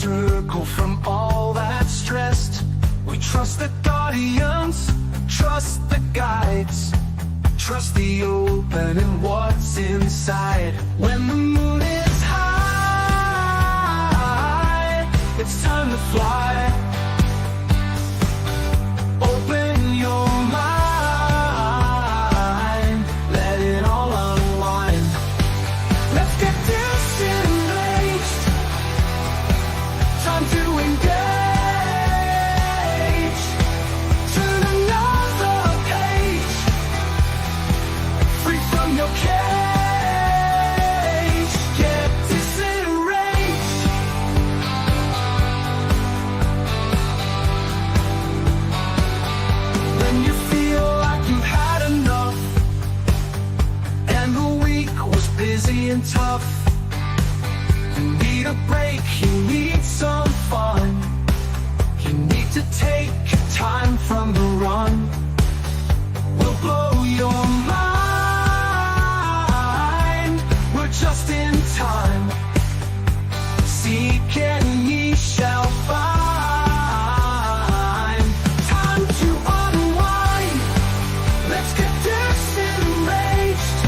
circle from all that's stressed. We trust the guardians, trust the guides, trust the open and what's inside. When the moon is high, it's time to fly. Open your mind, let it all unwind. Let's get disengaged, time to engage. Turn another page, free from your cage. Get disenraged. When you feel like you've had enough and the week was busy and tough, you need a break, you need some fun, you need to take time from the run. We'll blow your mind, we're just in time. Seek and ye shall find. Time to unwind, let's get disenraged.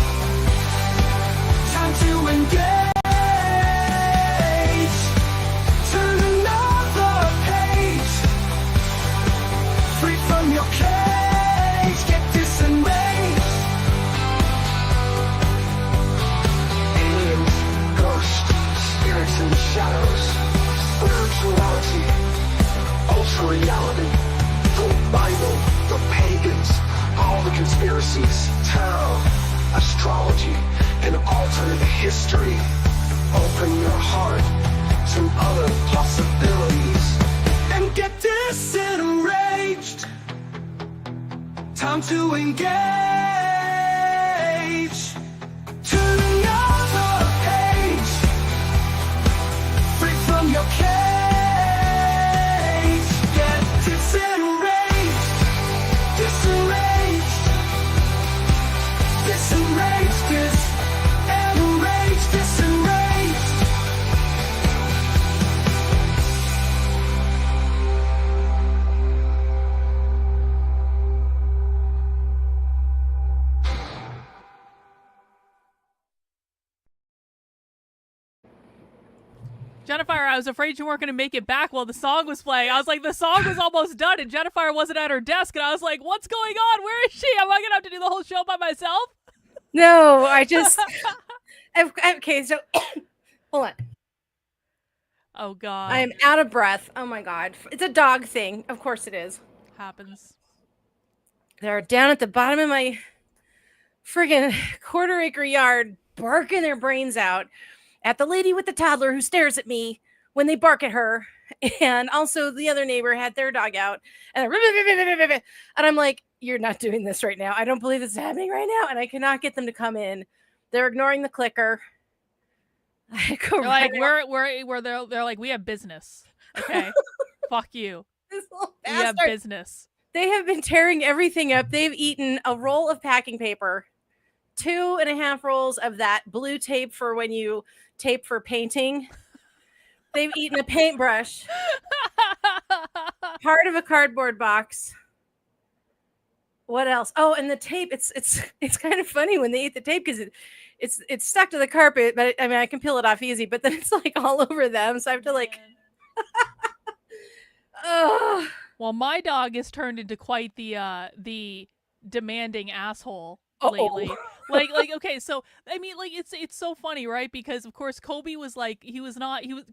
Time to engage. Turn another page, free from your cage. Get disenraged. Aliens, ghosts, spirits in the shadows, spirituality, ultra reality, the Bible, the pagans, all the conspiracies, tarot, astrology, and alternate history. Open your heart to other possibilities and get disenraged. Time to engage. Turn another page, free from your cage. Get disenraged, disenraged, disenraged, disenraged, disenraged. Jennifer, I was afraid you weren't going to make it back while the song was playing. I was like, the song was almost done, and Jennifer wasn't at her desk, and I was like, what's going on? Where is she? Am I going to have to do the whole show by myself? No, I just okay. So hold on. Oh, God. I am out of breath. Oh my God, it's a dog thing. Of course it is. Happens. They're down at the bottom of my friggin' quarter-acre yard, barking their brains out at the lady with the toddler who stares at me when they bark at her. And also the other neighbor had their dog out, and I'm like, you're not doing this right now. I don't believe this is happening right now. And I cannot get them to come in. They're ignoring the clicker. I go They're right like, they're like, we have business. Okay. Fuck you. this little We have bastard. business. They have been tearing everything up. They've eaten a roll of packing paper, 2.5 rolls of that blue tape for when you tape for painting. They've eaten a paintbrush, part of a cardboard box. What else? Oh, and the tape. It's kind of funny when they eat the tape because it's stuck to the carpet. But I mean, I can peel it off easy. But then it's like all over them, so I have to like. Oh. Well, my dog has turned into quite the demanding asshole lately. Like okay, so I mean, like it's so funny, right? Because of course Kobe was like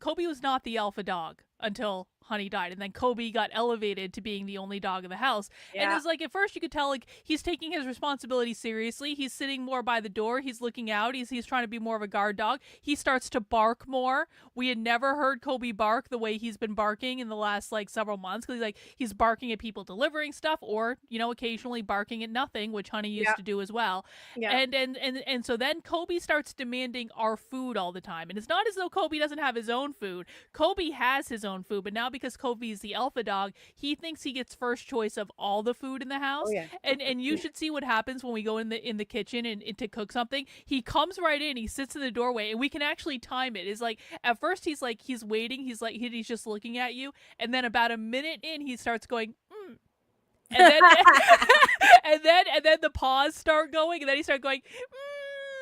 Kobe was not the alpha dog until Honey died, and then Kobe got elevated to being the only dog of the house. Yeah. And it's like at first you could tell like he's taking his responsibility seriously. He's sitting more by the door. He's looking out. He's trying to be more of a guard dog. He starts to bark more. We had never heard Kobe bark the way he's been barking in the last like several months, because he's barking at people delivering stuff, or occasionally barking at nothing, which Honey used to do as well. Yeah. And so then Kobe starts demanding our food all the time. And it's not as though Kobe doesn't have his own food. Kobe has his his own food, but now because Kobe is the alpha dog, he thinks he gets first choice of all the food in the house. Oh, yeah. And you should see what happens when we go in the kitchen and to cook something. He comes right in, he sits in the doorway, and we can actually time it. It's like at first he's waiting, he's just looking at you, and then about a minute in he starts going, and then and then the paws start going, and then he starts going,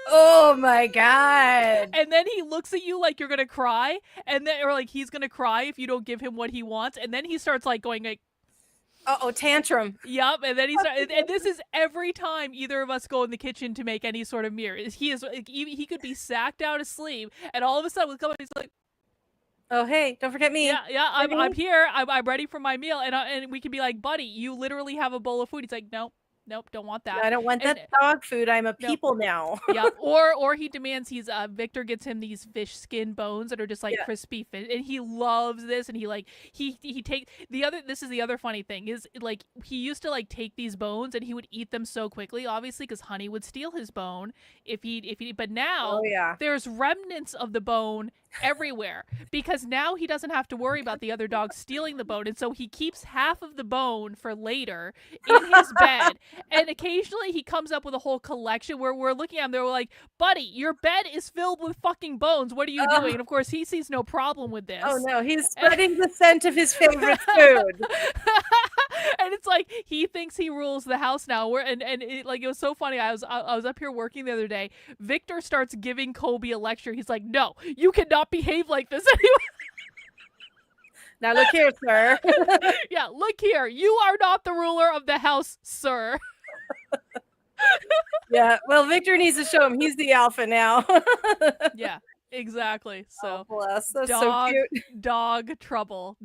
Oh my God. and then he looks at you like you're gonna cry, and then or like he's gonna cry if you don't give him what he wants, and then he starts like going like, Tantrum. yup, and then and this is every time either of us go in the kitchen to make any sort of meal. He could be sacked out of sleep, and all of a sudden we'll come up, he's like, Oh, hey, don't forget me. yeah, I'm here, I'm ready for my meal, and we could be like, buddy, you literally have a bowl of food. He's like, nope, don't want that. I don't want that dog food. I'm a people now. Yeah, or he demands Victor gets him these fish skin bones that are just like crispy fish, and he loves this, and he takes this is the other funny thing is like he used to like take these bones and he would eat them so quickly, obviously because Honey would steal his bone if he but now there's remnants of the bone everywhere because now he doesn't have to worry about the other dog stealing the bone, and so he keeps half of the bone for later in his bed. And occasionally he comes up with a whole collection where we're looking at him, they're like, buddy, your bed is filled with fucking bones, what are you doing? And of course he sees no problem with this. Oh no, he's spreading the scent of his favorite food. And it's like he thinks he rules the house now. It was so funny. I was up here working the other day. Victor starts giving Kobe a lecture. He's like, no, you cannot behave like this anymore. Now look here, sir. Yeah, look here. You are not the ruler of the house, sir. Yeah, well, Victor needs to show him he's the alpha now. Yeah, exactly. So, bless. That's dog, so cute. Dog trouble.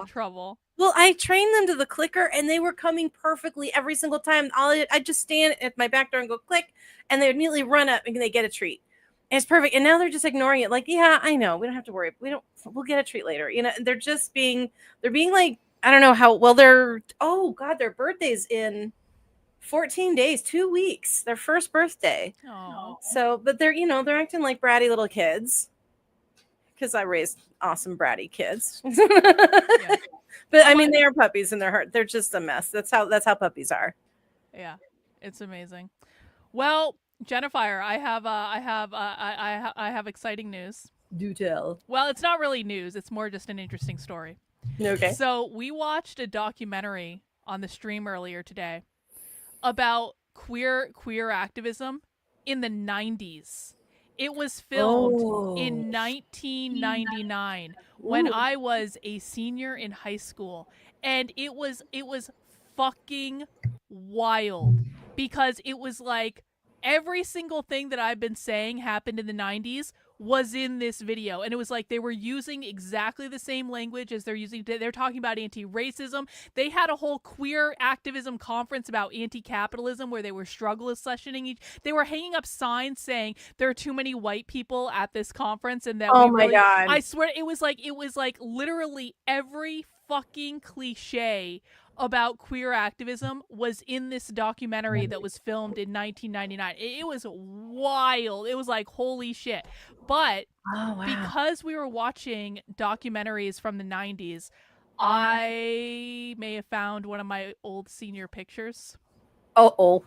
Trouble. Well, I trained them to the clicker, and they were coming perfectly every single time. I'd just stand at my back door and go click, and they would immediately run up and they get a treat. And it's perfect. And now they're just ignoring it. Like, yeah, I know. We don't have to worry. We'll get a treat later. You know, they're being like, I don't know how well their birthday's in 14 days, 2 weeks, their first birthday. Oh. So, but they're acting like bratty little kids because I raised awesome bratty kids. Yeah. But I mean, they are puppies in their heart. They're just a mess. That's how puppies are. Yeah, it's amazing. Well, Jennifer, I have exciting news. Do tell. Well, it's not really news. It's more just an interesting story. Okay. So we watched a documentary on the stream earlier today about queer activism in the 90s. It was filmed in 1999 when I was a senior in high school, and it was fucking wild because it was like every single thing that I've been saying happened in the 90s was in this video, and it was like they were using exactly the same language as they're talking about anti-racism. They had a whole queer activism conference about anti-capitalism where they were struggle sessioning they were hanging up signs saying there are too many white people at this conference, and that my God, I swear it was like literally every fucking cliche about queer activism was in this documentary that was filmed in 1999. It was wild. It was like, holy shit. But because we were watching documentaries from the 90s, I may have found one of my old senior pictures. Oh.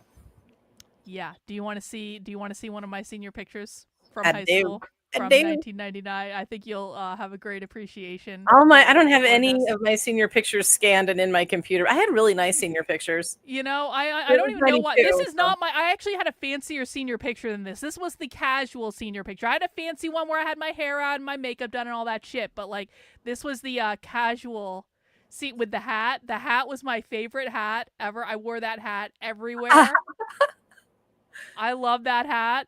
Yeah. Do you want to see one of my senior pictures from high school? From 1999. I think you'll have a great appreciation. I don't have any of my senior pictures scanned and in my computer. I had really nice senior pictures. You know, I don't even know why. This is not I actually had a fancier senior picture than this. This was the casual senior picture. I had a fancy one where I had my hair out and my makeup done and all that shit. But like, this was the casual. See, with the hat. The hat was my favorite hat ever. I wore that hat everywhere. I love that hat.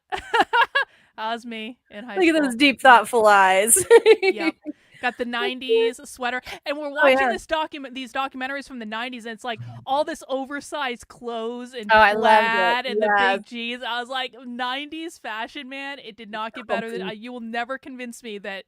That was me in high school. Look at those deep, thoughtful eyes. Yep. Got the 90s sweater. And we're watching these documentaries from the 90s, and it's like all this oversized clothes and plaid and the big jeans. I was like, 90s fashion, man, it did not get better than you will never convince me that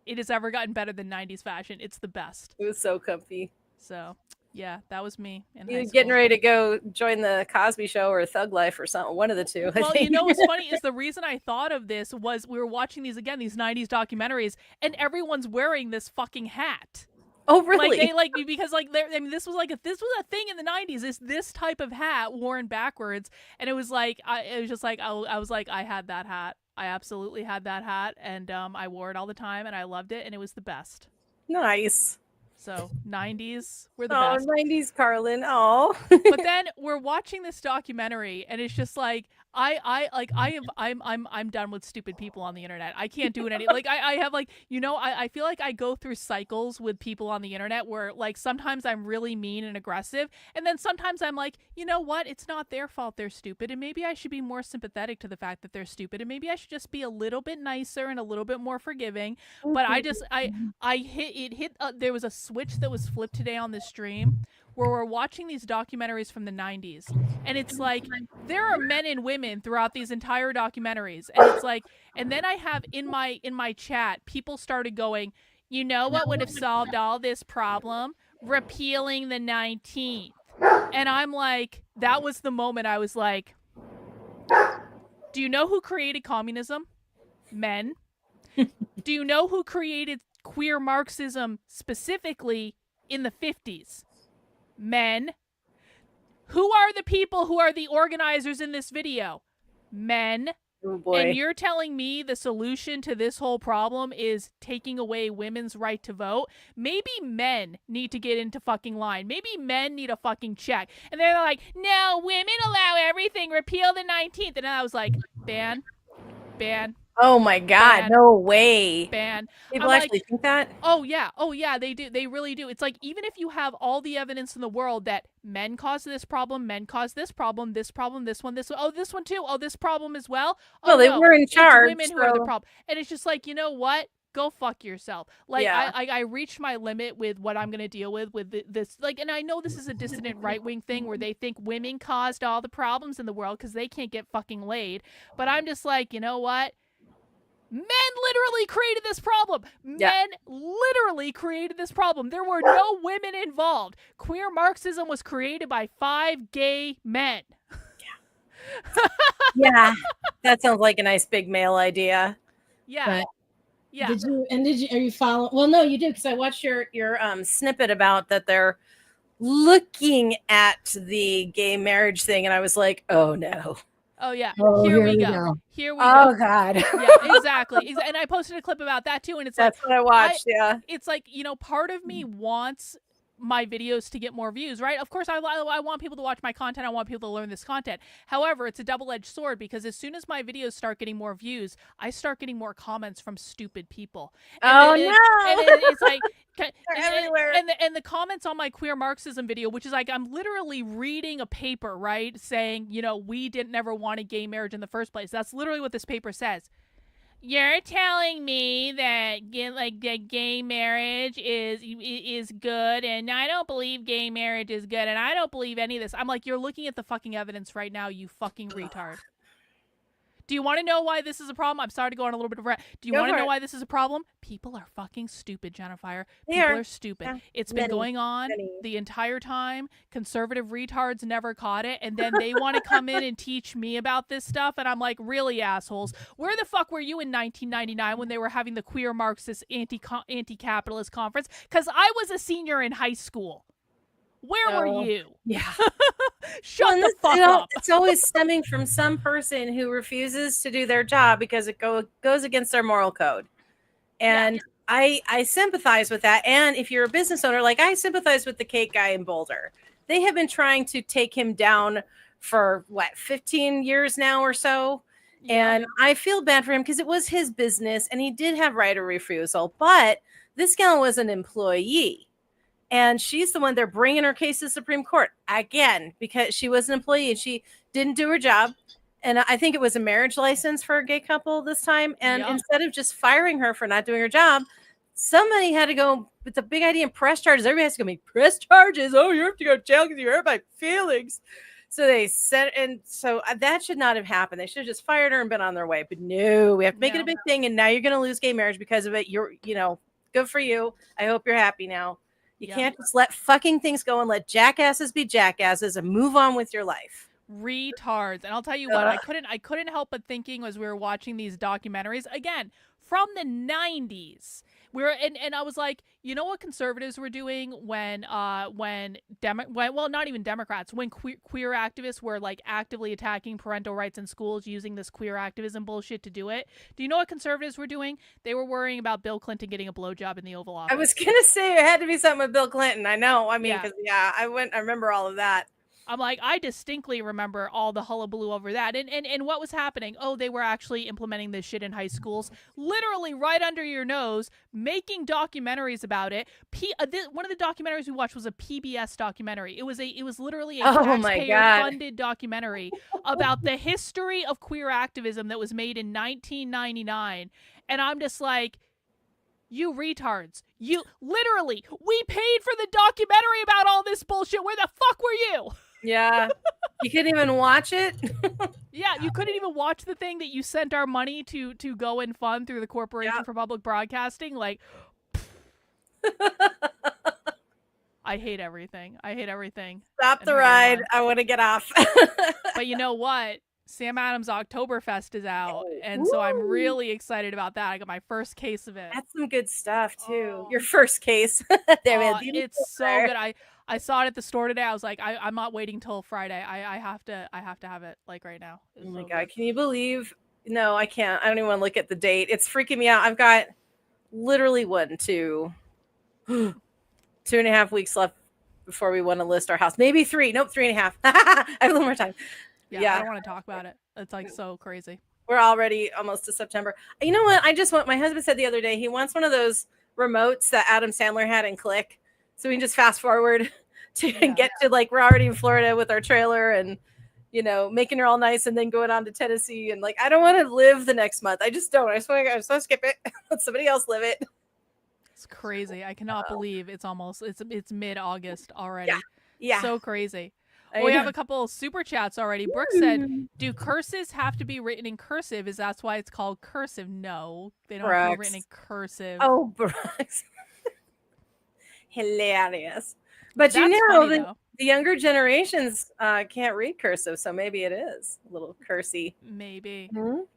it has ever gotten better than 90s fashion. It's the best. It was so comfy. So yeah, that was me in high You school. getting ready to go join the Cosby Show or Thug Life or something, one of the two. Well, you know what's funny is the reason I thought of this was we were watching these 90s documentaries, and everyone's wearing this fucking hat. Oh, really? Because I mean this was a thing in the 90s. This type of hat worn backwards, and it was like I was like I had that hat. I absolutely had that hat, and I wore it all the time, and I loved it, and it was the best. Nice. So 90s were the Oh, best. 90s Karlyn. Oh. But then we're watching this documentary, and it's just like I'm done with stupid people on the internet. I can't do it any like I have like I feel like I go through cycles with people on the internet where like sometimes I'm really mean and aggressive, and then sometimes I'm like, you know what, it's not their fault they're stupid, and maybe I should be more sympathetic to the fact that they're stupid, and maybe I should just be a little bit nicer and a little bit more forgiving. But there was a switch that was flipped today on the stream where we're watching these documentaries from the 90s, and it's like there are men and women throughout these entire documentaries, and it's like, and then I have in my chat people started going, you know what would have solved all this problem? Repealing the 19th. And I'm like, that was the moment I was like, do you know who created communism? Men. Do you know who created queer Marxism specifically in the 50s? Men. Who are the people who are the organizers in this video? Men. Oh, boy. And you're telling me the solution to this whole problem is taking away women's right to vote? Maybe men need to get into fucking line. Maybe men need a fucking check. And they're like, no, women allow everything. Repeal the 19th. And I was like, ban. Oh my God, Ban. no way. Ban. People I'm actually think that? Oh yeah, they do. They really do. It's like, even if you have all the evidence in the world that men caused this problem, this problem, this one, oh, this one too, oh, this problem as well. Oh, Well, they no, were in it's charge, women who are the so- problem. And it's just like, you know what? Go fuck yourself. Like, Yeah. I reached my limit with what I'm going to deal with this. Like, and I know this is a dissident right-wing thing where they think women caused all the problems in the world because they can't get fucking laid. But I'm just like, you know what? Men literally created this problem. Yeah. Men literally created this problem. There were no women involved. Queer Marxism was created by 5 gay men. Yeah. That sounds like a nice big male idea. Yeah. But Yeah. are you following? Well, no, you do, because I watched Your snippet about that they're looking at the gay marriage thing, and I was like, oh no. Oh, yeah. Oh, Here here we we go. go. Here we Oh go. God. Yeah, exactly. And I posted a clip about that too. And it's That's like, what I watched. Yeah. it's like, part of me wants my videos to get more views, right? Of course, I want people to watch my content. I want people to learn this content. However, it's a double-edged sword, because as soon as my videos start getting more views, I start getting more comments from stupid people. Oh, And no. it's like, everywhere. And the comments on my queer Marxism video, which is like, I'm literally reading a paper, right, saying, we didn't never want a gay marriage in the first place. That's literally what this paper says. You're telling me that gay marriage is good, and I don't believe gay marriage is good, and I don't believe any of this. I'm like, you're looking at the fucking evidence right now, you fucking retard. Do you want to know why this is a problem? I'm sorry to go on a little bit of a rant. Do you want to know why this is a problem? People are fucking stupid, Jennifer. People are stupid. Yeah. It's been going on the entire time. Conservative retards never caught it, and then they want to come in and teach me about this stuff, and I'm like, really, assholes? Where the fuck were you in 1999 when they were having the Queer Marxist anti-capitalist conference? Because I was a senior in high school. Where were you? Yeah. Shut the fuck up. It's always stemming from some person who refuses to do their job because it goes against their moral code. And I sympathize with that. And if you're a business owner, like I sympathize with the cake guy in Boulder. They have been trying to take him down for 15 years now or so. And I feel bad for him because it was his business and he did have right of refusal. But this gal was an employee. And she's the one they're bringing her case to the Supreme Court again because she was an employee and she didn't do her job. And I think it was a marriage license for a gay couple this time. And instead of just firing her for not doing her job, somebody had to go with the big idea and press charges. Everybody has to go make press charges. Oh, you have to go to jail because you hurt my feelings. So they said, and so that should not have happened. They should have just fired her and been on their way. But no, we have to make it a big thing. And now you're going to lose gay marriage because of it. You're, good for you. I hope you're happy now. You can't just let fucking things go and let jackasses be jackasses and move on with your life. Retards. And I'll tell you what, I couldn't help but thinking as we were watching these documentaries again from the 90s And I was like, you know what conservatives were doing when not even Democrats, when queer activists were like actively attacking parental rights in schools using this queer activism bullshit to do it. Do you know what conservatives were doing? They were worrying about Bill Clinton getting a blowjob in the Oval Office. I was gonna say it had to be something with Bill Clinton. I know. I mean, because I remember all of that. I'm like, I distinctly remember all the hullabaloo over that. And what was happening? Oh, they were actually implementing this shit in high schools, literally right under your nose, making documentaries about it. One of the documentaries we watched was a PBS documentary. It was literally a taxpayer-funded documentary about the history of queer activism that was made in 1999. And I'm just like, you retards. We paid for the documentary about all this bullshit. Where the fuck were you? Yeah. You couldn't even watch it? Yeah, you couldn't even watch the thing that you sent our money to go and fund through the Corporation for Public Broadcasting. Like, I hate everything. Stop the ride. I want to get off. But you know what? Sam Adams Oktoberfest is out, and so I'm really excited about that. I got my first case of it. That's some good stuff too. Your first case. It's so good. I saw it at the store today. I was like, I'm not waiting till Friday. I have to have it like right now. Oh my God. Can you believe? No, I can't. I don't even want to look at the date. It's freaking me out. I've got literally 2.5 weeks left before we want to list our house. Maybe 3. Nope, 3.5. I have a little more time. Yeah, I don't want to talk about it. It's like so crazy. We're already almost to September. You know what? My husband said the other day, he wants one of those remotes that Adam Sandler had in Click. So we can just fast forward to get to, like, we're already in Florida with our trailer and, making her all nice and then going on to Tennessee. And like, I don't want to live the next month. I just don't. I just want to skip it. Let somebody else live it. It's crazy. I cannot believe it's mid-August already. Yeah. So crazy. Well, we have a couple super chats already. Brooke said, do curses have to be written in cursive? Is that's why it's called cursive? No, they don't have to be written in cursive. Oh, Brooks. Hilarious. But that's the younger generations can't read cursive, so maybe it is a little cursy. Maybe.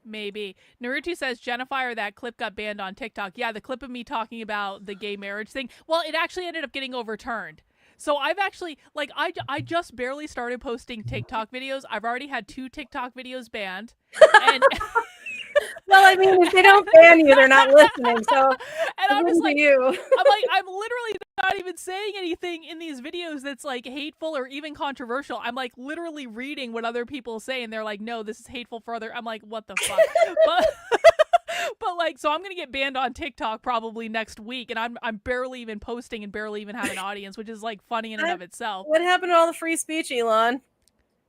Maybe. Naruto says, Jennifer, that clip got banned on TikTok. Yeah, the clip of me talking about the gay marriage thing. Well, it actually ended up getting overturned. So I've actually, like, I just barely started posting TikTok videos. I've already had 2 TikTok videos banned. And well, I mean, if they don't ban you, they're not listening. So, and I'm just like, I'm literally not even saying anything in these videos that's like hateful or even controversial. I'm like literally reading what other people say, and they're like, no, this is hateful for other. I'm like, what the fuck? But like, so I'm gonna get banned on TikTok probably next week, and I'm barely even posting and barely even have an audience, which is like funny in and of itself. What happened to all the free speech, Elon?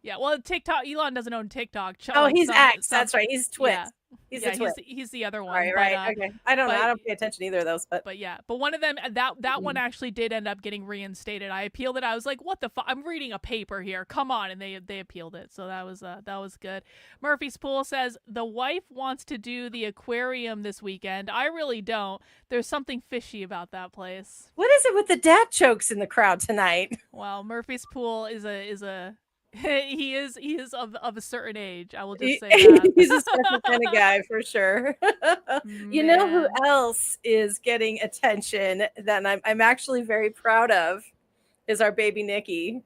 Yeah, well, TikTok. Elon doesn't own TikTok. He's X. That's right. He's Twitch. Yeah. He's the other one. Right. Okay. I don't know. I don't pay attention to either of those, but one of them, that one actually did end up getting reinstated. I appealed it. I was like, what the fuck? I'm reading a paper here. Come on. And they appealed it. So that was good. Murphy's Pool says the wife wants to do the aquarium this weekend. I really don't. There's something fishy about that place. What is it with the dad jokes in the crowd tonight? Well, Murphy's Pool is a he is of a certain age. I will just say that. He's a special kind of guy for sure. You know who else is getting attention that I'm actually very proud of is our baby Nikki.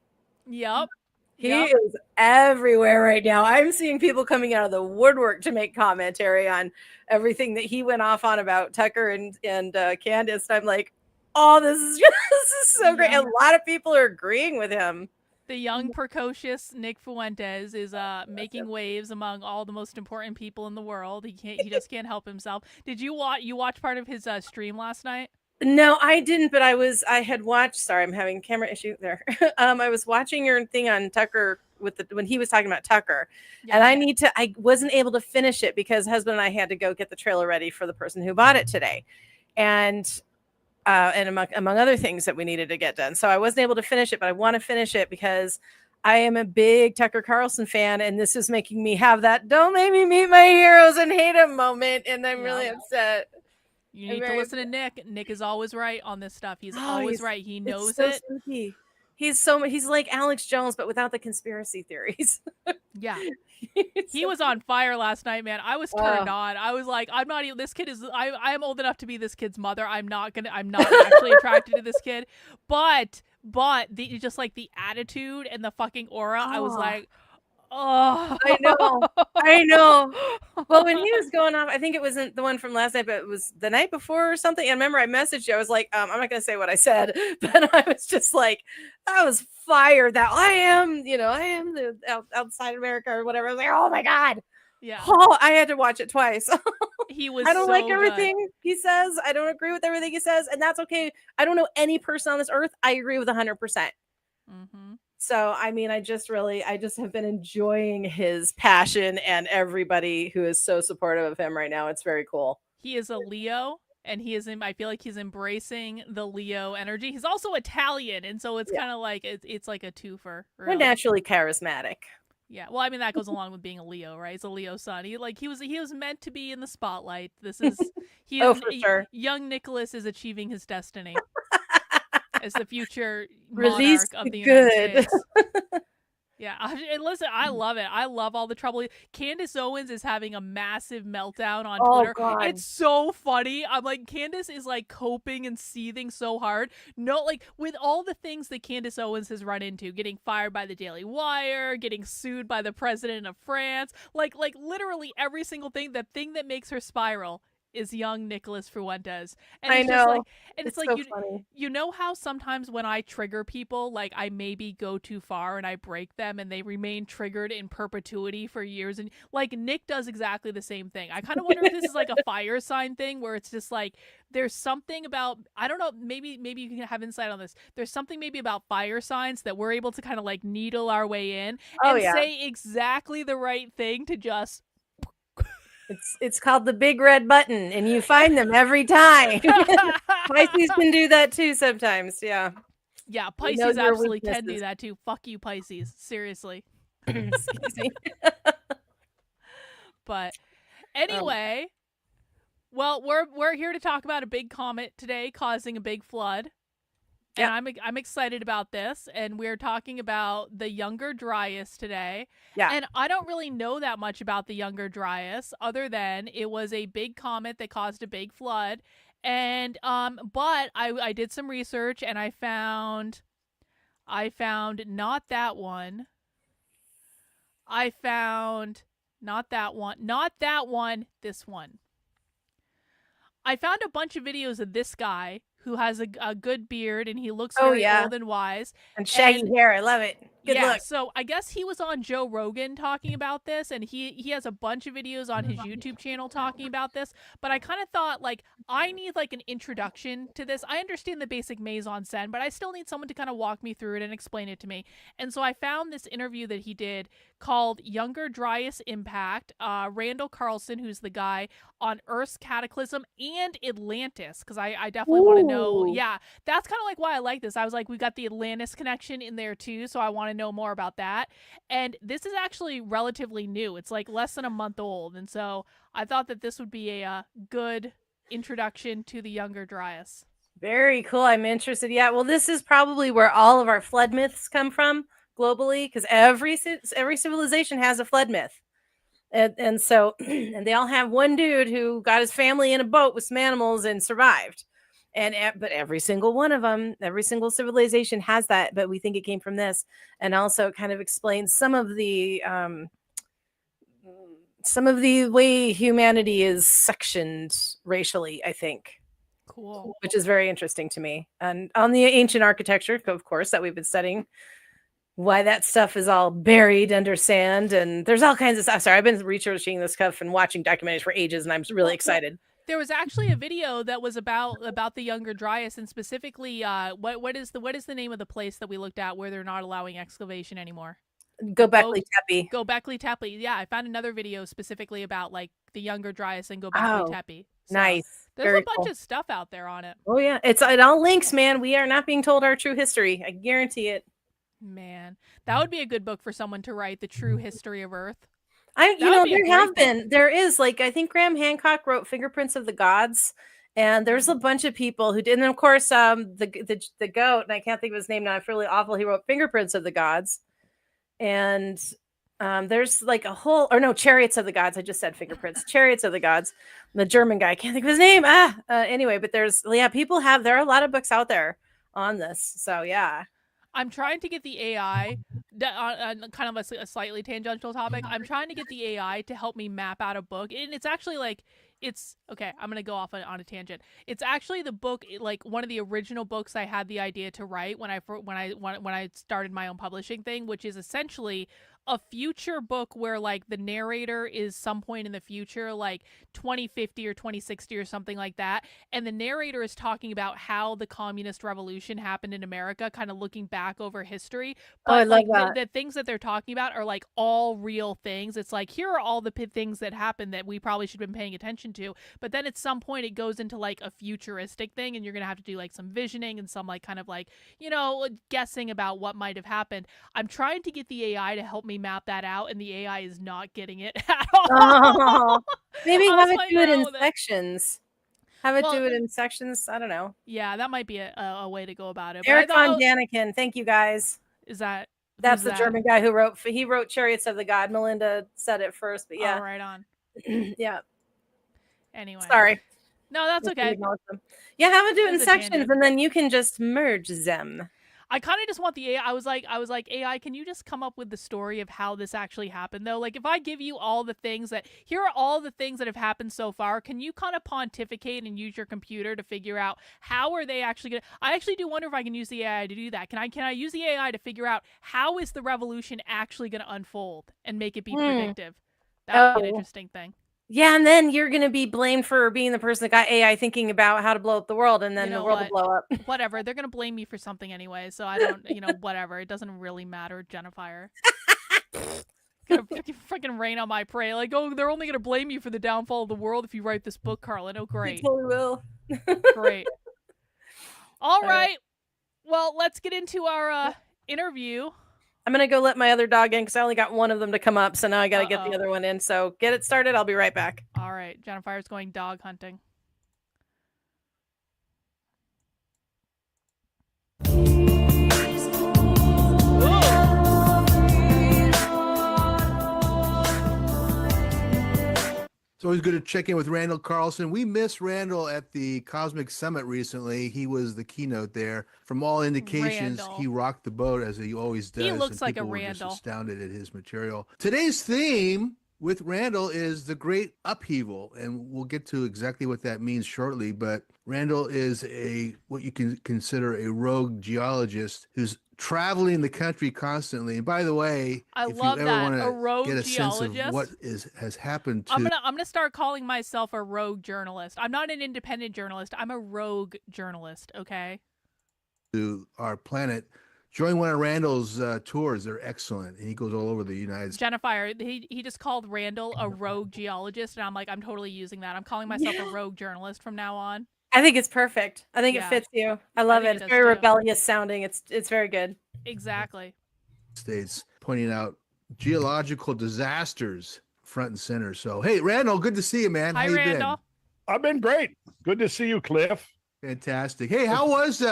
Yep. He is everywhere right now. I'm seeing people coming out of the woodwork to make commentary on everything that he went off on about Tucker and Candace. I'm like, oh, this is so great. And a lot of people are agreeing with him. The young, precocious Nick Fuentes is making waves among all the most important people in the world. He just can't help himself. Did you watch part of his stream last night? No, I didn't, but I had watched. Sorry, I'm having a camera issue there. I was watching your thing on Tucker when he was talking about Tucker, and I wasn't able to finish it because husband and I had to go get the trailer ready for the person who bought it today, and among other things that we needed to get done. So I wasn't able to finish it, but I want to finish it because I am a big Tucker Carlson fan, and this is making me have that "don't make me meet my heroes and hate them" moment, and I'm really upset. You need to listen to Nick. Nick is always right on this stuff. He's always right. He knows it. Spooky. He's like Alex Jones, but without the conspiracy theories. Yeah. He was on fire last night, man. I was turned on. I was like, I'm not even, this kid is, I am old enough to be this kid's mother. I'm not actually attracted to this kid. But the just like the attitude and the fucking aura, I was like, oh. I know. Well, when he was going off, I think it wasn't the one from last night, but it was the night before or something. And remember, I messaged you. I was like, I'm not going to say what I said, but I was just like, I was fired that I am the outside America or whatever. I was like, oh my God. Yeah. Oh, I had to watch it twice. He was I don't so like everything good. he says. I don't agree with everything he says. And that's okay. I don't know any person on this earth I agree with 100%. Mm-hmm. So, I mean, I just have been enjoying his passion and everybody who is so supportive of him right now. It's very cool. He is a Leo, and I feel like he's embracing the Leo energy. He's also Italian, and so it's kind of like, it's like a twofer. Really. We're naturally charismatic. Yeah, well, I mean, that goes along with being a Leo, right? He's a Leo sun. He was meant to be in the spotlight. This is, for sure. Young Nicholas is achieving his destiny. As the future Release monarch of the good. United States. Yeah, and listen, I love it. I love all the trouble. Candace Owens is having a massive meltdown on Twitter. God. It's so funny. I'm like, Candace is like coping and seething so hard. No, like with all the things that Candace Owens has run into, getting fired by the Daily Wire, getting sued by the president of France, like literally every single thing, the thing that makes her spiral is young Nicholas Fuentes. And it's just like, and it's like, so funny. You know how sometimes when I trigger people, like I maybe go too far and I break them and they remain triggered in perpetuity for years, and like Nick does exactly the same thing. I kind of wonder if this is like a fire sign thing where it's just like there's something about, I don't know, maybe you can have insight on this. There's something maybe about fire signs that we're able to kind of like needle our way in and say exactly the right thing to just It's called the big red button, and you find them every time. Pisces can do that too sometimes. Yeah. Yeah, Pisces absolutely can do that too. Fuck you, Pisces. Seriously. Excuse me. But anyway, well, we're here to talk about a big comet today causing a big flood. And I'm excited about this, and we're talking about the younger Dryas today. Yeah. And I don't really know that much about the younger Dryas other than it was a big comet that caused a big flood. And but I did some research and I found not that one. I found not that one, this one. I found a bunch of videos of this guy who has a good beard and he looks very old and wise. And shaggy hair. I love it. Good look. So I guess he was on Joe Rogan talking about this, and he has a bunch of videos on his YouTube channel talking about this. But I kind of thought, like, I need like an introduction to this. I understand the basic mise en scène, but I still need someone to kind of walk me through it and explain it to me. And so I found this interview that he did called Younger Dryas Impact. Randall Carlson, who's the guy on Earth's Cataclysm and Atlantis, because I definitely want to know. Yeah, that's kind of like why I like this. I was like, we got the Atlantis connection in there too, so I want to know more about that. And this is actually relatively new. It's like less than a month old, and so I thought that this would be a good introduction to the younger Dryas. Very cool. I'm interested. Yeah, well, this is probably where all of our flood myths come from globally, because every civilization has a flood myth. And so and they all have one dude who got his family in a boat with some animals and survived. But every single one of them, every single civilization has that, but we think it came from this. And also kind of explains some of the way humanity is sectioned racially, I think. Cool. Which is very interesting to me. And on the ancient architecture, of course, that we've been studying, why that stuff is all buried under sand, and there's all kinds of stuff. Sorry, I've been researching this stuff and watching documentaries for ages, and I'm really excited. There was actually a video that was about the younger Dryas, and specifically, what is the name of the place that we looked at where they're not allowing excavation anymore? Göbekli Tepe. Göbekli Tepe. Yeah, I found another video specifically about like the younger Dryas and Göbekli Tepe. So nice. There's a bunch of stuff out there on it. Oh yeah, it all links, man. We are not being told our true history. I guarantee it. Man, that would be a good book for someone to write, the true history of Earth. There is, like, I think Graham Hancock wrote Fingerprints of the Gods, And there's a bunch of people who did, and of course, the goat, and I can't think of his name now. It's really awful. He wrote Fingerprints of the Gods, and there's like a whole, or no, Chariots of the Gods. I just said Fingerprints, Chariots of the Gods. The German guy, I can't think of his name. Anyway, but there are a lot of books out there on this. So yeah. I'm trying to get the AI, on kind of a slightly tangential topic. I'm trying to get the AI to help me map out a book, and it's actually like, it's okay. I'm gonna go off on a tangent. It's actually the book, like one of the original books I had the idea to write when I started my own publishing thing, which is essentially a future book where like the narrator is some point in the future, like 2050 or 2060 or something like that, and the narrator is talking about how the communist revolution happened in America, kind of looking back over history. But I love like the things that they're talking about are like all real things. It's like, here are all the things that happened that we probably should have been paying attention to. But then at some point it goes into like a futuristic thing, and you're gonna have to do like some visioning and some like kind of like, guessing about what might have happened. I'm trying to get the AI to help me map that out, and the AI is not getting it at all. Oh, maybe I have was it do it in with it. sections. Have it Well, do it in sections. I don't know. Yeah, that might be a way to go about it. But Eric I thought, von Daniken. Thank you guys. is that That's who's the that? German guy who wrote Chariots of the God. Melinda said it first, but yeah. Oh, right on. Yeah. Anyway, Sorry. No, that's okay. Yeah, have it do it in There's a sections, tangent. and then you can just merge them. I kind of just want the AI. I was like, AI, can you just come up with the story of how this actually happened, though? Like, if I give you all the things here are all the things that have happened so far, can you kind of pontificate and use your computer to figure out how are they actually going to, I actually do wonder if I can use the AI to do that. Can I use the AI to figure out how is the revolution actually going to unfold and make it be predictive? That would be an interesting thing. Yeah, and then you're going to be blamed for being the person that got AI thinking about how to blow up the world, and then the world will blow up. Whatever. They're going to blame me for something anyway, so I don't, whatever. It doesn't really matter, Jennifer. Gonna freaking rain on my parade. Like, oh, they're only going to blame you for the downfall of the world if you write this book, Karlyn. Oh, great. They totally will. Great. All right. Well, let's get into our interview. I'm going to go let my other dog in because I only got one of them to come up. So now I got to get the other one in. So get it started. I'll be right back. All right. Jennifer's going dog hunting. It's always good to check in with Randall Carlson. We missed Randall at the Cosmic Summit recently. He was the keynote there. From all indications, he rocked the boat as he always does. He looks like a Randall. Randall. Just astounded at his material. Today's theme with Randall is the Great Upheaval, and we'll get to exactly what that means shortly. But Randall is what you can consider a rogue geologist who's traveling the country constantly. And by the way, if you ever want to get a sense of what has happened to, I'm gonna start calling myself a rogue journalist. I'm not an independent journalist. I'm a rogue journalist. Okay. To our planet. Join one of Randall's tours. They're excellent. And he goes all over the United States. Jennifer, he just called Randall a rogue geologist. And I'm like, I'm totally using that. I'm calling myself a rogue journalist from now on. I think it's perfect. I think it fits you. I love it. It's very rebellious sounding. It's very good. Exactly. States pointing out geological disasters front and center. So, hey, Randall, good to see you, man. Hi, how you Randall. been? I've been great. Good to see you, Cliff. Fantastic. Hey, how was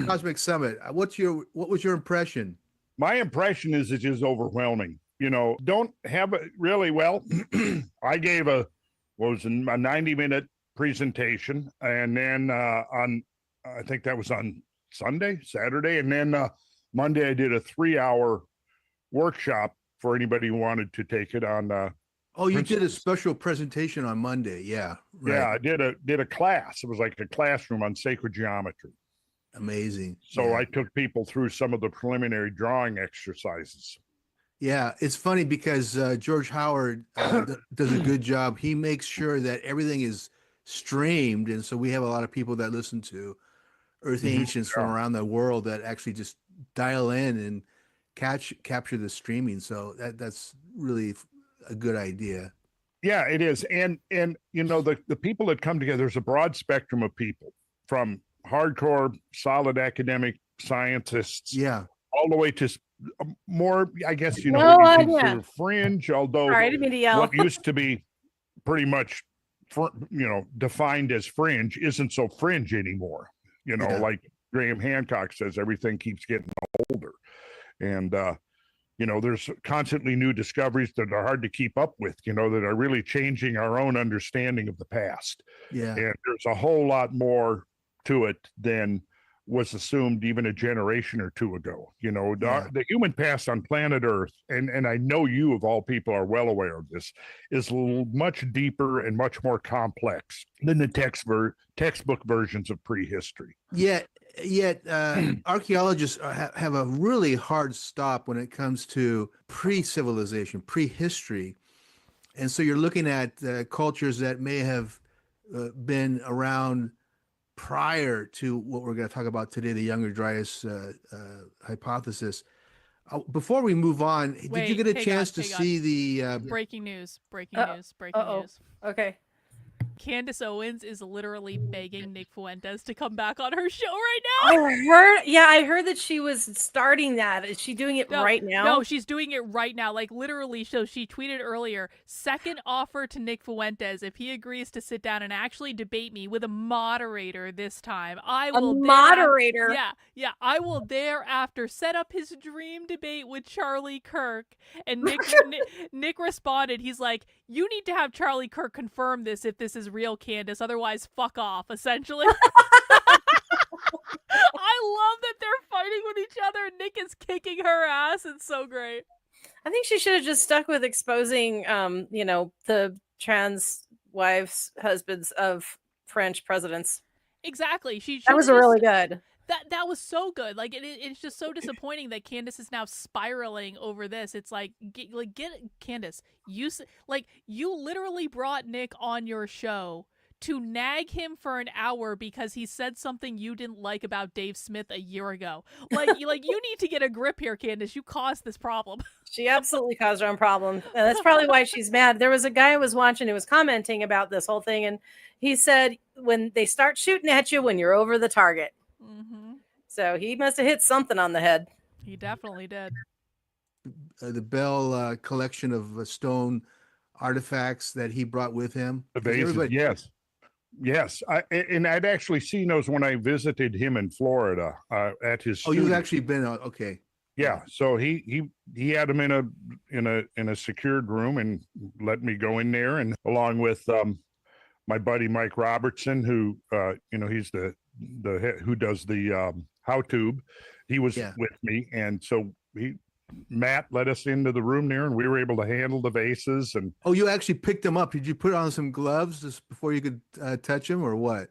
Cosmic Summit? What was your impression? My impression is it is overwhelming. Don't have it really well. I gave a 90-minute presentation, and then I think that was on Saturday, and then Monday I did a 3-hour workshop for anybody who wanted to take it on. You did a special presentation on Monday, yeah. Right. Yeah, I did a class. It was like a classroom on sacred geometry. Amazing. So I took people through some of the preliminary drawing exercises. Yeah, it's funny because George Howard does a good job. He makes sure that everything is streamed, and so we have a lot of people that listen to Earth Ancients from around the world that actually just dial in and capture the streaming. So that's really a good idea. Yeah, it is. And the people that come together, there's a broad spectrum of people, from hardcore solid academic scientists all the way to more, I guess, consider fringe, although what used to be pretty much defined as fringe isn't so fringe anymore. Yeah. Like Graham Hancock says, everything keeps getting older. And, there's constantly new discoveries that are hard to keep up with, that are really changing our own understanding of the past. Yeah. And there's a whole lot more to it than was assumed even a generation or two ago. The human past on planet Earth, and I know you of all people are well aware of this, is much deeper and much more complex than the textbook versions of prehistory. Yet archaeologists have a really hard stop when it comes to pre-civilization, prehistory. And so you're looking at cultures that may have been around prior to what we're going to talk about today, the Younger Dryas hypothesis. Before we move on, did you get a chance to see the breaking news? Okay. Candace Owens is literally begging Nick Fuentes to come back on her show right now. I heard that she was starting that. Is she doing it right now? No, she's doing it right now. Like literally, so she tweeted earlier, second offer to Nick Fuentes if he agrees to sit down and actually debate me with a moderator this time. I will moderator. Yeah. I will thereafter set up his dream debate with Charlie Kirk. And Nick responded, he's like, you need to have Charlie Kirk confirm this if this is real, Candace. Otherwise, fuck off, essentially. I love that they're fighting with each other and Nick is kicking her ass. It's so great. I think she should have just stuck with exposing, the trans wives, husbands of French presidents. Exactly. That was really good. That was so good. Like it's just so disappointing that Candace is now spiraling over this. It's like get Candace. You literally brought Nick on your show to nag him for an hour because he said something you didn't like about Dave Smith a year ago. Like you need to get a grip here, Candace. You caused this problem. She absolutely caused her own problem. And that's probably why she's mad. There was a guy I was watching who was commenting about this whole thing, and he said when they start shooting at you when you're over the target. Mm-hmm. So he must have hit something on the head. He definitely did. The Bell collection of stone artifacts that he brought with him. The vases, yes. I'd actually seen those when I visited him in Florida at his. Oh, studio. you've actually been okay. Yeah, so he had them in a secured room and let me go in there, and along with my buddy Mike Robertson, who he's the who does the How Tube. He was with me, and so Matt let us into the room there, and we were able to handle the vases. And you actually picked them up. Did you put on some gloves just before you could touch them, or what?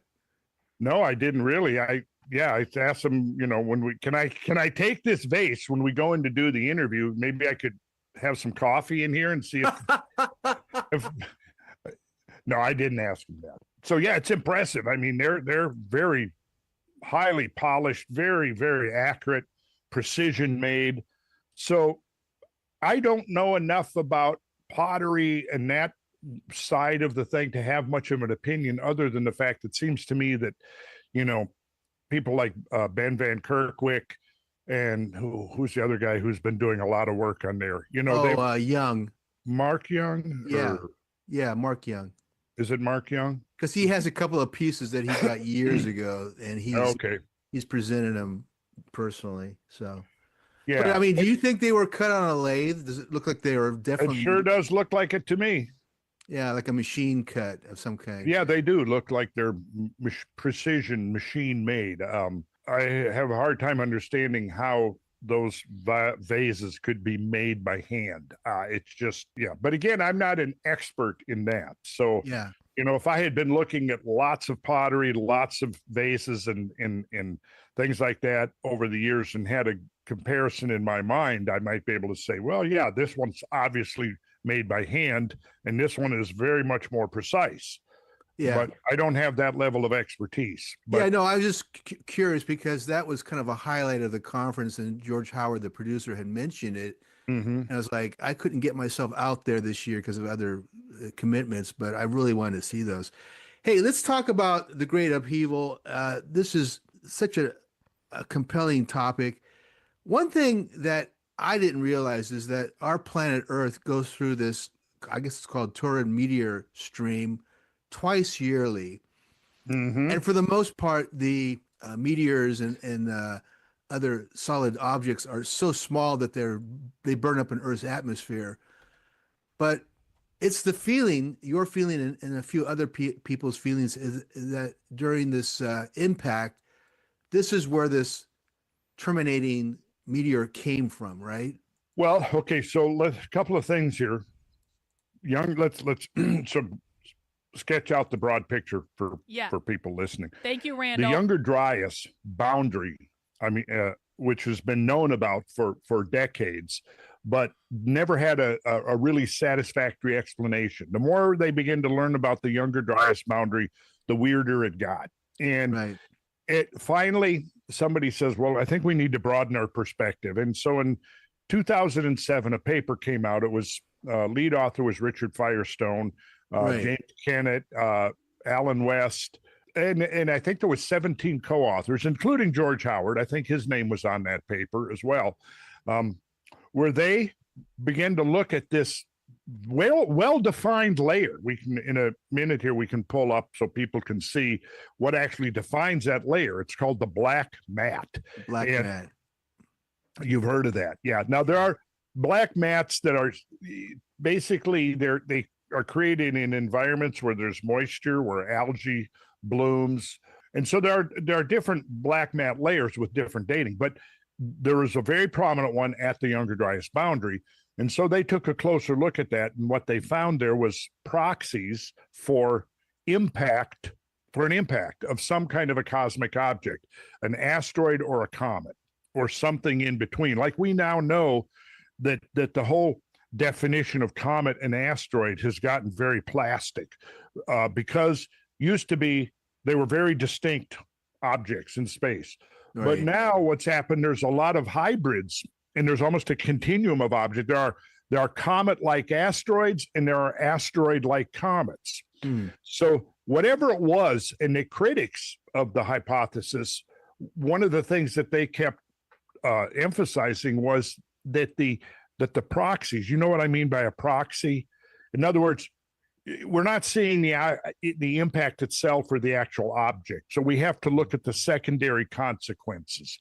No, I didn't really. I asked him, when can I take this vase when we go in to do the interview? Maybe I could have some coffee in here and see if no, I didn't ask him that. So yeah, it's impressive. I mean, they're very highly polished, very, very accurate, precision made. So I don't know enough about pottery and that side of the thing to have much of an opinion, other than the fact it seems to me that, people like Ben Van Kerkwyk and who's the other guy who's been doing a lot of work on there, Young. Mark Young. Yeah, Mark Young. Is it Mark Young? Because he has a couple of pieces that he got years ago, and he's presented them personally. So yeah, but I mean, do you think they were cut on a lathe? Does it look like they were definitely? It sure does look like it to me. Yeah, like a machine cut of some kind. Yeah, they do look like they're precision machine made. I have a hard time understanding how those vases could be made by hand. It's just, but again, I'm not an expert in that. So, if I had been looking at lots of pottery, lots of vases and things like that over the years and had a comparison in my mind, I might be able to say, well, yeah, this one's obviously made by hand and this one is very much more precise. Yeah, but I don't have that level of expertise. But I was just curious because that was kind of a highlight of the conference, and George Howard, the producer, had mentioned it. And I was like, I couldn't get myself out there this year because of other commitments, but I really wanted to see those. Hey, let's talk about the Great Upheaval. This is such a compelling topic. One thing that I didn't realize is that our planet Earth goes through this, I guess it's called Taurid meteor stream twice yearly. Mm-hmm. And for the most part, the meteors and other solid objects are so small that they burn up in Earth's atmosphere. But it's the feeling, your feeling, and a few other people's feelings is that during this impact, this is where this terminating meteor came from, right? Well, okay, so let's a couple of things here. Let's so sketch out the broad picture for people listening. Thank you, Randall. The younger Dryas boundary, which has been known about for decades, but never had a really satisfactory explanation. The more they begin to learn about the younger Dryas boundary, the weirder it got. And it finally, somebody says, well, I think we need to broaden our perspective. And so in 2007, a paper came out. It was lead author was Richard Firestone, James Kennett, Alan West, and I think there was 17 co-authors, including George Howard. I think his name was on that paper as well, where they began to look at this well-defined layer. We can, in a minute here, we can pull up so people can see what actually defines that layer. It's called the black mat. Black mat. You've heard of that. Yeah. Now there are black mats that are basically they are created in environments where there's moisture, where algae blooms. And so there are different black mat layers with different dating, but there is a very prominent one at the younger Dryas boundary. And so they took a closer look at that. And what they found there was proxies for an impact of some kind of a cosmic object, an asteroid or a comet or something in between. Like we now know that the whole definition of comet and asteroid has gotten very plastic because used to be they were very distinct objects in space. Right. But now what's happened, there's a lot of hybrids and there's almost a continuum of objects. There are comet-like asteroids and there are asteroid-like comets. So whatever it was, and the critics of the hypothesis, one of the things that they kept emphasizing was that the proxies, you know what I mean by a proxy? In other words, we're not seeing the impact itself or the actual object. So we have to look at the secondary consequences.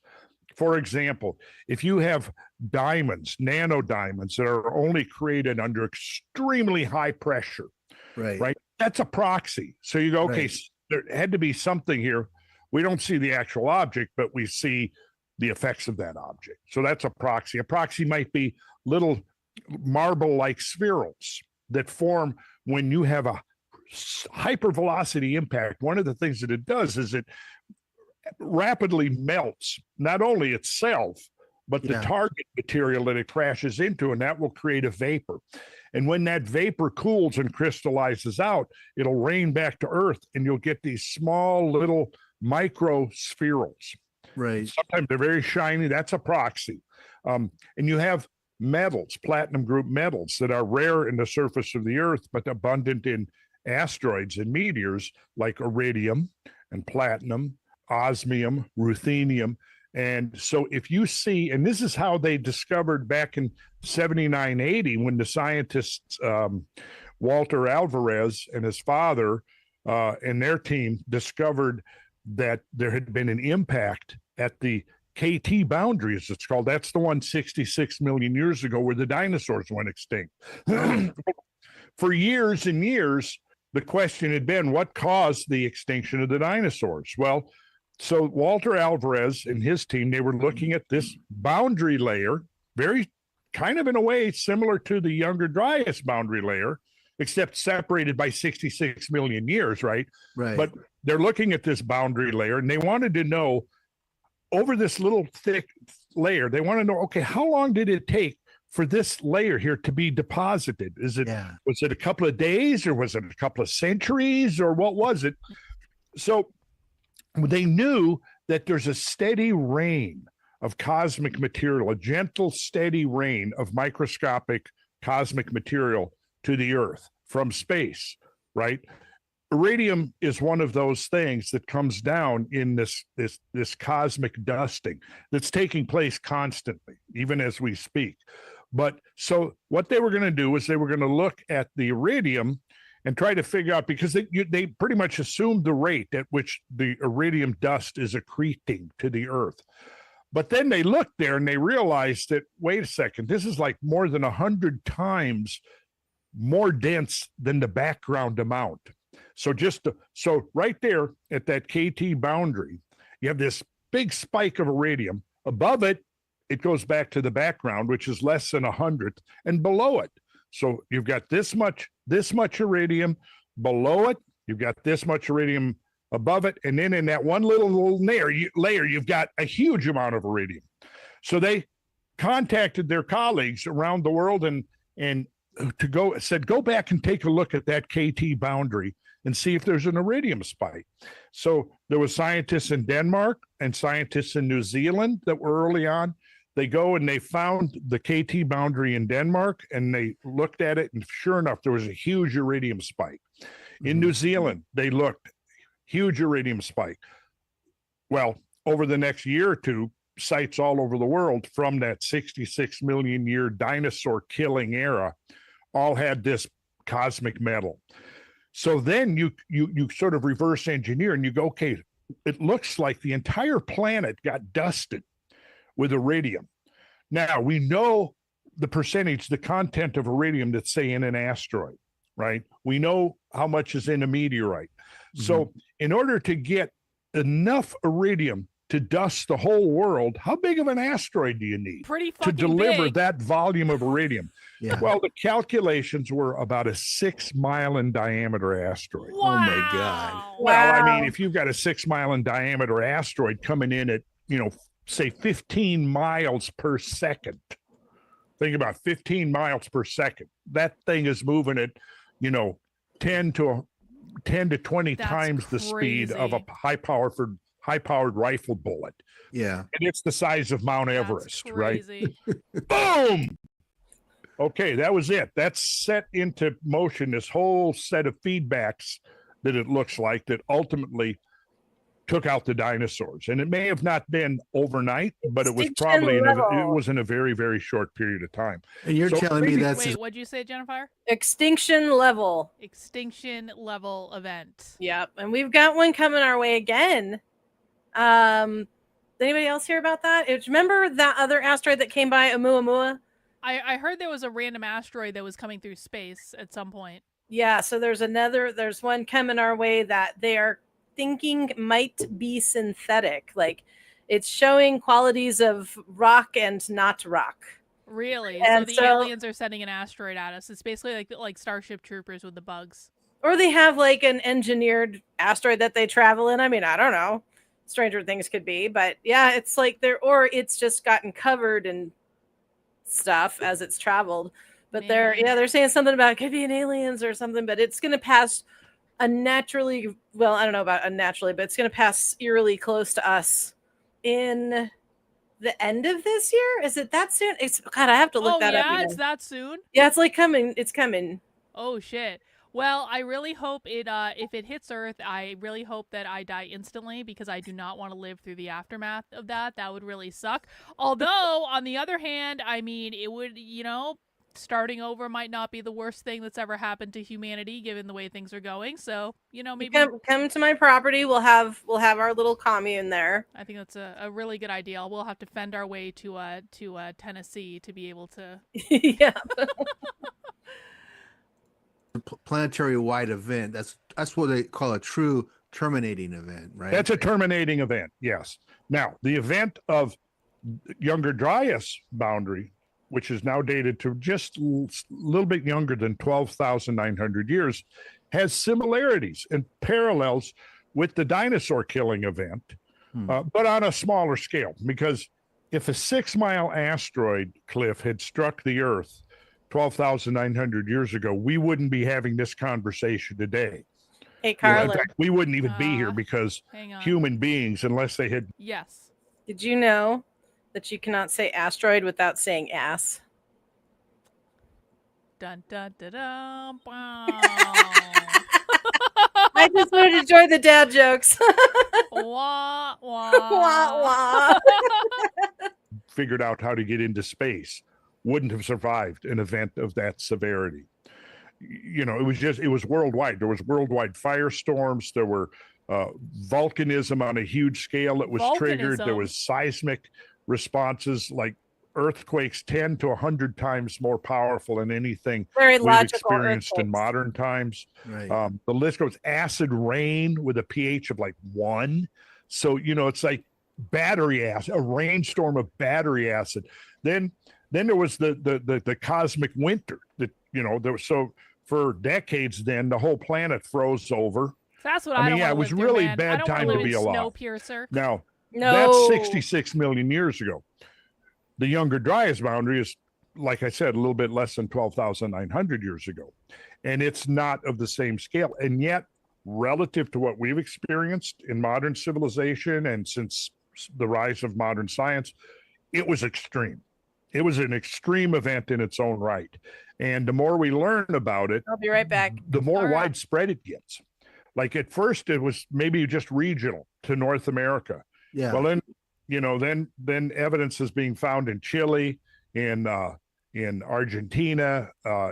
For example, if you have diamonds, nanodiamonds that are only created under extremely high pressure, right? That's a proxy. So you go, okay, there had to be something here. We don't see the actual object, but we see the effects of that object. So that's a proxy. A proxy might be little marble-like spherules that form when you have a hypervelocity impact. One of the things that it does is it rapidly melts not only itself, but the target material that it crashes into, and that will create a vapor. And when that vapor cools and crystallizes out, it'll rain back to Earth, and you'll get these small little micro spherules. Right. Sometimes they're very shiny. That's a proxy. And you have metals, platinum group metals that are rare in the surface of the Earth, but abundant in asteroids and meteors like iridium and platinum, osmium, ruthenium. And so if you see, and this is how they discovered back in 79, 80, when the scientists, Walter Alvarez and his father and their team discovered that there had been an impact at the KT boundary, as it's called. That's the one 66 million years ago where the dinosaurs went extinct. For years and years, the question had been, what caused the extinction of the dinosaurs? Well, so Walter Alvarez and his team, they were looking at this boundary layer, very kind of in a way similar to the younger Dryas boundary layer, except separated by 66 million years, right? Right. But they're looking at this boundary layer, and they wanted to know, over this little thick layer, they want to know, okay, how long did it take for this layer here to be deposited? Was it a couple of days, or was it a couple of centuries, or what was it? So they knew that there's a steady rain of cosmic material, a gentle, steady rain of microscopic cosmic material to the Earth from space, right? Iridium is one of those things that comes down in this cosmic dusting that's taking place constantly, even as we speak. But so what they were going to do is they were going to look at the iridium and try to figure out, because they pretty much assumed the rate at which the iridium dust is accreting to the earth. But then they looked there and they realized that, wait a second, this is like more than 100 times more dense than the background amount. So so right there at that KT boundary, you have this big spike of iridium. Above it, it goes back to the background, which is less than 100th, and below it. So you've got this much iridium below it. You've got this much iridium above it, and then in that one little layer, you've got a huge amount of iridium. So they contacted their colleagues around the world and said, go back and take a look at that KT boundary and see if there's an iridium spike. So there were scientists in Denmark and scientists in New Zealand that were early on. They go and they found the KT boundary in Denmark, and they looked at it, and sure enough, there was a huge iridium spike. In New Zealand, they looked, huge iridium spike. Well, over the next year or two, sites all over the world from that 66 million year dinosaur killing era all had this cosmic metal. So then you sort of reverse engineer and you go, okay, it looks like the entire planet got dusted with iridium. Now we know the percentage, the content of iridium that's, say, in an asteroid, right? We know how much is in a meteorite. So in order to get enough iridium to dust the whole world, how big of an asteroid do you need Pretty to fucking deliver big. that volume of iridium? Yeah. Well, the calculations were about a 6 mile in diameter asteroid. Wow. Oh my God. Well, I mean, if you've got a 6 mile in diameter asteroid coming in at, say 15 miles per second, think about 15 miles per second. That thing is moving at, 10 to 20 That's times the speed of a crazy. high-powered rifle bullet. Yeah. And it's the size of Mount That's Everest, right? crazy. Boom! Okay, that was it. That's set into motion this whole set of feedbacks that it looks like that ultimately took out the dinosaurs. And it may have not been overnight, but it was Extinction probably level. in a very, very short period of time. And you're So- telling me that's Wait, what'd you say, Jennifer? Extinction level. Extinction level event. Yep. And we've got one coming our way again. Did anybody else hear about that? Remember that other asteroid that came by, Oumuamua? I heard there was a random asteroid that was coming through space at some point. Yeah, so there's one coming our way that they are thinking might be synthetic. Like, it's showing qualities of rock and not rock. Really? And So the so- aliens are sending an asteroid at us. It's basically like Starship Troopers with the bugs. Or they have like an engineered asteroid that they travel in. I mean, I don't know. Stranger things could be, but yeah, it's like or it's just gotten covered in stuff as it's traveled. But Man. they're saying something about it could be an aliens or something, but it's going to pass I don't know about unnaturally, but it's going to pass eerily close to us in the end of this year. Is it that soon? God, I have to look that up. Yeah, Again. it's that soon. Yeah, it's like coming. It's coming. Oh shit. Well, I really hope it if it hits Earth, I really hope that I die instantly because I do not want to live through the aftermath of that. That would really suck. Although, on the other hand, I mean, it would, starting over might not be the worst thing that's ever happened to humanity given the way things are going. So, maybe Come to my property. We'll have our little commune there. I think that's a really good idea. We'll have to fend our way to Tennessee to be able to. Yeah. planetary wide event. That's what they call a true terminating event, right? That's a terminating event, yes. Now, the event of younger Dryas boundary, which is now dated to just a little bit younger than 12,900 years, has similarities and parallels with the dinosaur killing event, but on a smaller scale. Because if a 6 mile asteroid, Cliff, had struck the Earth 12,900 years ago, we wouldn't be having this conversation today. Hey, In Karlyn, fact, we wouldn't even be here because Hang on. human beings, unless they had Yes. did you know that you cannot say asteroid without saying ass? Dun dun dun dun. I just wanted to enjoy the dad jokes. Wah wah. Wah, wah. figured out how to get into space wouldn't have survived an event of that severity. it was worldwide. There was worldwide firestorms. There were volcanism on a huge scale that was triggered. There was seismic responses, like earthquakes 10 to 100 times more powerful than anything we've experienced in modern times. Right. The list goes. Acid rain with a pH of like 1. So, it's like battery acid, a rainstorm of battery acid. Then there was the cosmic winter that, there was, so for decades then the whole planet froze over. That's what I mean, it was really bad time to be alive. Snowpiercer. Now, that's 66 million years ago. The Younger Dryas boundary is, like I said, a little bit less than 12,900 years ago. And it's not of the same scale. And yet, relative to what we've experienced in modern civilization and since the rise of modern science, it was extreme. It was an extreme event in its own right. And the more we learn about it, I'll be right back. The more widespread it gets. Like at first it was maybe just regional to North America. Yeah. Well, then evidence is being found in Chile, in Argentina,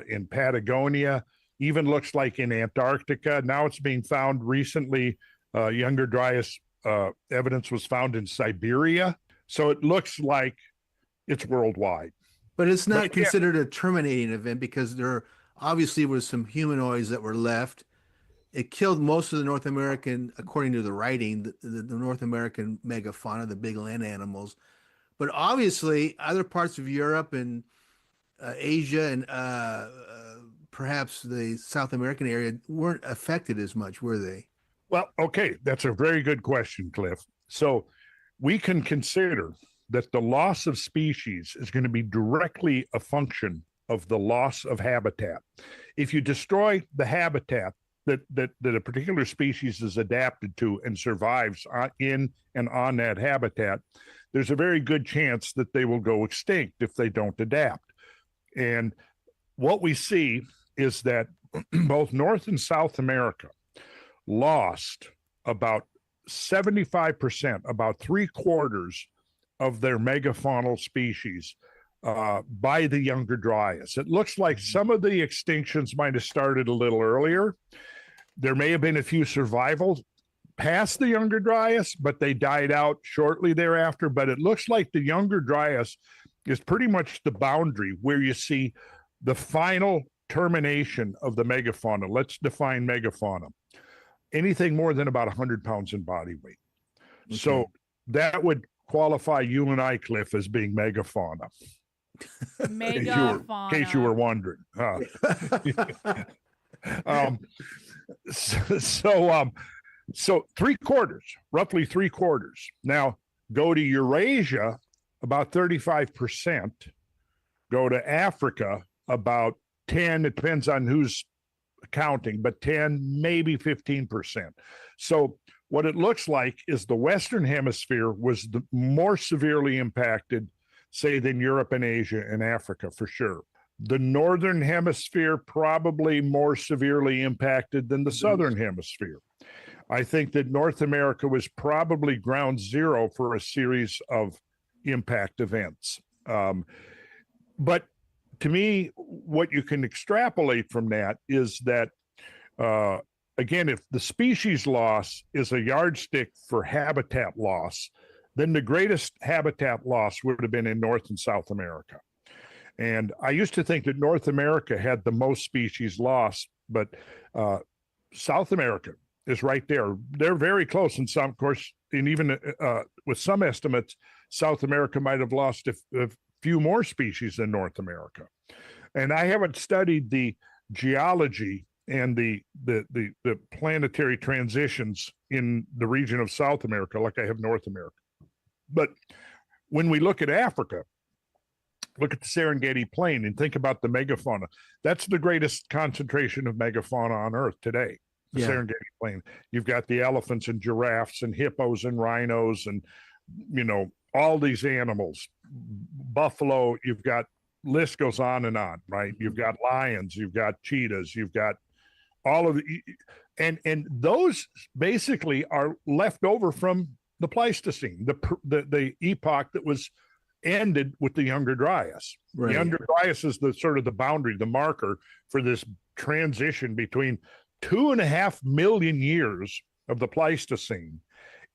in Patagonia, even looks like in Antarctica. Now it's being found recently. Younger Dryas evidence was found in Siberia. So it looks like it's worldwide. But it's not considered a terminating event because there obviously was some humanoids that were left. It killed most of the North American, according to the writing, the North American megafauna, the big land animals. But obviously, other parts of Europe and Asia and perhaps the South American area weren't affected as much, were they? Well, okay, that's a very good question, Cliff. So we can consider that the loss of species is going to be directly a function of the loss of habitat. If you destroy the habitat that a particular species is adapted to and survives in and on that habitat, there's a very good chance that they will go extinct if they don't adapt. And what we see is that both North and South America lost about 75%, about 3/4 of their megafaunal species by the Younger Dryas. It looks like some of the extinctions might have started a little earlier. There may have been a few survivals past the Younger Dryas, but they died out shortly thereafter. But it looks like the Younger Dryas is pretty much the boundary where you see the final termination of the megafauna. Let's define megafauna. Anything more than about 100 pounds in body weight. Okay. So that would qualify you and I, Cliff, as being megafauna. Megafauna. In case you were wondering. So 3/4, roughly 3/4. Now go to Eurasia, about 35%. Go to Africa, about 10. It depends on who's counting, but 10, maybe 15%. So what it looks like is the Western Hemisphere was the more severely impacted, say, than Europe and Asia and Africa for sure. The Northern Hemisphere probably more severely impacted than the Southern Hemisphere. I think that North America was probably ground zero for a series of impact events. But to me, what you can extrapolate from that is that, again, if the species loss is a yardstick for habitat loss, then the greatest habitat loss would have been in North and South America. And I used to think that North America had the most species loss, but South America is right there. They're very close in some, of course, and even with some estimates, South America might have lost a few more species than North America. And I haven't studied the geology and the planetary transitions in the region of South America like I have North America. But when we look at Africa, look at the Serengeti Plain and think about the megafauna. That's the greatest concentration of megafauna on Earth today, the Serengeti Plain. You've got the elephants and giraffes and hippos and rhinos and, all these animals, buffalo, you've got, list goes on, right? You've got lions, you've got cheetahs, you've got all of the, and those basically are left over from the Pleistocene, the epoch that was ended with the Younger Dryas. Right. The Younger Dryas is the sort of the boundary, the marker for this transition between 2.5 million years of the Pleistocene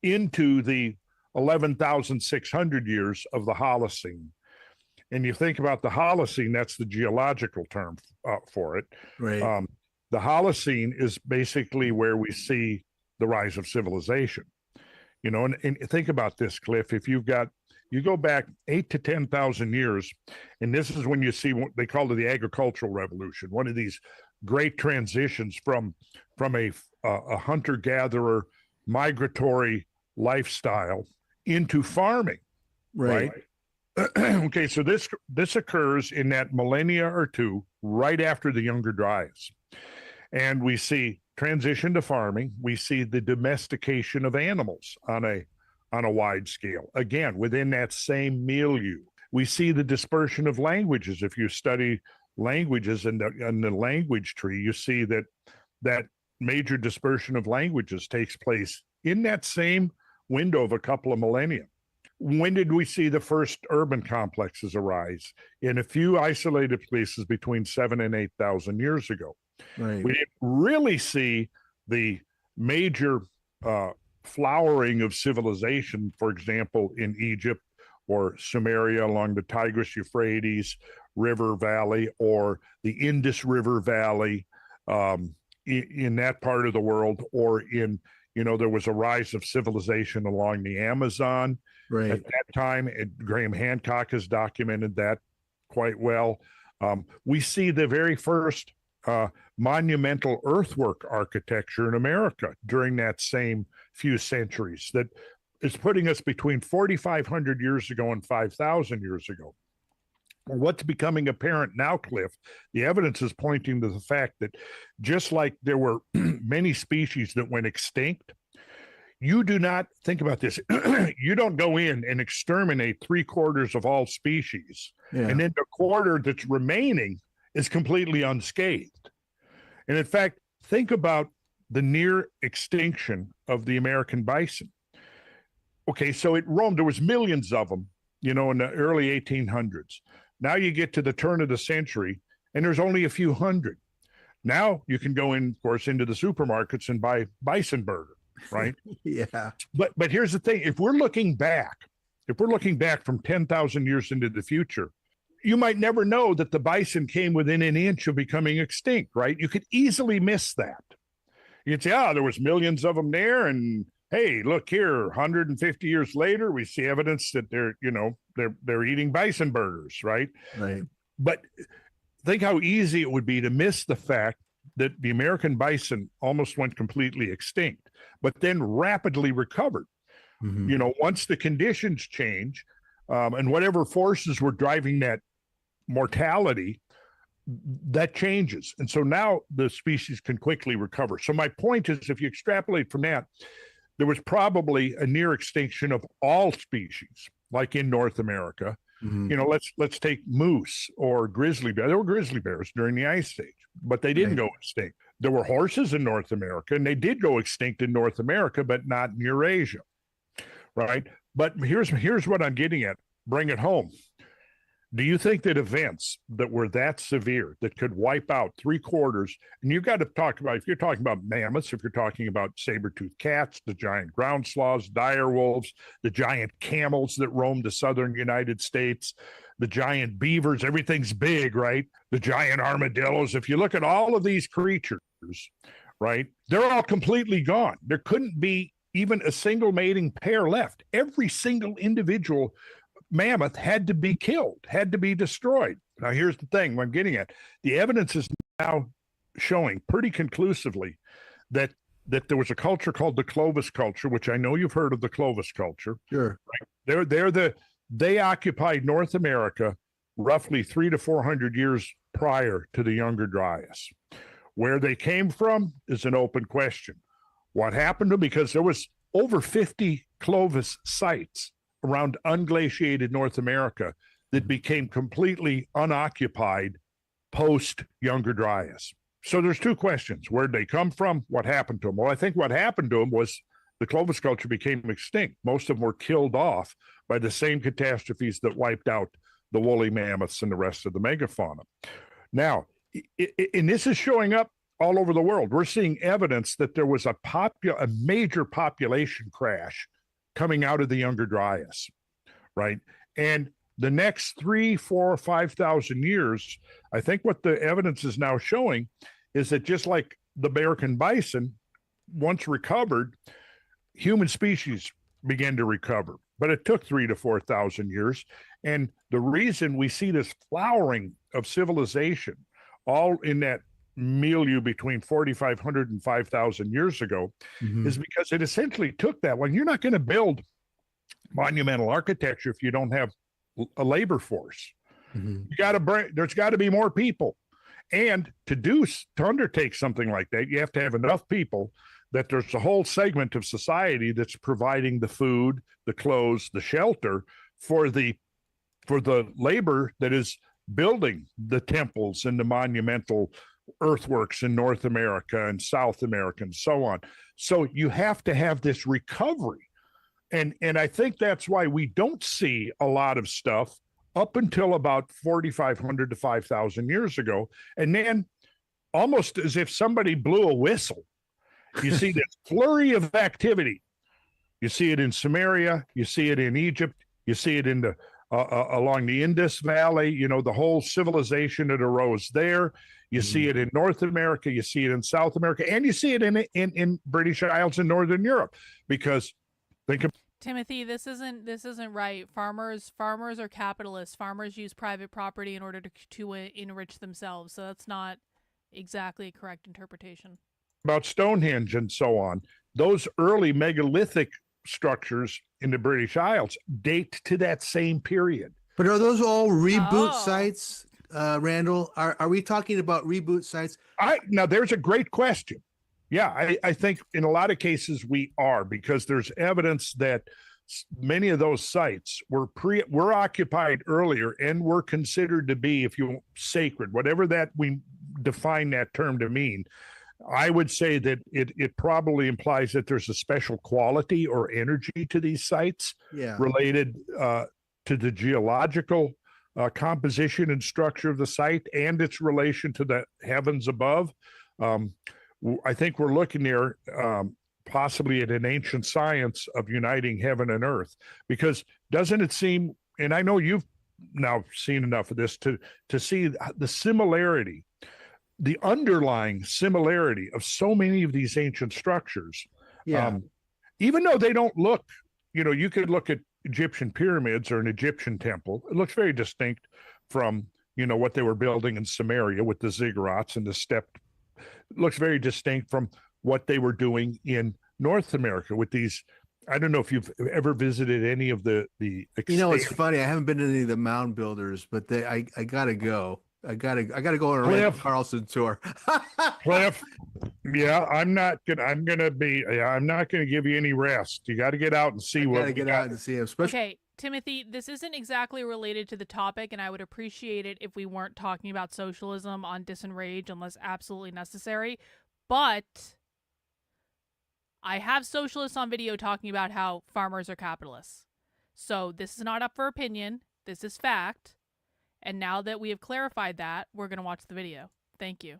into the 11,600 years of the Holocene. And you think about the Holocene, that's the geological term for it. Right. The Holocene is basically where we see the rise of civilization. You know, and think about this, Cliff. If you go back 8 to 10,000 years, and this is when you see what they call it the agricultural revolution, one of these great transitions from a hunter-gatherer migratory lifestyle into farming, right? Okay, so this occurs in that millennia or two right after the Younger Dryas. And we see transition to farming. We see the domestication of animals on a wide scale. Again, within that same milieu. We see the dispersion of languages. If you study languages in the language tree, you see that major dispersion of languages takes place in that same window of a couple of millennia. When did we see the first urban complexes arise? In a few isolated places between 7,000 and 8,000 years ago. Right. We didn't really see the major flowering of civilization, for example, in Egypt or Sumeria along the Tigris-Euphrates River Valley or the Indus River Valley in that part of the world, or there was a rise of civilization along the Amazon. Right. At that time, Graham Hancock has documented that quite well. We see the very first monumental earthwork architecture in America during that same few centuries that is putting us between 4,500 years ago and 5,000 years ago. What's becoming apparent now, Cliff, the evidence is pointing to the fact that just like there were many species that went extinct, you do not think about this. You don't go in and exterminate 3/4 of all species, and then the quarter that's remaining is completely unscathed. And in fact, think about the near extinction of the American bison. Okay, so it roamed, there was millions of them, in the early 1800s. Now you get to the turn of the century, and there's only a few hundred. Now you can go in, of course, into the supermarkets and buy bison burger, right? Yeah. But here's the thing: if we're looking back from 10,000 years into the future, you might never know that the bison came within an inch of becoming extinct, right? You could easily miss that. You'd say, there was millions of them there, and hey, look here, 150 years later, we see evidence that they're eating bison burgers, right? Right. But think how easy it would be to miss the fact that the American bison almost went completely extinct, but then rapidly recovered. Mm-hmm. Once the conditions change, and whatever forces were driving that mortality, that changes. And so now the species can quickly recover. So my point is, if you extrapolate from that, there was probably a near extinction of all species, like in North America. Mm-hmm. Let's take moose or grizzly bear. There were grizzly bears during the Ice Age, but they didn't go extinct. There were horses in North America, and they did go extinct in North America, but not in Eurasia, right? But here's what I'm getting at. Bring it home. Do you think that events that were that severe, that could wipe out 3/4, and you've got to talk about, if you're talking about mammoths, if you're talking about saber-toothed cats, the giant ground sloths, dire wolves, the giant camels that roam the southern United States, the giant beavers, everything's big, right? The giant armadillos. If you look at all of these creatures, right, they're all completely gone. There couldn't be even a single mating pair left. Every single individual mammoth had to be killed, had to be destroyed. Now, here's the thing I'm getting at. The evidence is now showing pretty conclusively that there was a culture called the Clovis culture, which I know you've heard of the Clovis culture. Sure. Right? They occupied North America roughly 300 to 400 years prior to the Younger Dryas. Where they came from is an open question. What happened to them? Because there was over 50 Clovis sites around unglaciated North America that became completely unoccupied post Younger Dryas. So there's two questions. Where'd they come from? What happened to them? Well, I think what happened to them was the Clovis culture became extinct. Most of them were killed off by the same catastrophes that wiped out the woolly mammoths and the rest of the megafauna. Now, and this is showing up all over the world. We're seeing evidence that there was a major population crash coming out of the Younger Dryas, right? And the next 3, 4, 5,000 years, I think what the evidence is now showing is that just like the American bison, once recovered, human species began to recover. But it took 3,000 to 4,000 years. And the reason we see this flowering of civilization all in that milieu between 4,500 and 5,000 years ago is because it essentially took that. When you're not going to build monumental architecture if you don't have a labor force. You got to there's got to be more people. And to undertake something like that, you have to have enough people that there's a whole segment of society that's providing the food, the clothes, the shelter for the labor that is building the temples and the monumental earthworks in North America and South America and so on. So you have to have this recovery. And I think that's why we don't see a lot of stuff up until about 4,500 to 5,000 years ago. And then almost as if somebody blew a whistle, you see this flurry of activity. You see it in Samaria, you see it in Egypt, you see it in the along the Indus Valley, you know, the whole civilization that arose there. You see it in North America, you see it in South America, and you see it in British Isles in Northern Europe. Because think of Timothy, this isn't right. Farmers are capitalists. Farmers use private property in order to enrich themselves. So that's not exactly a correct interpretation. About Stonehenge and so on. Those early megalithic structures in the British Isles date to that same period. But are those all reboot sites, Randall? Are we talking about reboot sites? Now, there's a great question. Yeah, I think in a lot of cases we are, because there's evidence that many of those sites were occupied earlier and were considered to be, if you want, sacred, whatever that we define that term to mean. I would say that it probably implies that there's a special quality or energy to these sites related to the geological composition and structure of the site and its relation to the heavens above. I think we're looking there possibly at an ancient science of uniting heaven and earth, because doesn't it seem, and I know you've now seen enough of this to see the similarity, the underlying similarity of so many of these ancient structures. Even though they don't look, you know, you could look at Egyptian pyramids or an Egyptian temple. It looks very distinct from, you know, what they were building in Samaria with the ziggurats and the stepped. It looks very distinct from what they were doing in North America with these. I don't know if you've ever visited any of the. You know, it's funny. I haven't been to any of the mound builders, but I gotta go. I gotta go on a Randy Carlson tour. Cliff, yeah, I'm not gonna give you any rest. You got to get out and see what. Get out and see him. Okay, Timothy, this isn't exactly related to the topic, and I would appreciate it if we weren't talking about socialism on DISENRAGE unless absolutely necessary. But I have socialists on video talking about how farmers are capitalists. So this is not up for opinion. This is fact. And now that we have clarified that, we're going to watch the video. Thank you.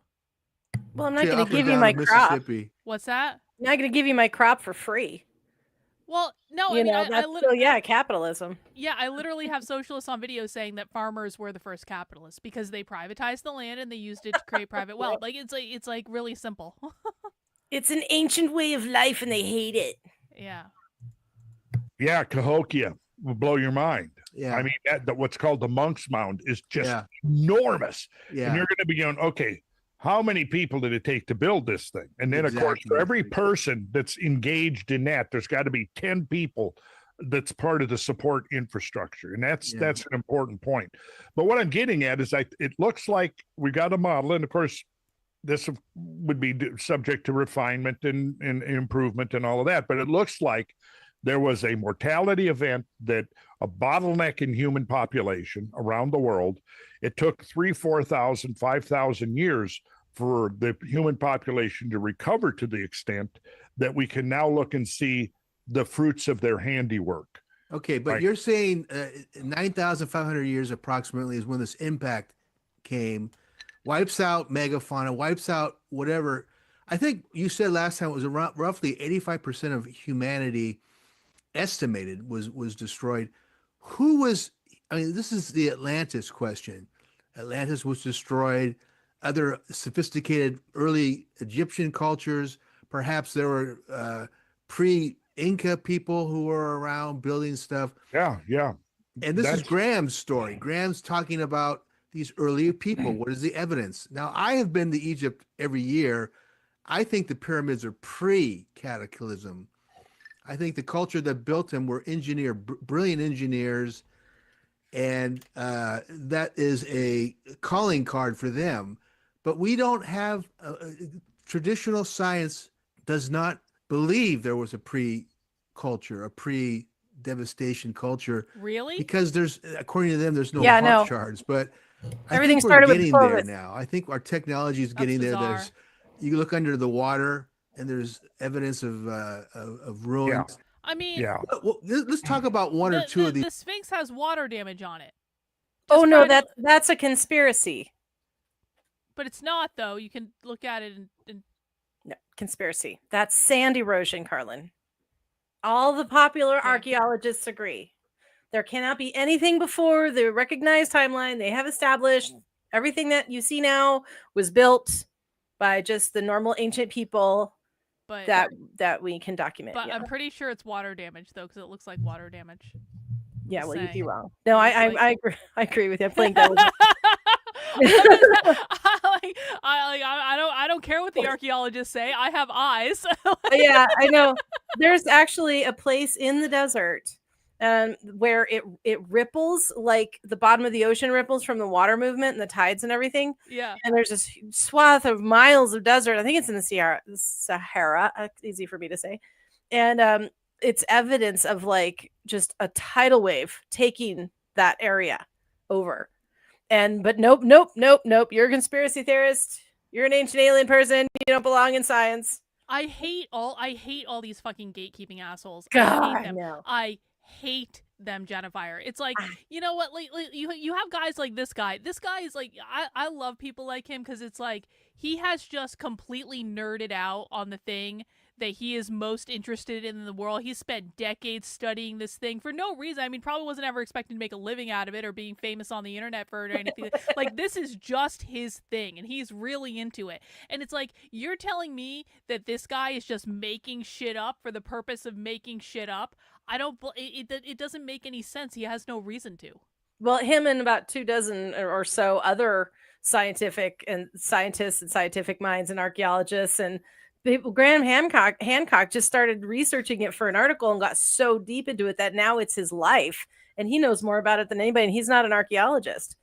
Well, I'm not going to give you my crop. What's that? I'm not going to give you my crop for free. Well, no, that's still, capitalism. Yeah, I literally have socialists on video saying that farmers were the first capitalists because they privatized the land and they used it to create private wealth. Like it's like really simple. It's an ancient way of life and they hate it. Yeah. Yeah, Cahokia will blow your mind. Yeah. I mean, that what's called the Monk's Mound is just enormous. Yeah. And you're going to be going, okay, how many people did it take to build this thing? And then, of course, for every person that's engaged in that, there's got to be 10 people that's part of the support infrastructure. And that's an important point. But what I'm getting at is it looks like we got a model. And, of course, this would be subject to refinement and improvement and all of that. But it looks like there was a mortality event, that a bottleneck in human population around the world. It took 3,000, 4,000, 5,000 years for the human population to recover to the extent that we can now look and see the fruits of their handiwork. Okay, but Like- you're saying 9,500 years approximately is when this impact came, wipes out megafauna, wipes out whatever. I think you said last time it was around roughly 85% of humanity estimated was destroyed. Who was, I mean, this is the Atlantis question. Atlantis was destroyed. Other sophisticated early Egyptian cultures, perhaps there were pre-Inca people who were around building stuff. Yeah, yeah. And this is That's- Graham's story. Graham's talking about these earlier people. What is the evidence? Now, I have been to Egypt every year. I think the pyramids are pre-cataclysm. I think the culture that built them were brilliant engineers, and that is a calling card for them. But we don't have traditional science does not believe there was a pre-culture, a pre-devastation culture, Really? because there's, according to them, there's no Yeah, heart no. shards. But I Everything think we're started with getting there Clovis. now. I think our technology is That's getting there. bizarre. There's, you look under the water and there's evidence of ruins. I mean, Yeah. Well, let's talk about one or two of these. the Sphinx has water damage on it. Oh Just no, kind of- that's a conspiracy. but it's not though. You can look at it and No, conspiracy. That's sand erosion, Karlyn. All the popular Okay. archaeologists agree. There cannot be anything before the recognized timeline they have established. Everything that you see now was built by just the normal ancient people but that we can document. but yeah. I'm pretty sure it's water damage though, because it looks like water damage. Yeah, just well, you'd be saying. wrong. No, It's I like- I agree with you. I'm playing devil's I don't care what the archaeologists say. I have eyes. Yeah, I know. There's actually a place in the desert where it ripples like the bottom of the ocean ripples from the water movement and the tides and everything. Yeah. And there's this swath of miles of desert. I think it's in the Sahara. Easy for me to say. And it's evidence of like just a tidal wave taking that area over. But nope. You're a conspiracy theorist. You're an ancient alien person. You don't belong in science. I hate all these fucking gatekeeping assholes. God, I hate them. no. I hate them, Jennifer. It's like, Ah. you know what? Like you have guys like this guy. This guy is like, I love people like him because it's like he has just completely nerded out on the thing that he is most interested in the world. He spent decades studying this thing for no reason. I mean, probably wasn't ever expecting to make a living out of it or being famous on the internet for it or anything. Like, this is just his thing, and he's really into it. And it's like, you're telling me that this guy is just making shit up for the purpose of making shit up? I don't. It doesn't make any sense. He has no reason to. Well, him and about 24 or so other scientists and scientific minds and archaeologists and people. Graham Hancock just started researching it for an article and got so deep into it that now it's his life and he knows more about it than anybody. And he's not an archaeologist,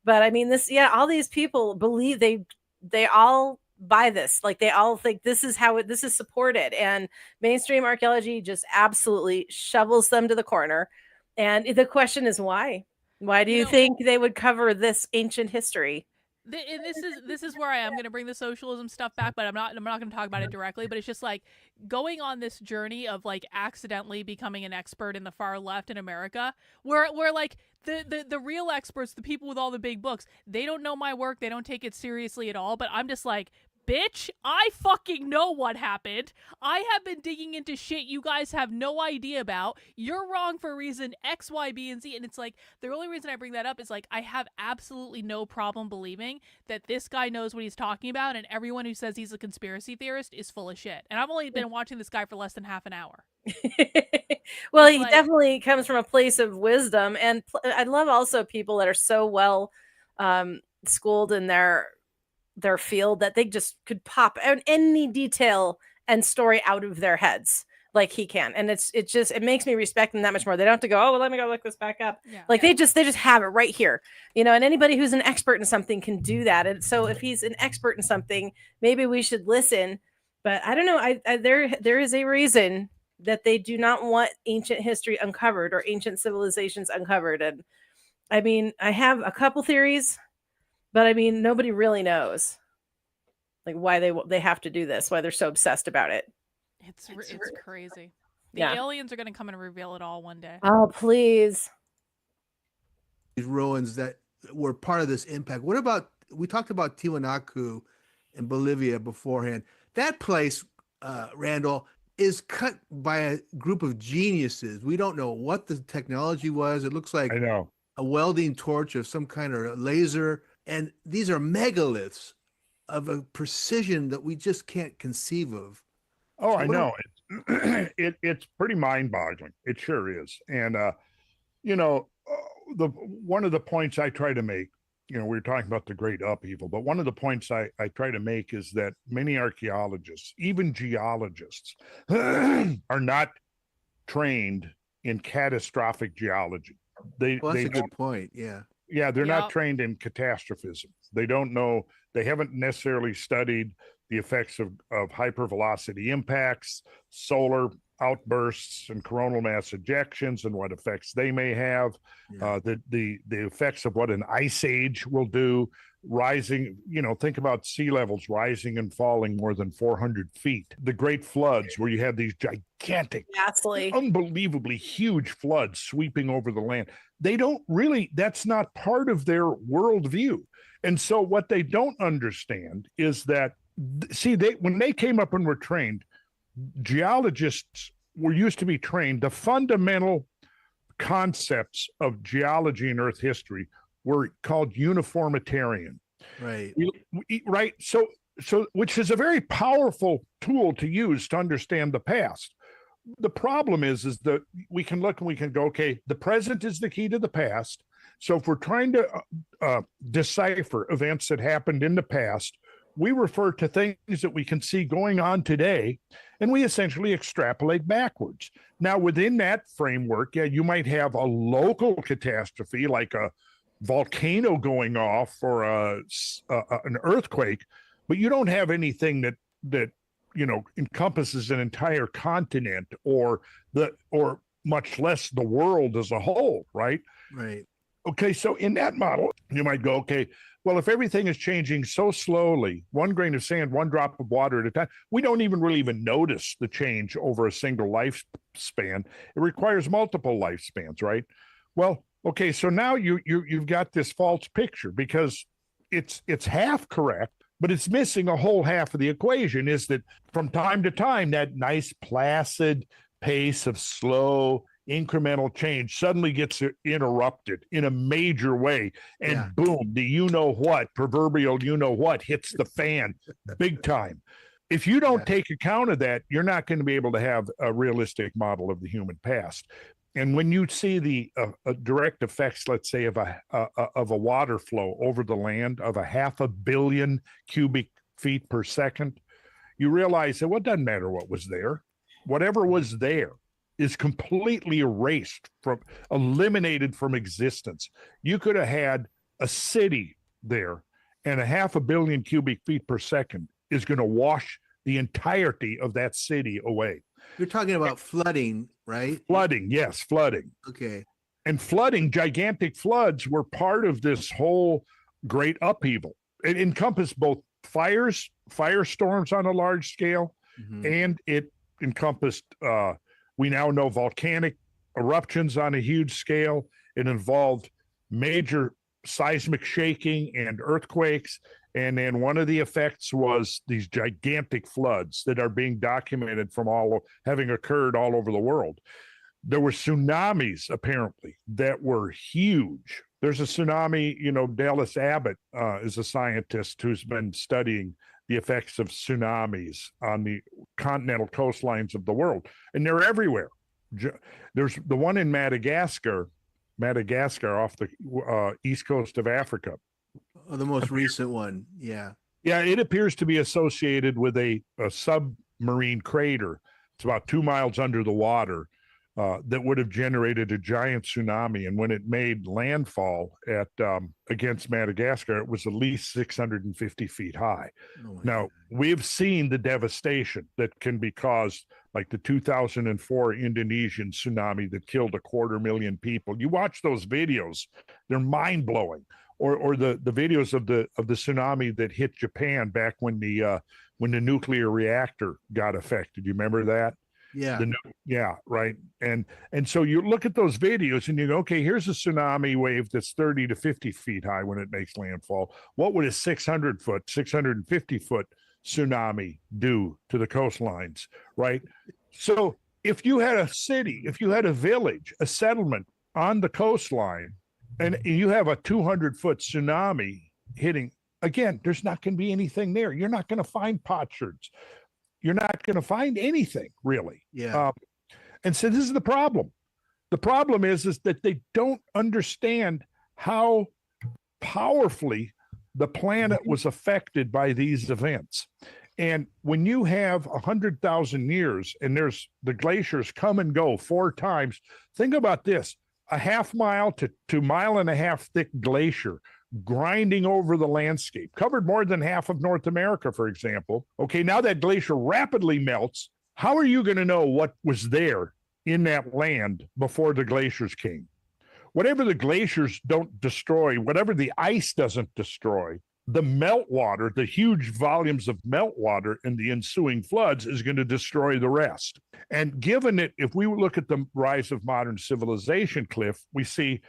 but I mean, all these people believe they all buy this. Like they all think this is how this is supported, and mainstream archaeology just absolutely shovels them to the corner. And the question is why? Why do you think they would cover this ancient history? This is where I am going to bring the socialism stuff back, but I'm not going to talk about it directly. But it's just like going on this journey of like accidentally becoming an expert in the far left in America, where like the real experts, the people with all the big books, they don't know my work, they don't take it seriously at all. But I'm just like, bitch, I fucking know what happened. I have been digging into shit you guys have no idea about. You're wrong for reason X, Y, B, and Z. And it's like, the only reason I bring that up is like, I have absolutely no problem believing that this guy knows what he's talking about, and everyone who says he's a conspiracy theorist is full of shit. And I've only been watching this guy for less than half an hour. Well, It's he like- definitely comes from a place of wisdom. And I love also people that are so well schooled in their field that they just could pop out any detail and story out of their heads like he can. And it makes me respect them that much more. They don't have to go, oh, well, let me go look this back up. Yeah. Like they just have it right here, and anybody who's an expert in something can do that. And so if he's an expert in something, maybe we should listen. But I don't know. There is a reason that they do not want ancient history uncovered or ancient civilizations uncovered. And I mean, I have a couple theories, but I mean, nobody really knows like why they have to do this, why they're so obsessed about it. It's crazy. The Yeah. aliens are going to come and reveal it all one day. Oh, please. These ruins that were part of this impact. What about, we talked about Tiwanaku in Bolivia beforehand. That place, Randall, is cut by a group of geniuses. We don't know what the technology was. It looks like I know. a welding torch of some kind of laser. And these are megaliths of a precision that we just can't conceive of. Oh, So I what know. It's pretty mind-boggling. It sure is. And you know, one of the points I try to make, you know, we were talking about the great upheaval, but one of the points I try to make is that many archaeologists, even geologists, are not trained in catastrophic geology. Well, that's they a good point. Yeah. Yeah, they're not Yep. trained in catastrophism. They don't know, they haven't necessarily studied the effects of hypervelocity impacts, solar outbursts, and coronal mass ejections, and what effects they may have. Yeah. The effects of what an ice age will do, rising, you know, think about sea levels rising and falling more than 400 feet. The great floods, where you have these gigantic, Ghastly. unbelievably huge floods sweeping over the land. They don't really, that's not part of their worldview. And so what they don't understand is that, see, when they came up and were trained, geologists were used to be trained. The fundamental concepts of geology and Earth history were called uniformitarian. Right. Right. So which is a very powerful tool to use to understand the past. The problem is that we can look and we can go, okay, the present is the key to the past. So if we're trying to decipher events that happened in the past, we refer to things that we can see going on today, and we essentially extrapolate backwards. Now, within that framework, yeah, you might have a local catastrophe like a volcano going off or an earthquake, but you don't have anything that you know encompasses an entire continent or much less the world as a whole, right? Right. Okay, so in that model, you might go, okay, well, if everything is changing so slowly, one grain of sand, one drop of water at a time, we don't really even notice the change over a single lifespan. It requires multiple lifespans, right? Well, okay, so now you've got this false picture because it's half correct, but it's missing a whole half of the equation. Is that from time to time, that nice placid pace of slow incremental change suddenly gets interrupted in a major way, and Yeah. boom, the proverbial hits the fan big time. If you don't take account of that, you're not going to be able to have a realistic model of the human past. And when you see the direct effects, let's say of a water flow over the land of 500 million cubic feet per second, you realize that, well, it doesn't matter what was there. Whatever was there is completely eliminated from existence. You could have had a city there, and 500 million cubic feet per second is going to wash the entirety of that city away. You're talking about flooding, right? Flooding, yes, flooding. Okay. And flooding, gigantic floods were part of this whole great upheaval. It encompassed both firestorms on a large scale, Mhm. and it encompassed, we now know, volcanic eruptions on a huge scale. It involved major seismic shaking and earthquakes. And then one of the effects was these gigantic floods that are being documented from having occurred all over the world. There were tsunamis, apparently, that were huge. There's a tsunami, Dallas Abbott is a scientist who's been studying the effects of tsunamis on the continental coastlines of the world. And they're everywhere. There's the one in Madagascar off the east coast of Africa. Oh, the most recent one. Yeah. Yeah, it appears to be associated with a submarine crater. It's about 2 miles under the water that would have generated a giant tsunami. And when it made landfall against Madagascar, it was at least 650 feet high. Oh, Now, we've seen the devastation that can be caused, like the 2004 Indonesian tsunami that killed 250,000 people. You watch those videos, they're mind-blowing. Or the videos of the tsunami that hit Japan back when the nuclear reactor got affected. You remember that? Yeah. Yeah, right. And so you look at those videos and you go, okay, here's a tsunami wave that's 30 to 50 feet high when it makes landfall. What would a 600 foot, 650 foot tsunami do to the coastlines, right? So if you had a city, if you had a village, a settlement on the coastline, and you have a 200-foot tsunami hitting, again, there's not going to be anything there. You're not going to find potsherds. You're not going to find anything really. Yeah. And so this is the problem. The problem is that they don't understand how powerfully the planet was affected by these events. And when you have 100,000 years and there's the glaciers come and go 4 times, think about this, a half-mile to mile-and-a-half thick glacier grinding over the landscape, covered more than half of North America, for example. Okay, now that glacier rapidly melts. How are you going to know what was there in that land before the glaciers came? Whatever the glaciers don't destroy, whatever the ice doesn't destroy, the meltwater, the huge volumes of meltwater in the ensuing floods is going to destroy the rest. And given it, if we look at the rise of modern civilization, Cliff, we see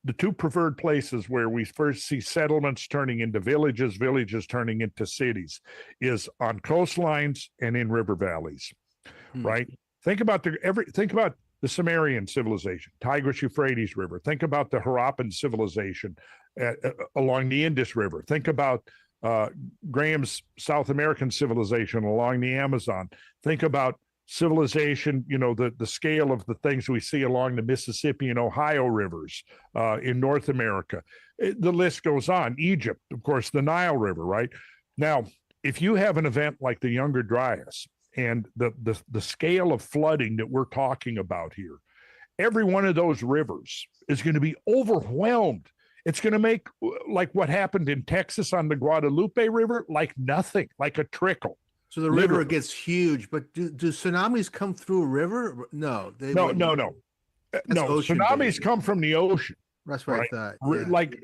the 2 preferred places where we first see settlements turning into villages, villages turning into cities, is on coastlines and in river valleys, right? Think about the Sumerian civilization, Tigris-Euphrates River. Think about the Harappan civilization along the Indus River. Think about Graham's South American civilization along the Amazon. Think about civilization, the scale of the things we see along the Mississippi and Ohio rivers in North America. The list goes on. Egypt, of course, the Nile River, right? Now, if you have an event like the Younger Dryas and the scale of flooding that we're talking about here, every one of those rivers is going to be overwhelmed. It's going to make, like what happened in Texas on the Guadalupe River, like nothing, like a trickle. So the river gets huge, but do tsunamis come through a river? No. No. Tsunamis come from the ocean. That's what right? I thought. Yeah. Like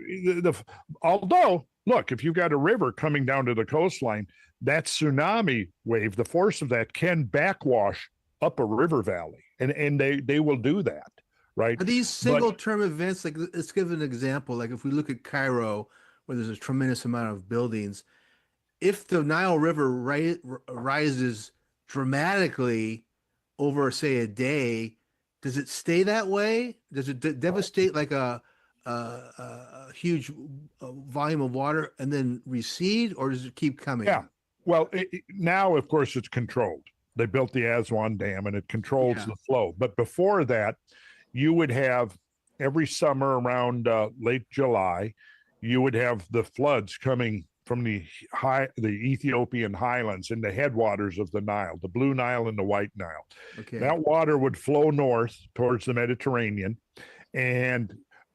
although, look, if you've got a river coming down to the coastline, that tsunami wave, the force of that can backwash up a river valley, and they will do that, right? Are these single-term events? Like, let's give an example. Like, if we look at Cairo, where there's a tremendous amount of buildings, if the Nile River rises dramatically over, say, a day, does it stay that way? Does it devastate like a huge volume of water and then recede, or does it keep coming? Yeah. Well, now, of course, it's controlled. They built the Aswan Dam, and it controls the flow. But before that, you would have every summer around late July, you would have the floods coming from the Ethiopian highlands in the headwaters of the Nile, the Blue Nile and the White Nile. Okay. That water would flow north towards the Mediterranean, and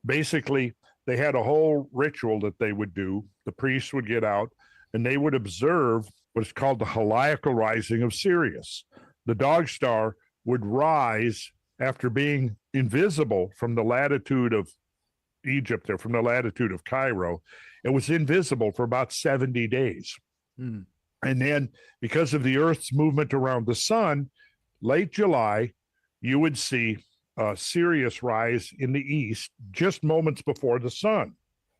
basically they had a whole ritual that they would do. The priests would get out and they would observe what's called the heliacal rising of Sirius. The dog star would rise after being invisible from the latitude of Egypt or from the latitude of Cairo. It was invisible for about 70 days. And then because of the Earth's movement around the sun, late July, you would see Sirius rise in the east just moments before the sun,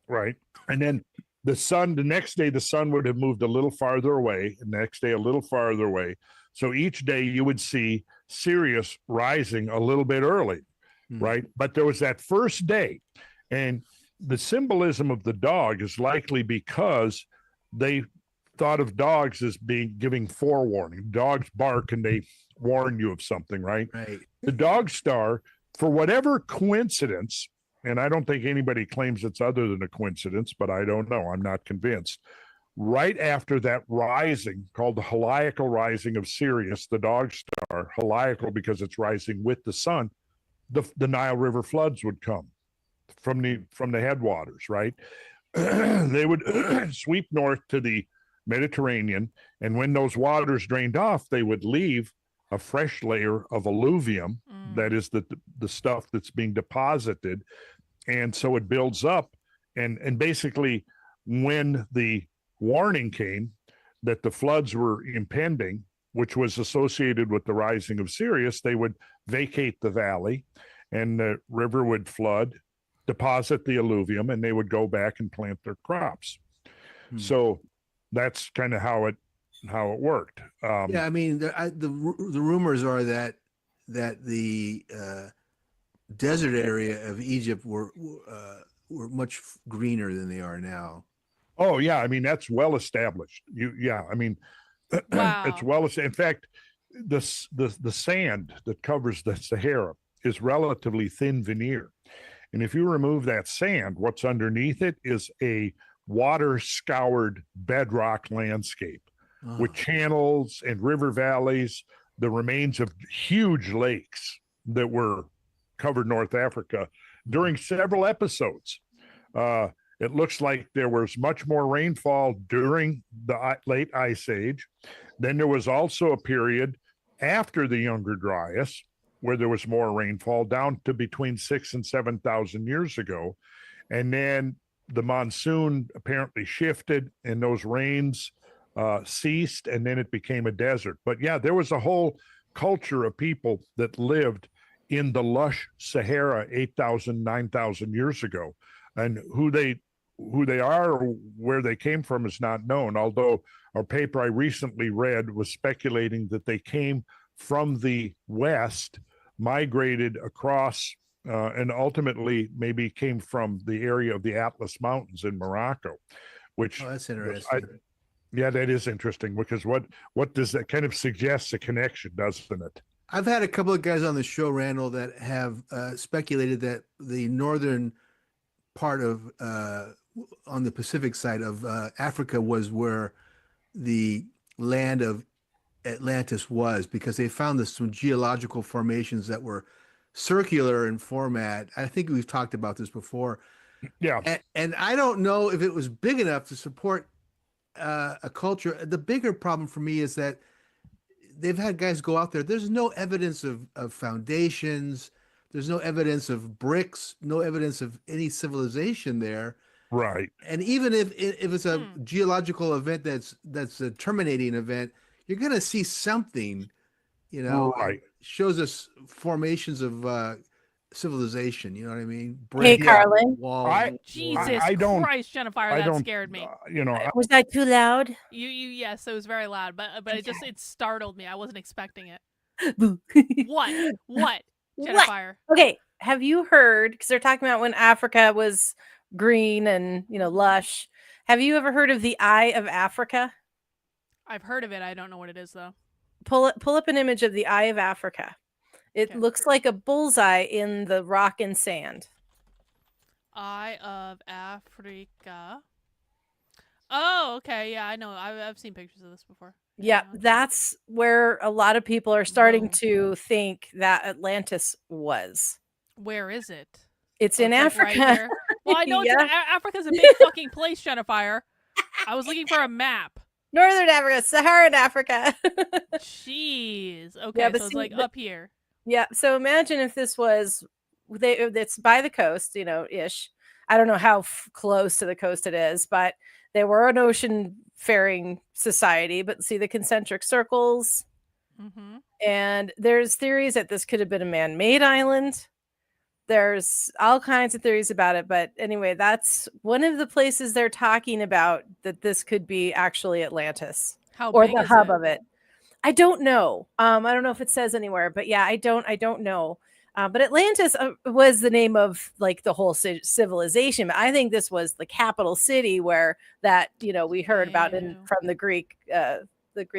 right? And then the next day, the sun would have moved a little farther away, and the next day a little farther away. So each day you would see Sirius rising a little bit early, right? But there was that first day, and the symbolism of the dog is likely because they thought of dogs as giving forewarning. Dogs bark and they warn you of something, right? Right. The dog star, for whatever coincidence, and I don't think anybody claims it's other than a coincidence, but I don't know. I'm not convinced. Right after that rising, called the heliacal rising of Sirius, the dog star, heliacal because it's rising with the sun, the Nile River floods would come from the headwaters, right? They would sweep north to the Mediterranean, and when those waters drained off, they would leave a fresh layer of alluvium, that is the stuff that's being deposited, and so it builds up, and basically when the warning came that the floods were impending, which was associated with the rising of Sirius, they would vacate the valley and the river would flood, deposit the alluvium, and they would go back and plant their crops. So that's kind of how it worked. Yeah, I mean, the rumors are that the desert area of Egypt were much greener than they are now. Oh yeah, I mean that's well established. I mean, Wow. it's well established. In fact, the sand that covers the Sahara is relatively thin veneer, and if you remove that sand, what's underneath it is a water scoured bedrock landscape with channels and river valleys, the remains of huge lakes that were covered North Africa during several episodes. It looks like there was much more rainfall during the late Ice Age. Then there was also a period after the Younger Dryas where there was more rainfall, down to between 6,000 and 7,000 years ago. And then the monsoon apparently shifted and those rains ceased, and then it became a desert. But yeah, there was a whole culture of people that lived in the lush Sahara 8,000, 9,000 years ago. And who they are or where they came from is not known, although a paper I recently read was speculating that they came from the west, migrated across, and ultimately maybe came from the area of the Atlas Mountains in Morocco, which that's interesting. Yeah, that is interesting, because what does that kind of suggest a connection, doesn't it? I've had a couple of guys on the show, Randall, that have speculated that the northern part of on the Pacific side of Africa was where the land of Atlantis was, because they found some geological formations that were circular in format. I think we've talked about this before. Yeah. And I don't know if it was big enough to support a culture. The bigger problem for me is that they've had guys go out there. There's no evidence of foundations. There's no evidence of bricks, no evidence of any civilization there. Right. And even if it's a geological event that's a terminating event, you're going to see something, Right. shows us formations of civilization. You know what I mean? Hey, Karlyn. Wall. Jesus I don't- Christ, Jennifer, that scared me. Was that too loud? Yes, it was very loud, but it startled me. I wasn't expecting it. Boo. What? Jennifer. Okay, have you heard, because they're talking about when Africa was green and, lush. Have you ever heard of the Eye of Africa? I've heard of it. I don't know what it is, though. Pull up an image of the Eye of Africa. It Okay. looks like a bullseye in the rock and sand. Eye of Africa. Oh, okay. Yeah, I know. I've seen pictures of this before. Yeah, that's where a lot of people are starting to think that Atlantis was. Where is it? It's in like Africa. right here? Well, I know Yeah. Africa's a big fucking place, Jennifer. I was looking for a map. Northern Africa, Saharan Africa. Jeez. Okay, Yeah, but so it's see, like up here. Yeah, so imagine if this was it's by the coast, ish. I don't know how close to the coast it is, but they were an ocean-faring society. But see the concentric circles, Mm-hmm. and there's theories that this could have been a man-made island. There's all kinds of theories about it, but anyway, that's one of the places they're talking about that this could be actually Atlantis or big the is hub it? of it. I don't know. I don't know if it says anywhere, but yeah, I don't know. But Atlantis was the name of like the whole civilization. But I think this was the capital city where that we heard about from the Greek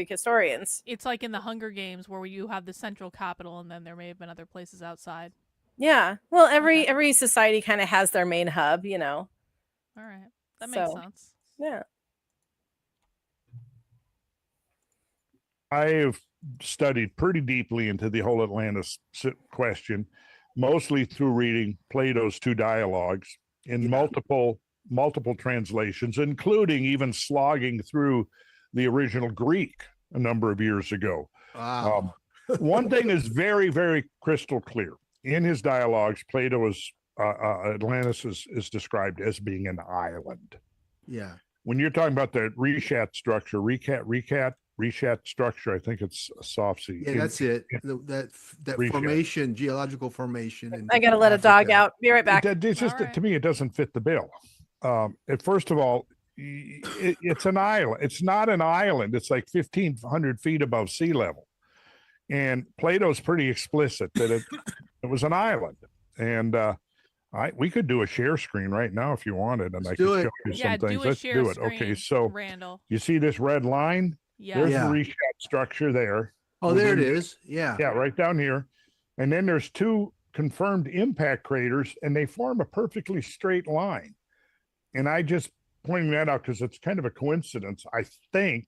historians. It's like in the Hunger Games where you have the central capital, and then there may have been other places outside. Yeah. Well, every society kind of has their main hub, All right, that makes sense. Yeah. I've studied pretty deeply into the whole Atlantis question, mostly through reading Plato's two dialogues in multiple translations, including even slogging through the original Greek a number of years ago. Wow. One thing is very, very crystal clear. In his dialogues, Plato Atlantis is described as being an island. Yeah. When you're talking about the rechat structure, Reshat structure. I think it's a soft C. Yeah, that's it. That Reshat. formation, geological formation. I gotta let a dog out. Be right back. It's just All right. to me, it doesn't fit the bill. First of all, it's an island. It's not an island. It's like 1,500 feet above sea level, and Plato's pretty explicit that it was an island. And we could do a share screen right now if you wanted, and Let's I could do it. show you Yeah, some things. do a Let's share do it. screen, Okay, so Randall. you see this red line? Yeah. There's Yeah. the reshat structure there. Oh, there it is. Yeah. Yeah, right down here. And then there's two confirmed impact craters, and they form a perfectly straight line. And I just pointing that out because it's kind of a coincidence, I think,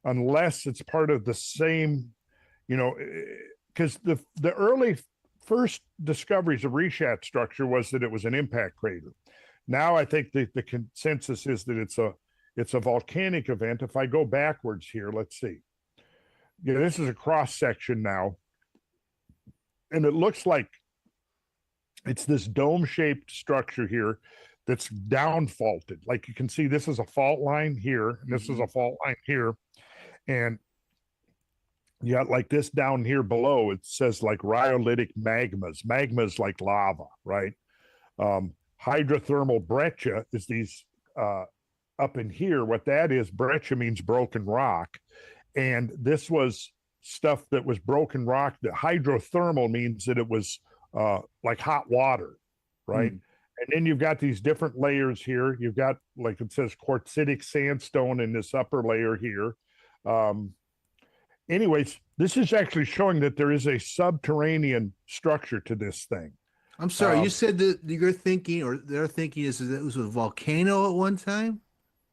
unless it's part of the same, because the early first discoveries of reshat structure was that it was an impact crater. Now I think the consensus is that it's a volcanic event. If I go backwards here, let's see. Yeah, this is a cross section now. And it looks like it's this dome-shaped structure here that's down faulted. Like you can see, this is a fault line here, and this is a fault line here. And you got like this down here below, it says like rhyolitic magmas. Magmas like lava, right? Hydrothermal breccia is these up in here. What that is, breccia means broken rock. And this was stuff that was broken rock. The hydrothermal means that it was like hot water, right? And then you've got these different layers here. You've got, like it says, quartzitic sandstone in this upper layer here. Anyways, this is actually showing that there is a subterranean structure to this thing. I'm sorry. You said that you're thinking, or their thinking is that it was a volcano at one time?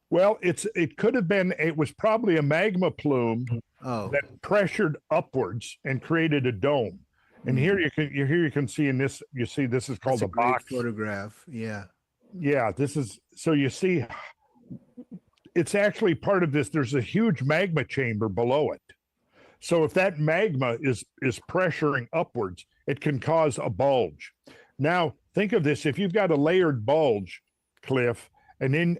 Well, it could have been, it was probably a magma plume that pressured upwards and created a dome. And here you can see in this, you see this is called That's a box photograph. Yeah. Yeah, this is, so you see, it's actually part of this. There's a huge magma chamber below it. So if that magma is pressuring upwards, it can cause a bulge. Now, think of this. If you've got a layered bulge, Cliff, and then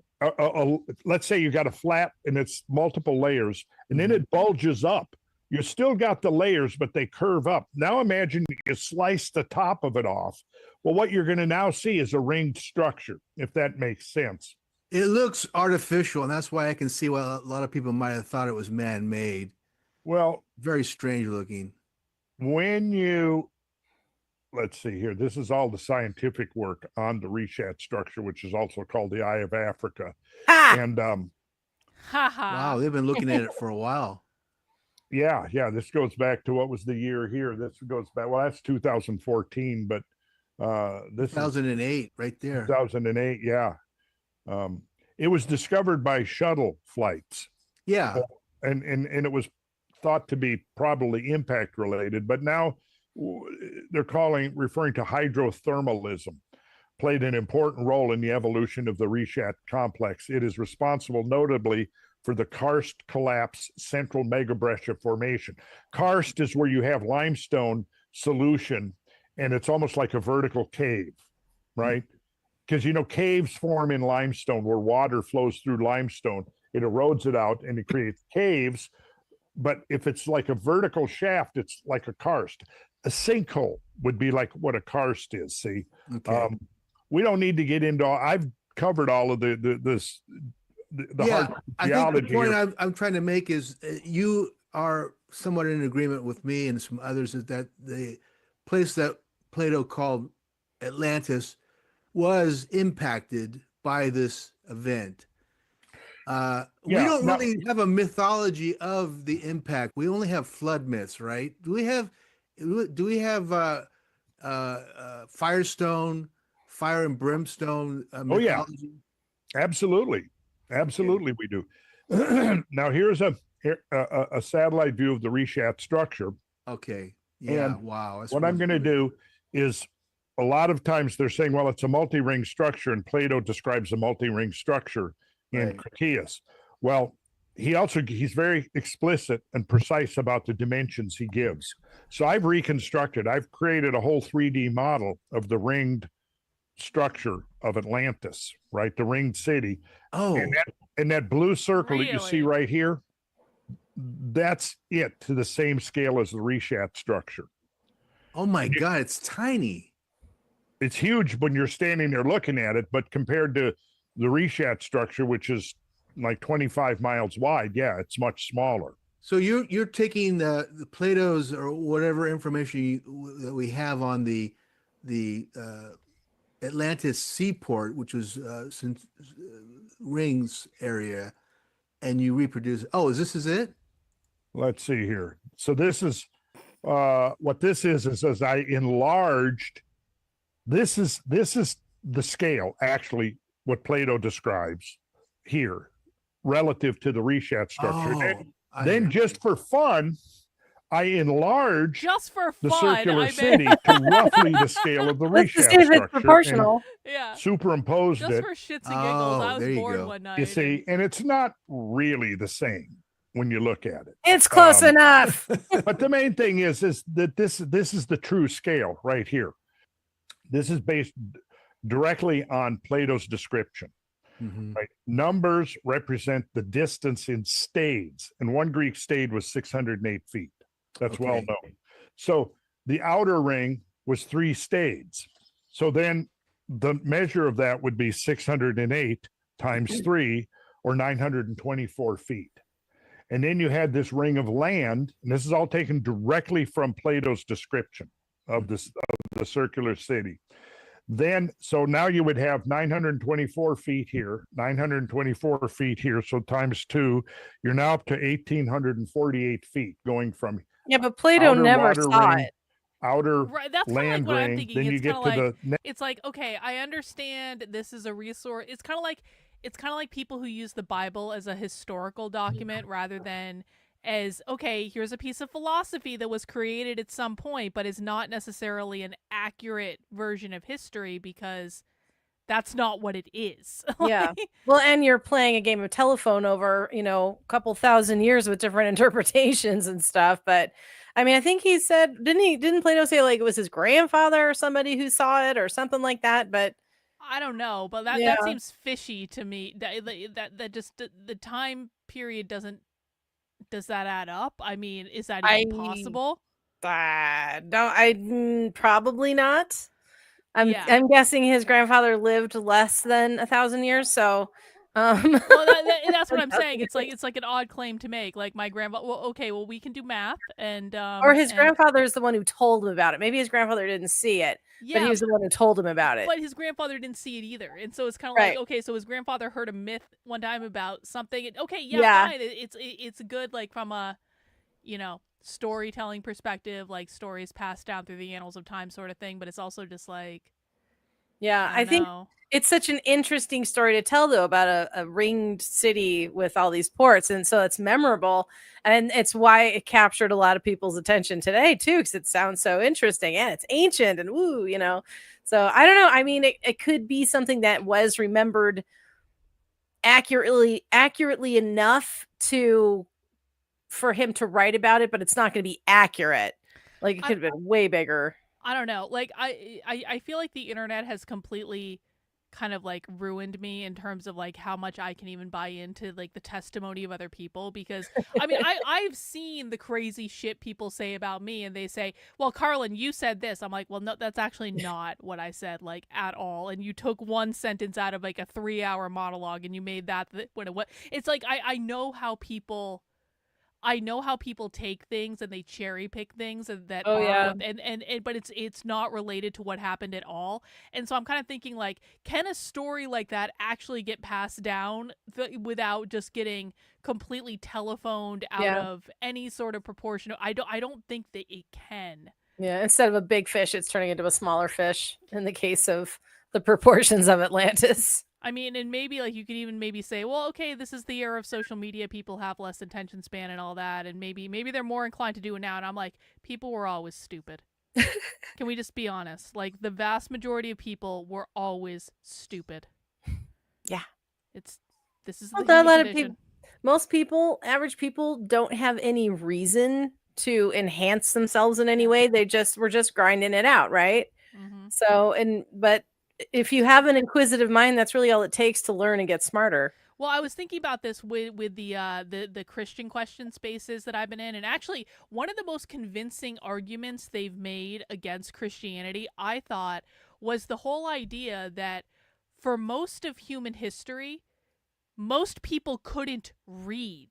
let's say you got a flat and it's multiple layers, and then it bulges up. You still got the layers, but they curve up. Now imagine you slice the top of it off. Well, what you're going to now see is a ringed structure, if that makes sense. It looks artificial, and that's why I can see why a lot of people might have thought it was man-made. Well, very strange looking. When you, let's see here, this is all the scientific work on the reshat structure, which is also called the Eye of Africa. And wow, they've been looking at it for a while. Yeah, this goes back to what was the year here. This goes back, well, that's 2014, but this 2008 right there. 2008, yeah. It was discovered by shuttle flights. Yeah. And it was thought to be probably impact related, but now they're referring to hydrothermalism played an important role in the evolution of the reshat complex. It is responsible notably for the karst collapse central megabreccia formation. Karst is where you have limestone solution and it's almost like a vertical cave, right? Because, caves form in limestone where water flows through limestone. It erodes it out and it creates caves. But if it's like a vertical shaft, it's like a karst. A sinkhole would be like what a karst is, see? Okay. We don't need to get into I've covered all of the hard I geology. think the point I'm trying to make is you are somewhat in agreement with me and some others is that the place that Plato called Atlantis was impacted by this event. We don't really have a mythology of the impact. We only have flood myths, right? Do we have Firestone, fire and brimstone mythology? Absolutely we do. Now here's a satellite view of the reshat structure. Okay. Yeah. And wow. What I'm going to do is, a lot of times they're saying, well, it's a multi-ring structure, and Plato describes a multi-ring structure in Critias. Well, he's very explicit and precise about the dimensions he gives. So I've created a whole 3D model of the ringed structure of Atlantis, right? The ringed city. Oh. And that blue circle that you see right here, that's it, to the same scale as the Rishat structure. Oh my God, it's tiny. It's huge when you're standing there looking at it, but compared to the Rishat structure, which is like 25 miles wide, yeah, it's much smaller. So you're taking the Plato's or whatever information that we have on the Atlantis seaport, which was rings area, and you reproduce. Oh, is it? Let's see here. So this is what this is as I enlarged. This is the scale, actually, what Plato describes here relative to the Rishat structure. Then just for fun, I enlarged Just for the fun, circular I bet. city to roughly the scale of the Let's Rishat just see if it's structure. proportional. Yeah. And superimposed Just it. for shits and giggles. I Oh, there was you bored go. one night. You see, and it's not really the same when you look at it. It's close enough. But the main thing is that this is the true scale right here. This is based directly on Plato's description. Mhm. Right? Numbers represent the distance in stades, and one Greek stade was 608 feet. That's well Okay. known. So the outer ring was 3 stades. So then the measure of that would be 608 times 3, or 924 feet. And then you had this ring of land, and this is all taken directly from Plato's description of the circular city. Then, so now you would have 924 feet here, 924 feet here. So times 2, you're now up to 1,848 feet going from Yeah, but Plato outer never water saw ring, it. outer Right, that's kind of like land what I'm ring. thinking. Then you It's get kind to of like the it's like, okay, I understand this is a resource. It's kind of like people who use the Bible as a historical document rather than as, okay, here's a piece of philosophy that was created at some point but is not necessarily an accurate version of history because that's not what it is. Yeah. Well, and you're playing a game of telephone over, a couple thousand years with different interpretations and stuff. But I mean, I think he said, didn't Plato say like it was his grandfather or somebody who saw it or something like that? But I don't know, but that Yeah. seems fishy to me. That just the time period does that add up? I mean, is that even possible? Probably not. Yeah. I'm guessing his grandfather lived less than 1,000 years. So, Well, that's what I'm saying. It's like an odd claim to make. Like my grandpa. Well, okay. Well, we can do math, and or his and- grandfather is the one who told him about it. Maybe his grandfather didn't see it, but Yeah, he was the one who told him about it. but his grandfather didn't see it either, and so it's kind of Right. like, okay, so his grandfather heard a myth one time about something. And, okay, Yeah. fine. It's good, like from a, storytelling perspective, like stories passed down through the annals of time, sort of thing. But it's also just like, Yeah, I I think know. it's such an interesting story to tell, though, about a ringed city with all these ports, and so it's memorable, and it's why it captured a lot of people's attention today too, because it sounds so interesting and it's ancient and woo, So I don't know. I mean, it could be something that was remembered accurately enough for him to write about it, but it's not going to be accurate. Like it could have been way bigger. I don't know. Like I feel like the internet has completely kind of like ruined me in terms of like how much I can even buy into like the testimony of other people, because I mean I've seen the crazy shit people say about me, and they say, well, Karlyn, you said this. I'm like, well, no, that's actually not what I said, like, at all. And you took one sentence out of like a 3-hour monologue and you made that when it was. It's like I know how people take things and they cherry pick things that Oh, are yeah. and but it's not related to what happened at all. And so I'm kind of thinking, like, can a story like that actually get passed down without just getting completely telephoned out Yeah. of any sort of proportion? I don't think that it can. Yeah, instead of a big fish, it's turning into a smaller fish in the case of the proportions of Atlantis. I mean, and maybe like you could even maybe say, well, okay, this is the era of social media. People have less attention span and all that, and maybe they're more inclined to do it now. And I'm like, people were always stupid. Can we just be honest? Like, the vast majority of people were always stupid. Yeah. This is Well, the there are a human lot of condition. Most people, average people, don't have any reason to enhance themselves in any way. We're just grinding it out, right? Mm-hmm. So, but if you have an inquisitive mind, that's really all it takes to learn and get smarter. Well, I was thinking about this with the Christian question spaces that I've been in, and actually one of the most convincing arguments they've made against Christianity, I thought, was the whole idea that for most of human history, most people couldn't read.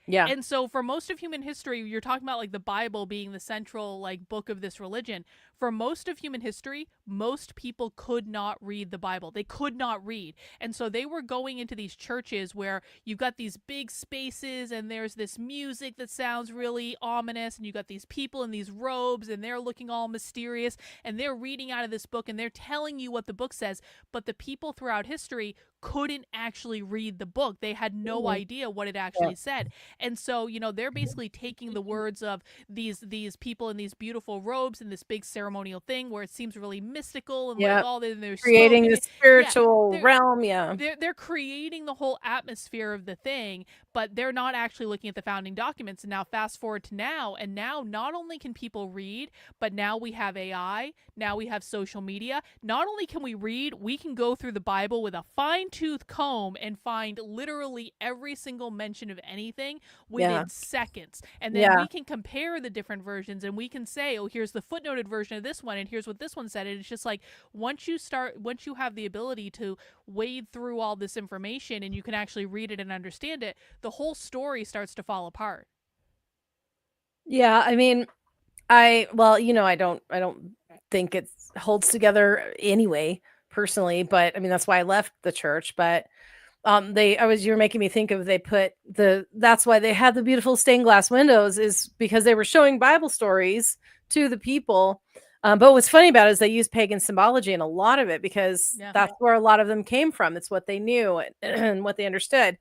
Yeah. And so for most of human history, you're talking about like the Bible being the central like book of this religion. For most of human history, most people could not read the Bible. They could not read. And so they were going into these churches where you've got these big spaces and there's this music that sounds really ominous, and you got these people in these robes and they're looking all mysterious and they're reading out of this book and they're telling you what the book says. But the people throughout history couldn't actually read the book. They had no idea what it actually said. And so, you know, they're basically taking the words of these people in these beautiful robes and this big ceremonial thing where it seems really mystical and like all they're creating the spiritual they're- realm. They're creating the whole atmosphere of the thing, but they're not actually looking at the founding documents. And now fast forward to now, and now not only can people read, but now we have AI, now we have social media. Not only can we read, we can go through the Bible with a fine-tooth comb and find literally every single mention of anything within seconds. And then we can compare the different versions and we can say, oh, here's the footnoted version of this one and here's what this one said. And it's just like once you have the ability to wade through all this information and you can actually read it and understand it, the whole story starts to fall apart. Yeah, I mean, I don't think it holds together anyway, personally, but I mean that's why I left the church. But you're making me think of that's why they had the beautiful stained glass windows, is because they were showing Bible stories to the people. But what's funny about it is they use pagan symbology in a lot of it because that's where a lot of them came from. It's what they knew and what they understood.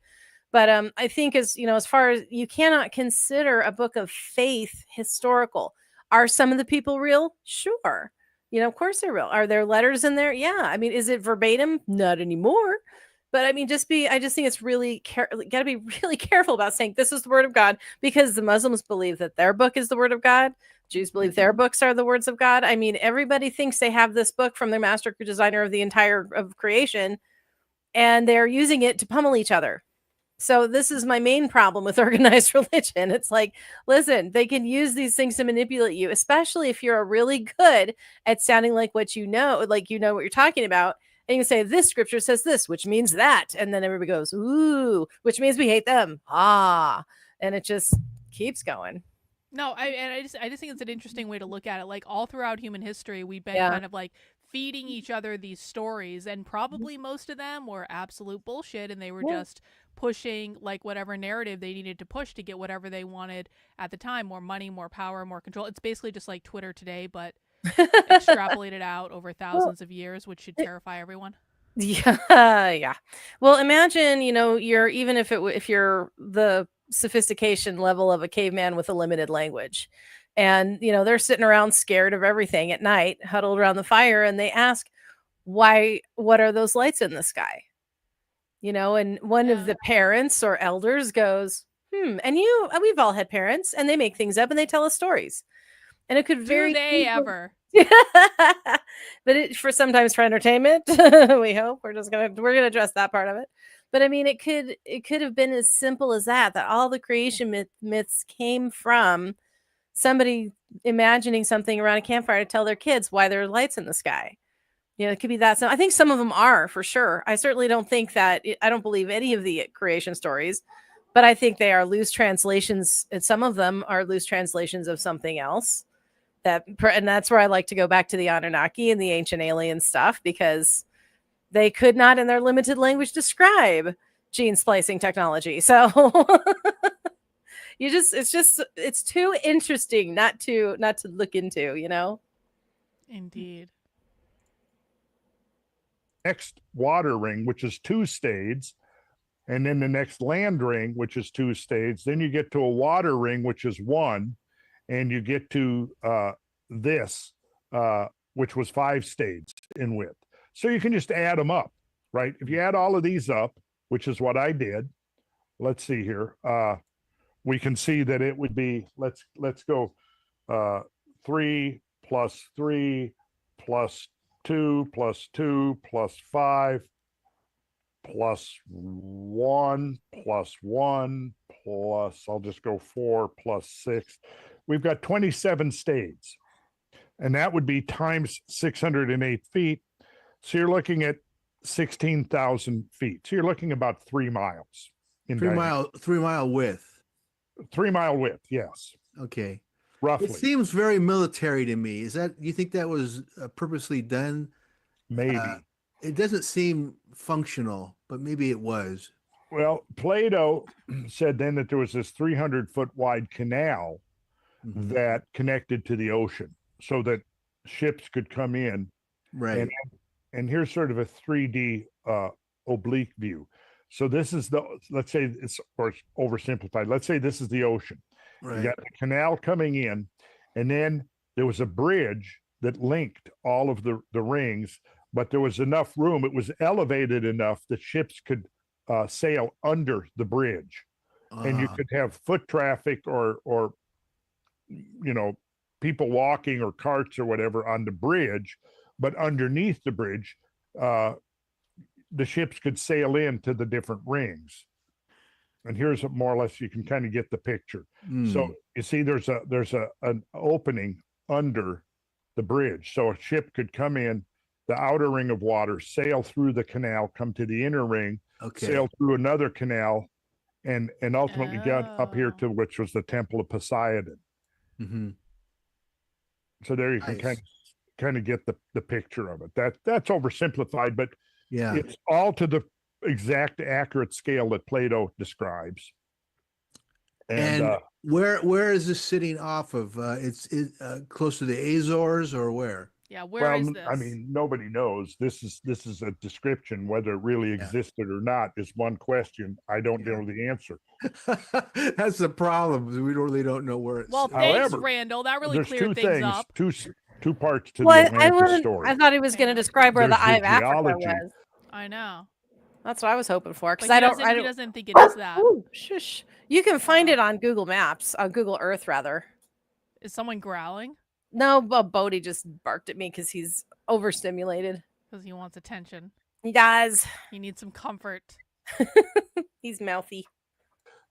But I think as far as you cannot consider a book of faith historical. Are some of the people real? Sure. Of course they're real. Are there letters in there? Yeah. I mean, is it verbatim? Not anymore. But I mean, I just think it's really got to be really careful about saying this is the word of God, because the Muslims believe that their book is the word of God. Jews believe their books are the words of God. I mean, everybody thinks they have this book from the master designer of the entire of creation, and they're using it to pummel each other. So this is my main problem with organized religion. It's like, listen, they can use these things to manipulate you, especially if you're really good at sounding like what you know, what you're talking about. And you can say, this scripture says this, which means that. And then everybody goes, ooh, which means we hate them. Ah. And it just keeps going. No, I just think it's an interesting way to look at it. Like all throughout human history, we've been kind of like feeding each other these stories, and probably most of them were absolute bullshit, and they were just pushing like whatever narrative they needed to push to get whatever they wanted at the time: more money, more power, more control. It's basically just like Twitter today, but extrapolated out over thousands of years, which should terrify everyone. Yeah. Well, imagine, if you're the sophistication level of a caveman with a limited language, and they're sitting around scared of everything at night, huddled around the fire, and they ask, what are those lights in the sky? And one of the parents or elders goes, and we've all had parents, and they make things up and they tell us stories. And it could Do they ever? But for sometimes for entertainment, we hope we're gonna address that part of it. But I mean, it could have been as simple as that all the creation myths came from somebody imagining something around a campfire to tell their kids why there are lights in the sky. It could be that. So I think some of them are, for sure. I certainly don't think that I don't believe any of the creation stories, but I think they are loose translations, and some of them are loose translations of something else. And that's where I like to go back to the Anunnaki and the ancient alien stuff, because they could not in their limited language describe gene splicing technology. So it's too interesting not to look into, Indeed. Next water ring, which is 2 stades, and then the next land ring, which is 2 stades. Then you get to a water ring, which is 1, and you get to this, which was 5 stades in width. So you can just add them up, right? If you add all of these up, which is what I did, let's see here. We can see that it would be, let's go 3 plus 3 plus 2 plus 2 plus 5 plus 1 plus 1 plus, I'll just go 4 plus 6. We've got 27 stades. And that would be times 608 feet. So you're looking at 16,000 feet. So you're looking about 3 miles in 3 mile width. 3 mile width, yes, Okay. roughly. It seems very military to me. You think that was purposely done? Maybe. It doesn't seem functional, but maybe it was. Well, Plato said then that there was this 300-foot wide canal Mhm. that connected to the ocean so that ships could come in. Right. And here's sort of a 3D oblique view. So this is let's say it's, or oversimplified. Let's say this is the ocean. Right. You got the canal coming in, and then there was a bridge that linked all of the rings, but there was enough room. It was elevated enough that ships could sail under the bridge, and you could have foot traffic or people walking or carts or whatever on the bridge, but underneath the bridge, the ships could sail into the different rings. And here's more or less, you can kind of get the picture. So you see, there's an opening under the bridge, so a ship could come in the outer ring of water, sail through the canal, come to the inner ring, sail through another canal, and ultimately get up here to which was the Temple of Poseidon. Mm-hmm. So there you can kind of get the picture of it. That's oversimplified, but yeah, it's all to the exact accurate scale that Plato describes. And where is this sitting off of? It's close to the Azores or where? Yeah, where is this? I mean, nobody knows. This is a description. Whether it really existed or not is one question. I don't know the answer. That's the problem. We really don't know where it's. Well, thanks, Randall. That really cleared things up. Two parts to the Atlantis story. I thought he was going to describe where the Eye of Africa was. I know. That's what I was hoping for, because he doesn't think it is that. Ooh, shush. You can find it on Google Maps, on Google Earth, rather. Is someone growling? No, Bodie just barked at me because he's overstimulated. Because he wants attention. He does. He needs some comfort. He's mouthy.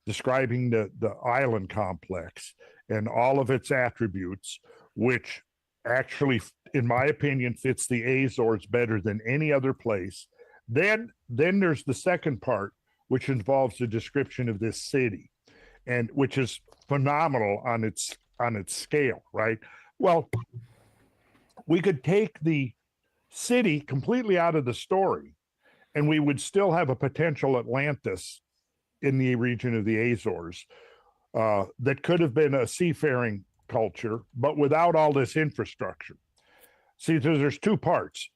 Describing the island complex and all of its attributes, which actually, in my opinion, fits the Azores better than any other place. Then there's the second part, which involves the description of this city, and which is phenomenal on its scale, right? Well, we could take the city completely out of the story, and we would still have a potential Atlantis in the region of the Azores that could have been a seafaring culture, but without all this infrastructure. See, there's two parts.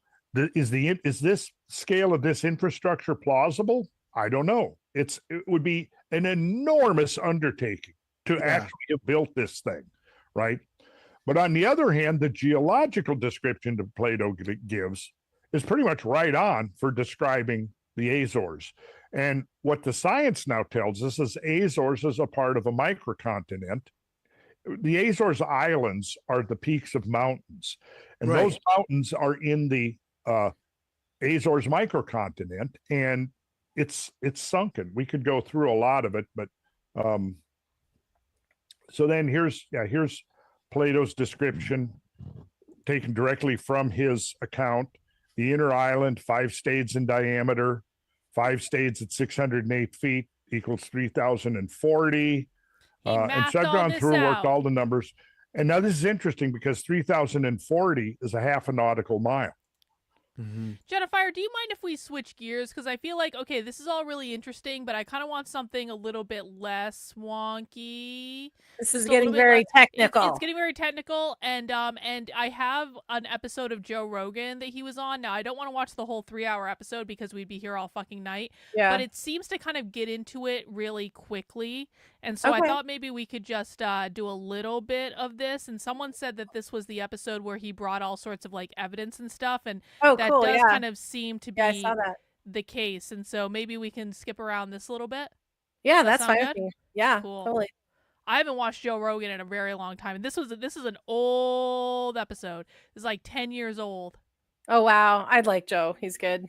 Is this scale of this infrastructure plausible? I don't know. It would be an enormous undertaking to actually have built this thing, right? But on the other hand, the geological description that Plato gives is pretty much right on for describing the Azores. And what the science now tells us is Azores is a part of a microcontinent. The Azores Islands are the peaks of mountains, and those mountains are in the Azores microcontinent, and it's sunken. We could go through a lot of it, but so then here's Plato's description taken directly from his account. The inner island, 5 stades in diameter, 5 stades at 608 feet equals 3,040. And so I've gone through, worked all the numbers. And now this is interesting because 3,040 is a half a nautical mile. Mm-hmm. Jennifer, do you mind if we switch gears? Because I feel like, okay, this is all really interesting, but I kind of want something a little bit less wonky. This is getting very technical. It's getting very technical, and I have an episode of Joe Rogan that he was on. Now, I don't want to watch the whole 3-hour episode because we'd be here all fucking night. Yeah. But it seems to kind of get into it really quickly, and so I thought maybe we could just do a little bit of this. And someone said that this was the episode where he brought all sorts of like evidence and stuff, and that does kind of seem to be I saw that. the case. And so maybe we can skip around this a little bit. Yeah, that's fine. Yeah, cool. Totally. I haven't watched Joe Rogan in a very long time. And this is an old episode. It's like 10 years old. Oh, wow. I'd like Joe. He's good.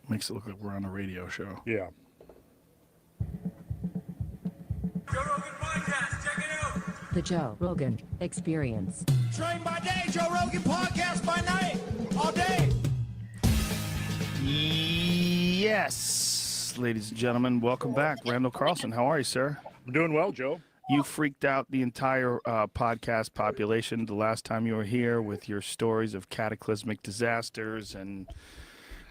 Makes it look like we're on a radio show. Yeah. Joe Rogan Podcast, check it out. The Joe Rogan Experience. Train by day, Joe Rogan Podcast by night, all day. Yes, ladies and gentlemen, welcome back. Randall Carlson, how are you, sir? I'm doing well, Joe. You freaked out the entire podcast population the last time you were here with your stories of cataclysmic disasters and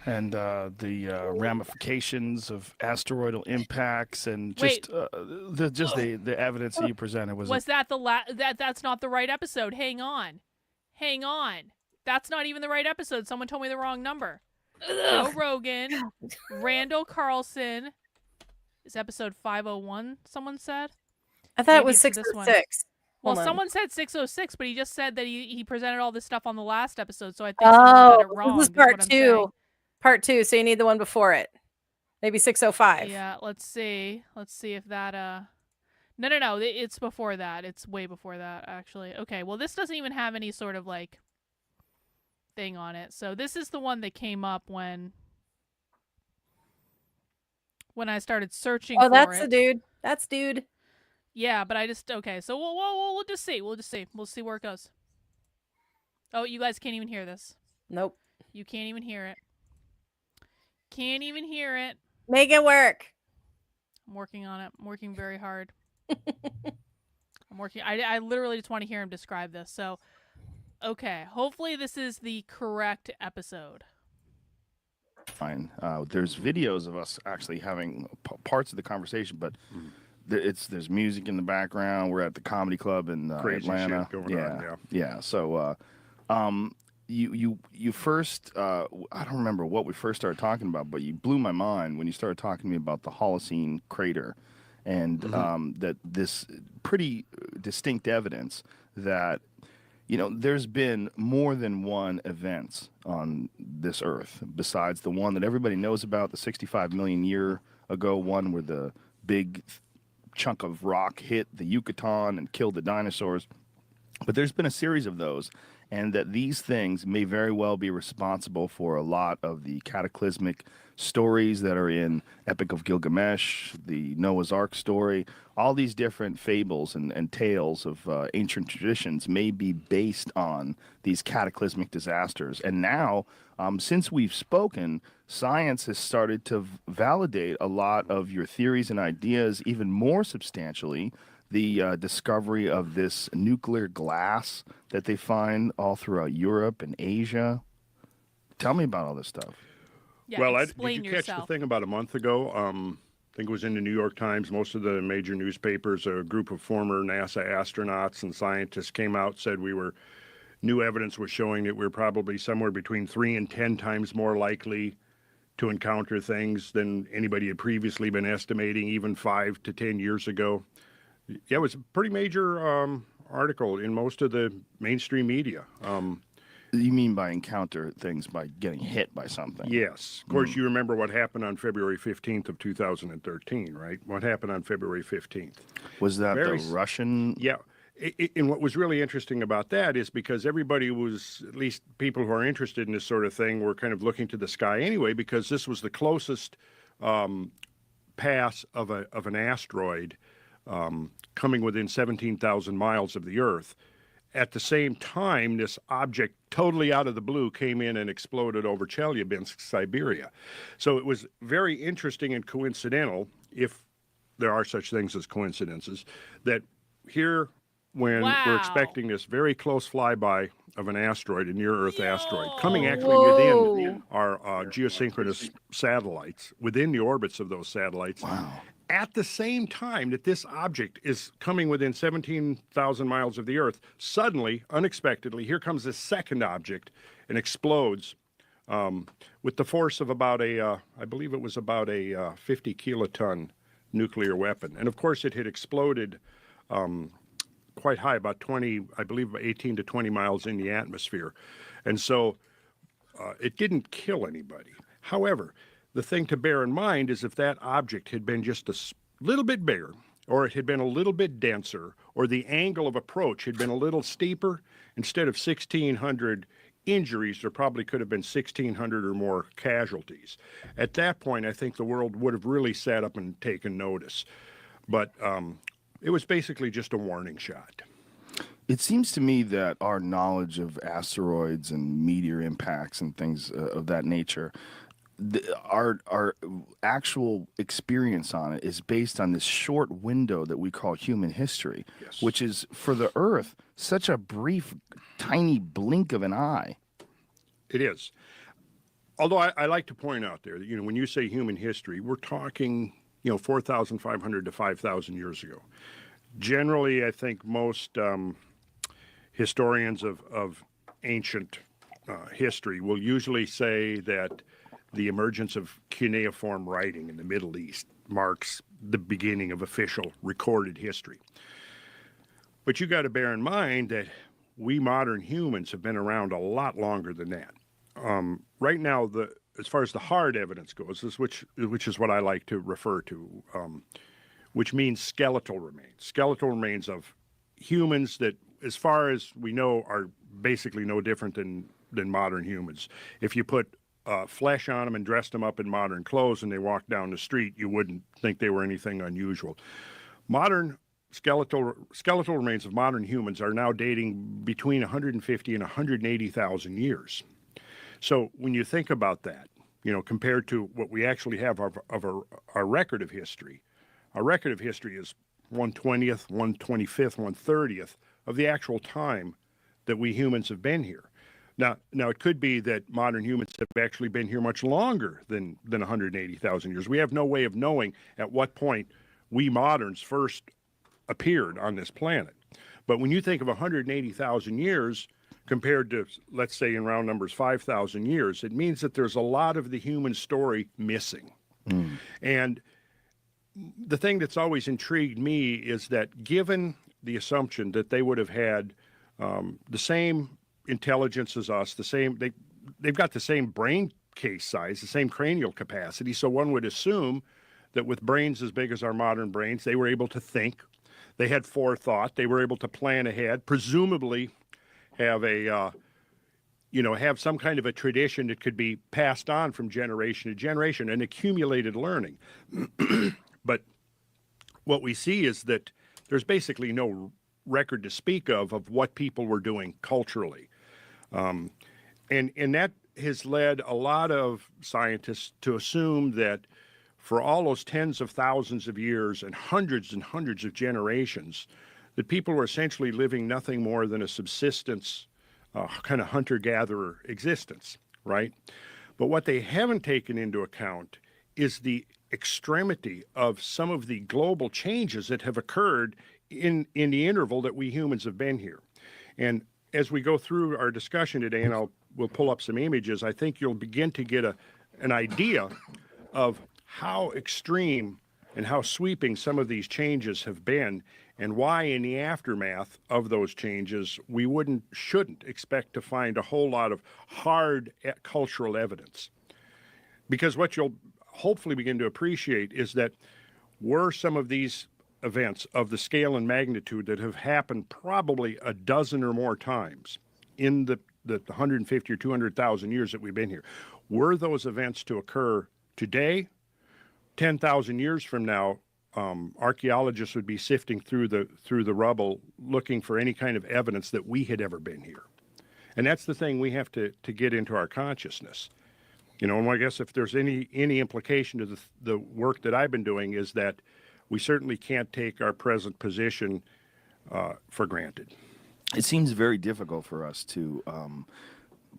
the ramifications of asteroidal impacts and just the evidence that you presented Was that that's not the right episode? Hang on. That's not even the right episode. Someone told me the wrong number. Joe Rogan, Randall Carlson. Is episode 501? Someone said. I thought it Maybe was it's this one. 606. Well, Hold on. someone said 606, but he just said that he presented all this stuff on the last episode, so I think someone got it wrong. This is is part what I'm 2. saying. Part 2, so you need the one before it. Maybe 605. Yeah, let's see if that No, it's before that. It's way before that, actually. Okay, well, this doesn't even have any sort of like thing on it. So this is the one that came up when I started searching for it. Oh, that's the dude. That's dude. Yeah, but okay, so we'll just see. We'll see where it goes. Oh, you guys can't even hear this. Nope. You can't even hear it. Can't even hear it. Make it work. I'm working on it. I'm working very hard. I'm working. I literally just want to hear him describe this. So, okay. Hopefully this is the correct episode. fine. There's videos of us actually having parts of the conversation, but there's music in the background. We're at the comedy club in Crazy Atlanta. shit going on, yeah. So, you first, I don't remember what we first started talking about, but you blew my mind when you started talking to me about the Holocene crater, and that this pretty distinct evidence that, you know, there's been more than one event on this earth besides the one that everybody knows about, the 65 million year ago one where the big chunk of rock hit the Yucatan and killed the dinosaurs. But there's been a series of those, and that these things may very well be responsible for a lot of the cataclysmic stories that are in Epic of Gilgamesh, the Noah's Ark story. All these different fables and tales of ancient traditions may be based on these cataclysmic disasters. And now, since we've spoken, science has started to validate a lot of your theories and ideas even more substantially. The discovery of this nuclear glass that they find all throughout Europe and Asia. Tell me about all this stuff. Yeah, well, did explain you catch yourself. the thing about a month ago? I think it was in the New York Times. Most of the major newspapers, a group of former NASA astronauts and scientists came out, said new evidence was showing that we're probably somewhere between 3 and 10 times more likely to encounter things than anybody had previously been estimating, even 5 to 10 years ago. Yeah, it was a pretty major article in most of the mainstream media. You mean by encounter things by getting hit by something? Yes. Of course, you remember what happened on February 15th of 2013, right? What happened on February 15th? Was that the Russian? Yeah. And what was really interesting about that is because everybody was, at least people who are interested in this sort of thing, were kind of looking to the sky anyway, because this was the closest pass of an asteroid coming within 17,000 miles of the Earth. At the same time, this object totally out of the blue came in and exploded over Chelyabinsk, Siberia. So it was very interesting and coincidental, if there are such things as coincidences, that here, when we're expecting this very close flyby of an asteroid, a near-Earth asteroid, coming actually within our geosynchronous satellites, within the orbits of those satellites. Wow. At the same time that this object is coming within 17,000 miles of the Earth, suddenly, unexpectedly, here comes this second object and explodes with the force of about I believe it was about a 50 kiloton nuclear weapon. And of course, it had exploded quite high, about 18 to 20 miles in the atmosphere. And so it didn't kill anybody. However, the thing to bear in mind is if that object had been just a little bit bigger, or it had been a little bit denser, or the angle of approach had been a little steeper, instead of 1,600 injuries, there probably could have been 1,600 or more casualties. At that point, I think the world would have really sat up and taken notice. But it was basically just a warning shot. It seems to me that our knowledge of asteroids and meteor impacts and things of that nature, our actual experience on it is based on this short window that we call human history, Yes. which is, for the Earth, such a brief, tiny blink of an eye. It is. Although I like to point out there that, when you say human history, we're talking, 4,500 to 5,000 years ago. Generally, I think most historians of ancient history will usually say that the emergence of cuneiform writing in the Middle East marks the beginning of official recorded history. But you got to bear in mind that we modern humans have been around a lot longer than that. Right now, as far as the hard evidence goes, which is what I like to refer to, which means skeletal remains of humans that, as far as we know, are basically no different than modern humans. If you put flesh on them and dressed them up in modern clothes and they walked down the street, you wouldn't think they were anything unusual. Modern skeletal remains of modern humans are now dating between 150 and 180,000 years. So when you think about that, compared to what we actually have of our record of history, our record of history is 1/20th, 1/25th, 1/30th of the actual time that we humans have been here. Now it could be that modern humans have actually been here much longer than 180,000 years. We have no way of knowing at what point we moderns first appeared on this planet. But when you think of 180,000 years compared to, let's say in round numbers, 5,000 years, it means that there's a lot of the human story missing. And the thing that's always intrigued me is that, given the assumption that they would have had the same intelligence as us, they've got the same brain case size, the same cranial capacity, so one would assume that with brains as big as our modern brains, they were able to think, they had forethought, they were able to plan ahead, presumably have have some kind of a tradition that could be passed on from generation to generation, and accumulated learning. But what we see is that there's basically no record to speak of what people were doing culturally. And that has led a lot of scientists to assume that for all those tens of thousands of years and hundreds of generations, that people were essentially living nothing more than a subsistence, kind of hunter-gatherer existence, right? But what they haven't taken into account is the extremity of some of the global changes that have occurred in the interval that we humans have been here. And as we go through our discussion today, and we'll pull up some images, I think you'll begin to get an idea of how extreme and how sweeping some of these changes have been, and why in the aftermath of those changes we shouldn't expect to find a whole lot of hard cultural evidence. Because what you'll hopefully begin to appreciate is that were some of these events of the scale and magnitude that have happened probably a dozen or more times in the 150 or 200,000 years that we've been here, were those events to occur today, 10,000 years from now, archaeologists would be sifting through the rubble looking for any kind of evidence that we had ever been here. And that's the thing we have to get into our consciousness. And I guess if there's any implication to the work that I've been doing, is that we certainly can't take our present position for granted. It seems very difficult for us to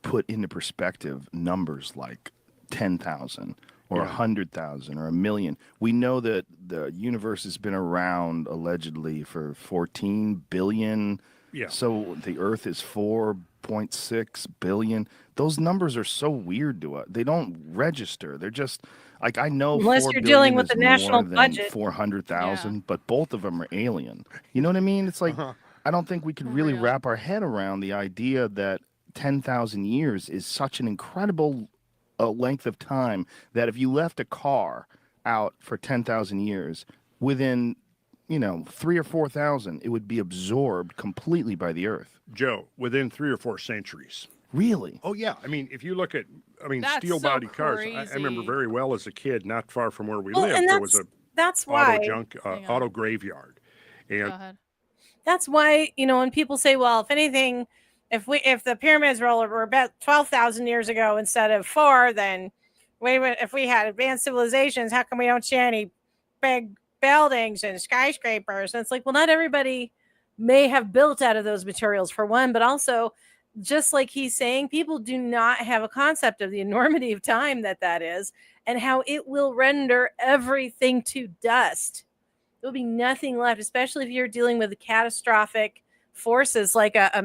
put into perspective numbers like 10,000 or 100,000 or 1,000,000. We know that the universe has been around allegedly for 14 billion. Yeah. So the Earth is 4.6 billion. Those numbers are so weird to us. They don't register. They're just like, I know Unless 4 you're billion dealing with is the national more than budget. 400,000, but both of them are alien. You know what I mean? It's like, I don't think we could really real. wrap our head around the idea that 10,000 years is such an incredible length of time that if you left a car out for 10,000 years, within 3 or 4,000, it would be absorbed completely by the Earth. Joe, within 3 or 4 centuries. Really? Oh yeah, I mean, if you look at, That's steel so body cars. I remember crazy. very well as a kid, not far from where we Well, lived, and there was a that's auto why junk, Hang on. auto graveyard, Go and ahead. that's why, when people say, well, if anything, if the pyramids were about 12,000 years ago instead of 4, then if we had advanced civilizations, how come we don't see any big buildings and skyscrapers? And it's like, well, not everybody may have built out of those materials, for one, but also, just like he's saying, people do not have a concept of the enormity of time that is, and how it will render everything to dust. There'll be nothing left, especially if you're dealing with catastrophic forces like a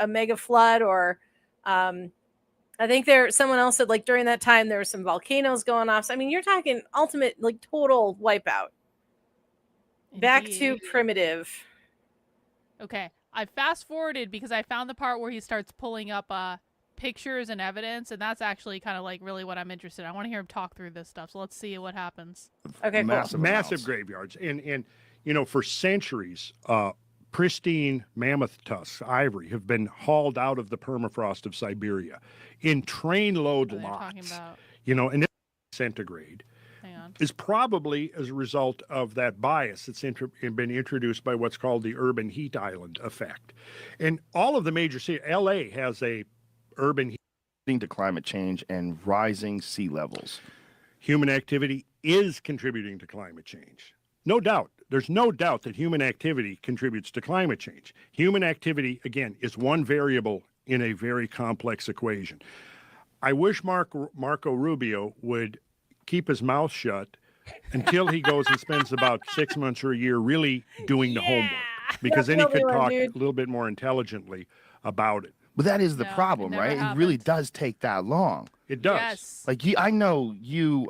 mega flood, or I think someone else said, like, during that time there were some volcanoes going off. So, I mean, you're talking ultimate, like, total wipeout. Back to Indeed. primitive. Okay, I fast forwarded because I found the part where he starts pulling up pictures and evidence, and that's actually kind of like really what I'm interested in. I want to hear him talk through this stuff. So let's see what happens. Okay, cool. massive amounts. graveyards, and for centuries, pristine mammoth tusks, ivory, have been hauled out of the permafrost of Siberia in trainload What are they talking lots. about? And it's centigrade. Hang on. Is probably as a result of that bias that's been introduced by what's called the urban heat island effect. And all of the major cities, LA has a urban heat. To climate change and rising sea levels. Human activity is contributing to climate change. No doubt. There's no doubt that human activity contributes to climate change. Human activity, again, is one variable in a very complex equation. I wish Marco Rubio would keep his mouth shut until he goes and spends about 6 months or a year really doing the homework, because then he could talk a little bit more intelligently about it. But that is the No, it problem, never right? It really happened. does take that long. It does. Yes. Like I know you.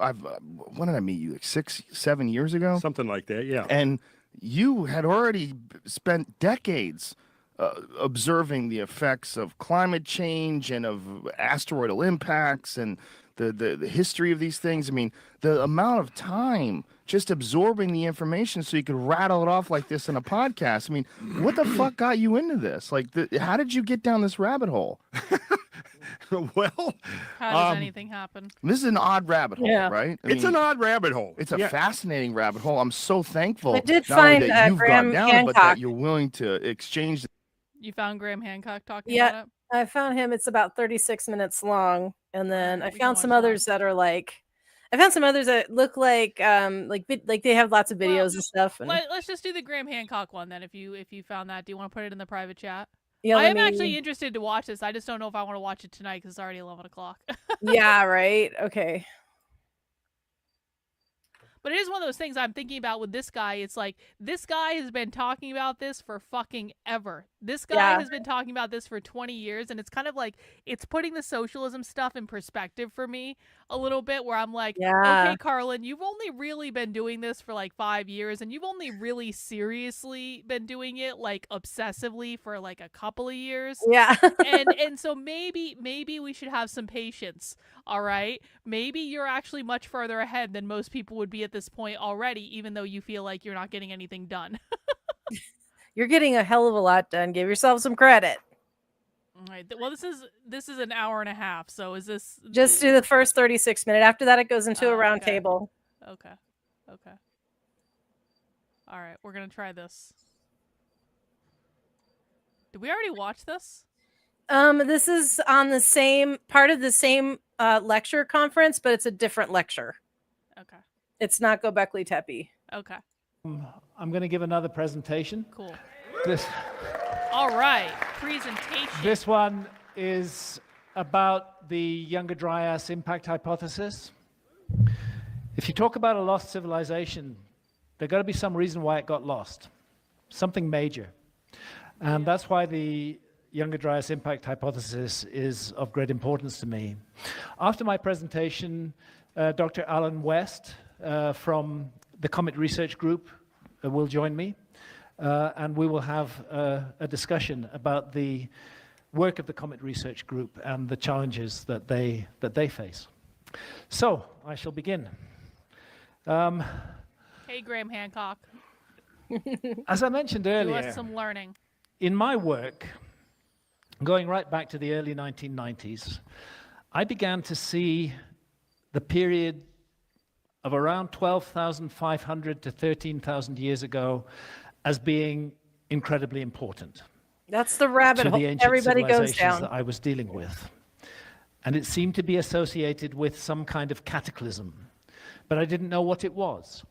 When did I meet you? Like 6, 7 years ago. Something like that, yeah. And you had already spent decades observing the effects of climate change and of asteroidal impacts and the history of these things. I mean, the amount of time just absorbing the information so you could rattle it off like this in a podcast. I mean, what the fuck got you into this? Like, how did you get down this rabbit hole? Well, How does anything happen? This is an odd rabbit hole, Yeah. right? I it's mean, an odd rabbit hole. It's a Yeah. fascinating rabbit hole. I'm so thankful. I did not only find, that you've Graham gone down, it, but Hancock. that you're willing to exchange. You found Graham Hancock talking Yeah. about it? I found him. It's about 36 minutes long, and then I We can found watch some that. others that are like. I found some others that look like they have lots of videos Well, and stuff. And Let's just do the Graham Hancock one then. If you found that, do you want to put it in the private chat? yeah, I let am me- actually interested to watch this. I just don't know if I want to watch it tonight because it's already 11 o'clock. yeah, right. Okay. But it is one of those things I'm thinking about with this guy. It's like, this guy has been talking about this for fucking ever. This guy Yeah. has been talking about this for 20 years. And it's kind of like, it's putting the socialism stuff in perspective for me a little bit, where I'm like, Yeah. okay, Karlyn, you've only really been doing this for like 5 years. And you've only really seriously been doing it like obsessively for like a couple of years. Yeah. and so maybe we should have some patience. All right, maybe you're actually much further ahead than most people would be at this point already, even though you feel like you're not getting anything done. You're getting a hell of a lot done. Give yourself some credit. All right, well, this is an hour and a half, so is this Just do the first 36 minutes. After that, it goes into a Oh, round okay. table. okay all right, we're gonna try this. Did we already watch this? This is on the same part of the same lecture conference, but it's a different lecture. Okay, It's not Gobekli Tepe. okay, I'm going to give another presentation. cool. This, All right, presentation. this one is about the Younger Dryas impact hypothesis. If you talk about a lost civilization, there's got to be some reason why it got lost, something major. And that's why the Younger Dryas impact hypothesis is of great importance to me. After my presentation, Dr. Alan West from the Comet Research Group will join me, and we will have a discussion about the work of the Comet Research Group and the challenges that they face. So I shall begin. Hey, Graham Hancock, As I mentioned do earlier, us some learning. in my work, going right back to the early 1990s, I began to see the period of around 12,500 to 13,000 years ago as being incredibly important That's the rabbit to hole the ancient everybody goes civilizations down. that I was dealing with. And it seemed to be associated with some kind of cataclysm, but I didn't know what it was.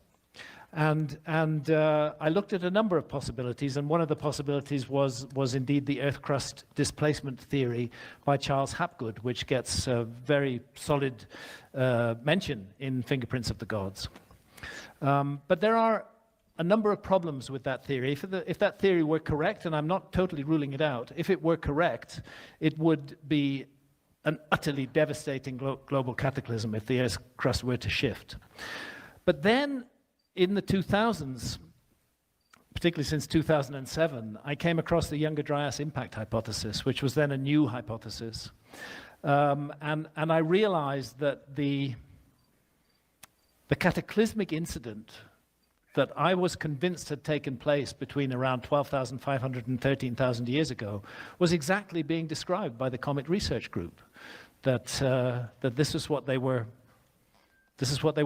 And I looked at a number of possibilities, and one of the possibilities was indeed the Earth crust displacement theory by Charles Hapgood, which gets a very solid mention in Fingerprints of the Gods. But there are a number of problems with that theory. If that theory were correct, and I'm not totally ruling it out, if it were correct, it would be an utterly devastating global cataclysm if the Earth's crust were to shift. But then, in the 2000s, particularly since 2007, I came across the Younger Dryas impact hypothesis, which was then a new hypothesis. And I realized that the cataclysmic incident that I was convinced had taken place between around 12,500 and 13,000 years ago was exactly being described by the Comet Research Group, that this is what they were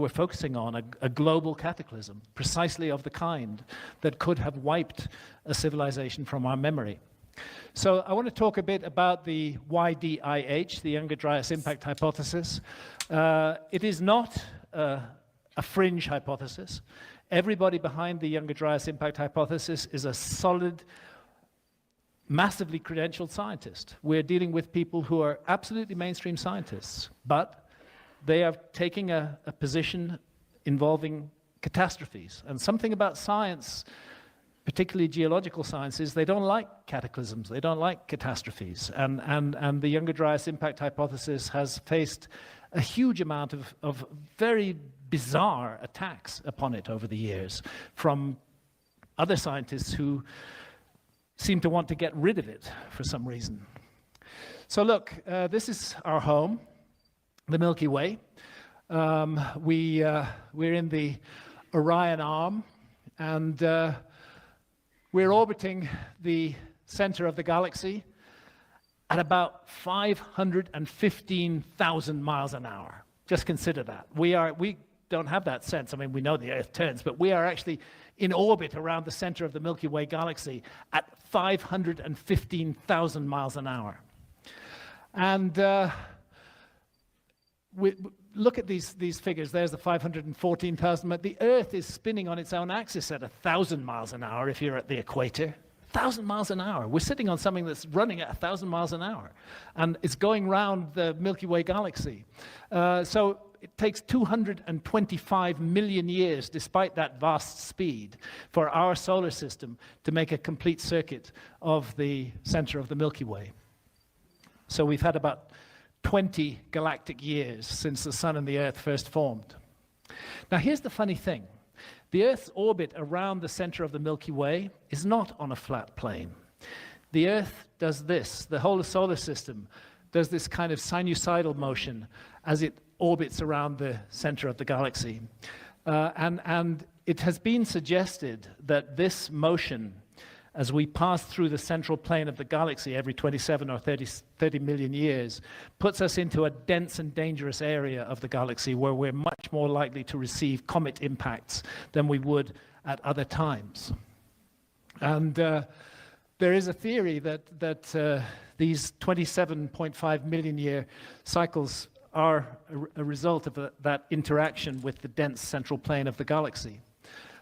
focusing on, a global cataclysm, precisely of the kind that could have wiped a civilization from our memory. So I want to talk a bit about the YDIH, the Younger Dryas impact hypothesis. It is not a fringe hypothesis. Everybody behind the Younger Dryas impact hypothesis is a solid, massively credentialed scientist. We're dealing with people who are absolutely mainstream scientists, but they are taking a position involving catastrophes. And something about science, particularly geological sciences, they don't like cataclysms, they don't like catastrophes. And the Younger Dryas impact hypothesis has faced a huge amount of very bizarre attacks upon it over the years from other scientists who seem to want to get rid of it for some reason. So look, this is our home, the Milky Way. We're in the Orion Arm, and we're orbiting the center of the galaxy at about 515,000 miles an hour. Just consider that. We don't have that sense. I mean, we know the Earth turns, but we are actually in orbit around the center of the Milky Way galaxy at 515,000 miles an hour. And look at these figures. There's the 514,000. But the Earth is spinning on its own axis at 1,000 miles an hour if you're at the equator. 1,000 miles an hour. We're sitting on something that's running at 1,000 miles an hour. And it's going around the Milky Way galaxy. So it takes 225 million years, despite that vast speed, for our solar system to make a complete circuit of the center of the Milky Way. So we've had about 20 galactic years since the Sun and the Earth first formed. Now here's the funny thing. The Earth's orbit around the center of the Milky Way is not on a flat plane. The Earth does this. The whole solar system does this kind of sinusoidal motion as it orbits around the center of the galaxy. And it has been suggested that this motion, as we pass through the central plane of the galaxy every 27 or 30 million years, puts us into a dense and dangerous area of the galaxy where we're much more likely to receive comet impacts than we would at other times. And there is a theory that these 27.5 million year cycles are a result of that interaction with the dense central plane of the galaxy.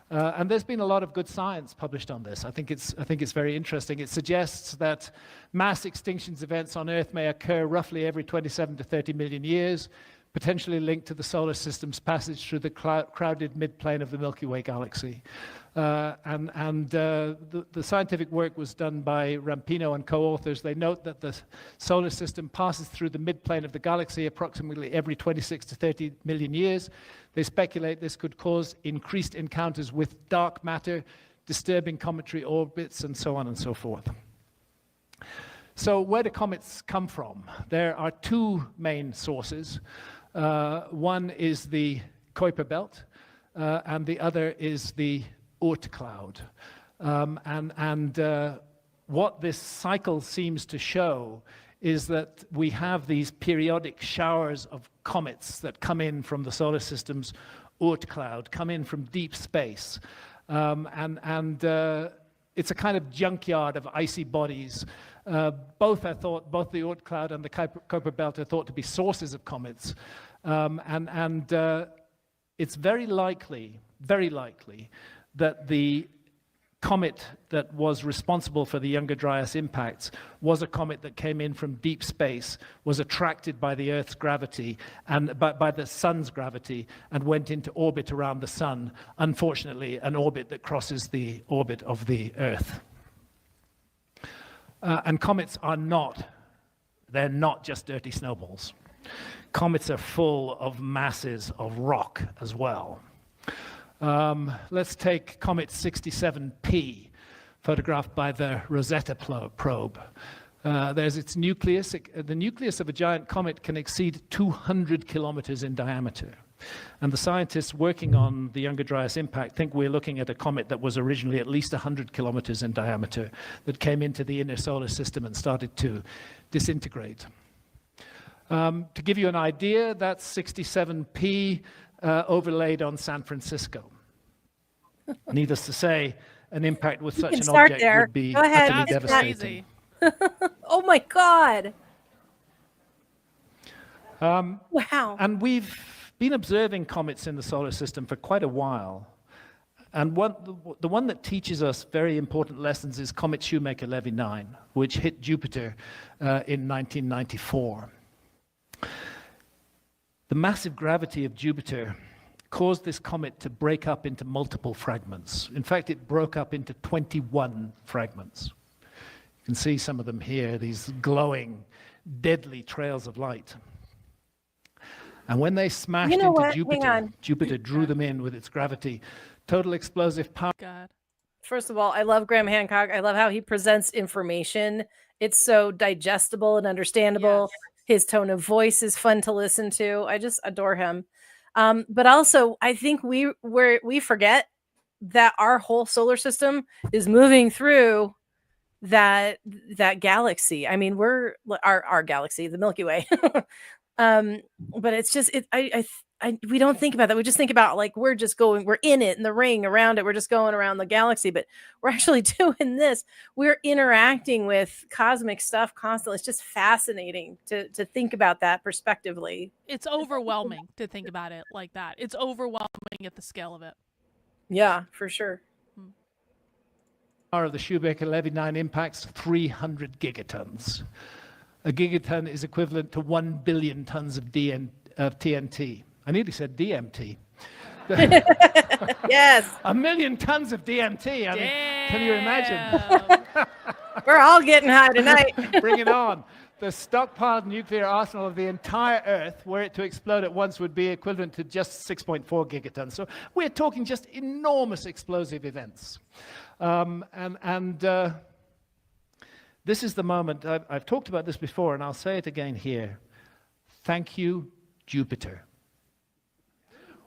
And there's been a lot of good science published on this. I think it's very interesting. It suggests that mass extinctions events on Earth may occur roughly every 27 to 30 million years, potentially linked to the solar system's passage through the crowded midplane of the Milky Way galaxy. The scientific work was done by Rampino and co-authors. They note that the solar system passes through the midplane of the galaxy approximately every 26 to 30 million years. They speculate this could cause increased encounters with dark matter, disturbing cometary orbits, and so on and so forth. So where do comets come from? There are two main sources. One is the Kuiper belt, and the other is the Oort cloud. what this cycle seems to show is that we have these periodic showers of comets that come in from the solar system's Oort cloud, come in from deep space. It's a kind of junkyard of icy bodies. Both the Oort cloud and the Kuiper belt are thought to be sources of comets. It's very likely that the comet that was responsible for the Younger Dryas impacts was a comet that came in from deep space, was attracted by the Earth's gravity and by the sun's gravity, and went into orbit around the sun. Unfortunately, an orbit that crosses the orbit of the Earth. And comets are they're not just dirty snowballs. Comets are full of masses of rock as well. Let's take comet 67P, photographed by the Rosetta probe. There's its nucleus. The nucleus of a giant comet can exceed 200 kilometers in diameter. And the scientists working on the Younger Dryas impact think we're looking at a comet that was originally at least 100 kilometers in diameter, that came into the inner solar system and started to disintegrate. To give you an idea, that's 67P overlaid on San Francisco. Needless to say, an impact with such an object would be utterly devastating. Oh my God. Wow. And we've been observing comets in the solar system for quite a while. And the one that teaches us very important lessons is Comet Shoemaker-Levy 9, which hit Jupiter in 1994. The massive gravity of Jupiter caused this comet to break up into multiple fragments. In fact, it broke up into 21 fragments. You can see some of them here, these glowing, deadly trails of light. And when they smashed into Jupiter, Jupiter drew them in with its gravity. Total explosive power. God. First of all, I love Graham Hancock. I love how he presents information. It's so digestible and understandable. Yes. His tone of voice is fun to listen to. I just adore him. But also, I think we forget that our whole solar system is moving through that galaxy. I mean, we're our galaxy, the Milky Way. But it's just we don't think about that. We just think about like we're in it in the ring around it. We're just going around the galaxy, but we're actually doing this. We're interacting with cosmic stuff constantly. It's just fascinating to think about that perspectively. It's overwhelming to think about it like that. It's overwhelming at the scale of it. Yeah, for sure. Of the Shoemaker-Levy 9 impacts, 300 gigatons. A gigaton is equivalent to 1 billion tons of TNT. I nearly said DMT. Yes. 1 million tons of DMT. I mean, can you imagine? We're all getting high tonight. Bring it on. The stockpiled nuclear arsenal of the entire Earth, were it to explode at once, would be equivalent to just 6.4 gigatons. So we're talking just enormous explosive events. This is the moment, I've talked about this before, and I'll say it again here. Thank you, Jupiter.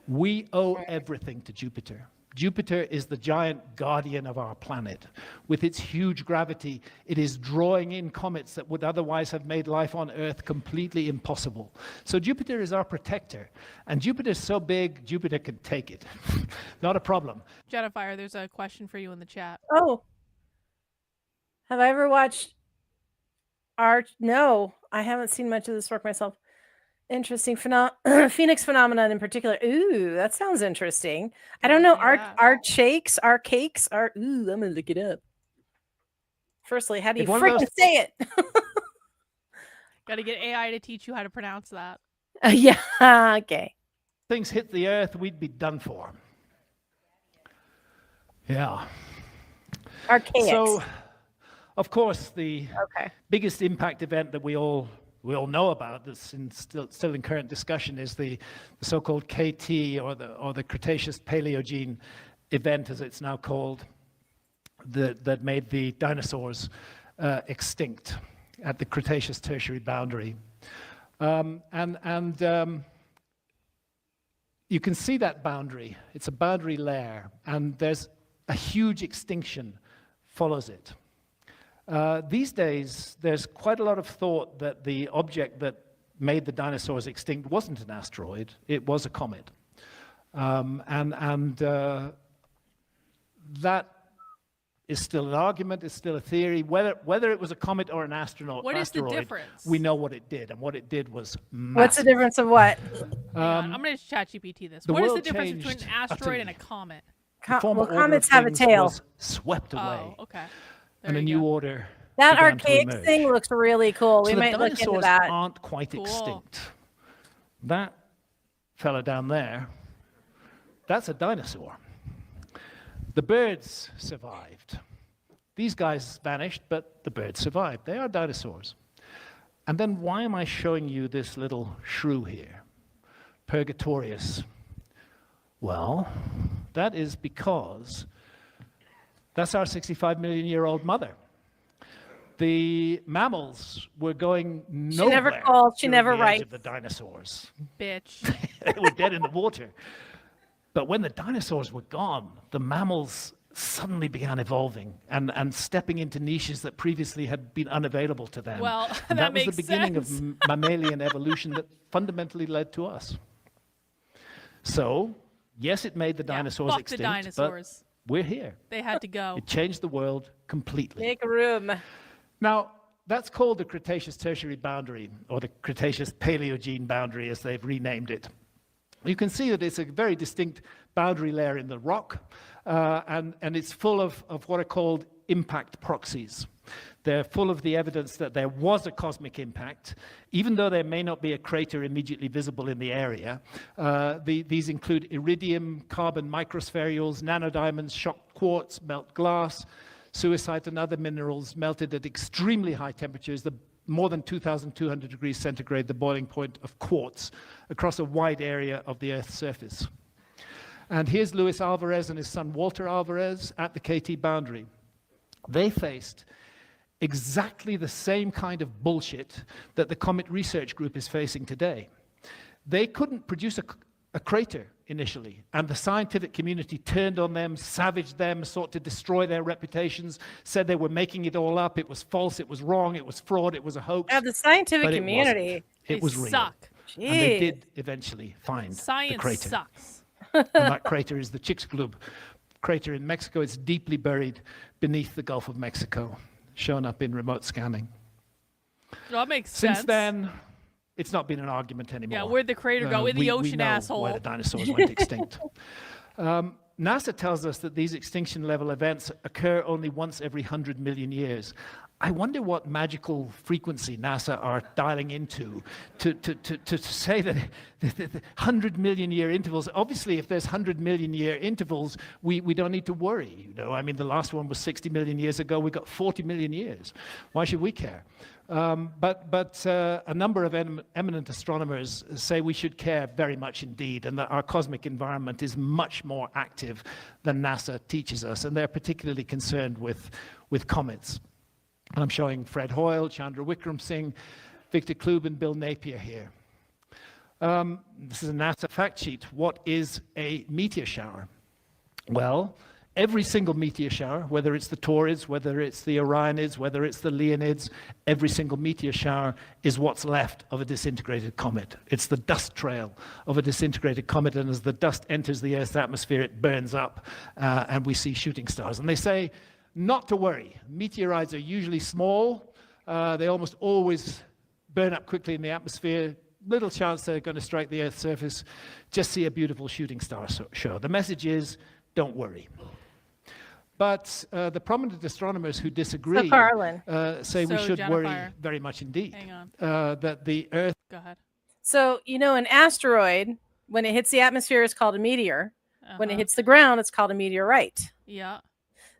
We owe everything to Jupiter. Jupiter is the giant guardian of our planet. With its huge gravity, it is drawing in comets that would otherwise have made life on Earth completely impossible. So Jupiter is our protector. And Jupiter is so big, Jupiter can take it. Not a problem. Jetafire, there's a question for you in the chat. Oh. Have I ever watched art? No, I haven't seen much of this work myself. Interesting. Phoenix phenomenon in particular. Ooh, that sounds interesting. I don't know. Yeah. Art cakes. Ooh, I'm gonna look it up. Firstly, how do you freaking say it? Got to get AI to teach you how to pronounce that. Yeah. Okay. Things hit the Earth, we'd be done for. Yeah. Archaics. So, of course, the biggest impact event that we all know about, that's still in current discussion, is the so-called KT or the Cretaceous Paleogene event, as it's now called, that made the dinosaurs extinct at the Cretaceous Tertiary boundary, you can see that boundary. It's a boundary layer, and there's a huge extinction follows it. These days, there's quite a lot of thought that the object that made the dinosaurs extinct wasn't an asteroid, it was a comet. That is still an argument, it's still a theory. Whether it was a comet or an asteroid, What is the difference? we know what it did, and what it did was massive. What's the difference of what? Hang on, I'm going to chat GPT this. the What is the world difference between an changed asteroid and a utterly. comet? The former Well, order of comets have a things tail. was swept away, Oh, okay. and There a you new go. order That began to archaic emerge. thing looks really cool. So We the might look into dinosaurs that. aren't quite Cool. extinct. That fella down there, that's a dinosaur. The birds survived. These guys vanished, but the birds survived. They are dinosaurs. And then why am I showing you this little shrew here? Purgatorius. Well, that is because that's our 65-million-year-old mother. The mammals were going nowhere. never called, she during never the age writes. of the dinosaurs. Bitch. They were dead in the water. But when the dinosaurs were gone, the mammals suddenly began evolving and stepping into niches that previously had been unavailable to them. Well, and that was makes the beginning sense. of mammalian evolution that fundamentally led to us. So, yes, it made the dinosaurs fuck extinct, the dinosaurs. but we're here. They had to go. It changed the world completely. Make room. Now, that's called the Cretaceous-Tertiary boundary, or the Cretaceous-Paleogene boundary, as they've renamed it. You can see that it's a very distinct boundary layer in the rock, and it's full of what are called impact proxies. They're full of the evidence that there was a cosmic impact, even though there may not be a crater immediately visible in the area. These include iridium, carbon microspherules, nanodiamonds, shocked quartz, melt glass, suicide and other minerals melted at extremely high temperatures, more than 2,200 degrees centigrade, the boiling point of quartz, across a wide area of the Earth's surface. And here's Luis Alvarez and his son Walter Alvarez at the KT boundary. They faced exactly the same kind of bullshit that the Comet Research Group is facing today. They couldn't produce a crater initially, and the scientific community turned on them, savaged them, sought to destroy their reputations, said they were making it all up, it was false, it was wrong, it was fraud, it was a hoax. Yeah, the scientific but it community. wasn't. It was real. Suck. And they Jeez. did eventually find the Science crater. sucks. And that crater is the Chicxulub crater in Mexico. It's deeply buried beneath the Gulf of Mexico, shown up in remote scanning. That makes sense. Since then, it's not been an argument anymore. Yeah, where'd the crater go? In the we ocean, know asshole. why the dinosaurs went extinct. NASA tells us that these extinction level events occur only once every 100 million years. I wonder what magical frequency NASA are dialing into to say that the 100 million year intervals. Obviously, if there's 100 million year intervals, we don't need to worry. You know, I mean, the last one was 60 million years ago. We got 40 million years. Why should we care? But a number of eminent astronomers say we should care very much indeed, and that our cosmic environment is much more active than NASA teaches us, and they're particularly concerned with comets. And I'm showing Fred Hoyle, Chandra Wickram Singh, Victor Klub, and Bill Napier here. This is a NASA fact sheet. What is a meteor shower? Well, every single meteor shower, whether it's the Taurids, whether it's the Orionids, whether it's the Leonids, every single meteor shower is what's left of a disintegrated comet. It's the dust trail of a disintegrated comet, and as the dust enters the Earth's atmosphere, it burns up, and we see shooting stars. And they say, not to worry. Meteorites are usually small. They almost always burn up quickly in the atmosphere. Little chance they're going to strike the Earth's surface. Just see a beautiful shooting star show. The message is, don't worry. But the prominent astronomers who disagree Karlyn. say we So, should worry Jennifer. very much indeed. Hang on. That the Earth Go ahead. So, you know, an asteroid, when it hits the atmosphere, is called a meteor. When it Uh-huh. hits the ground, it's called a meteorite. Yeah.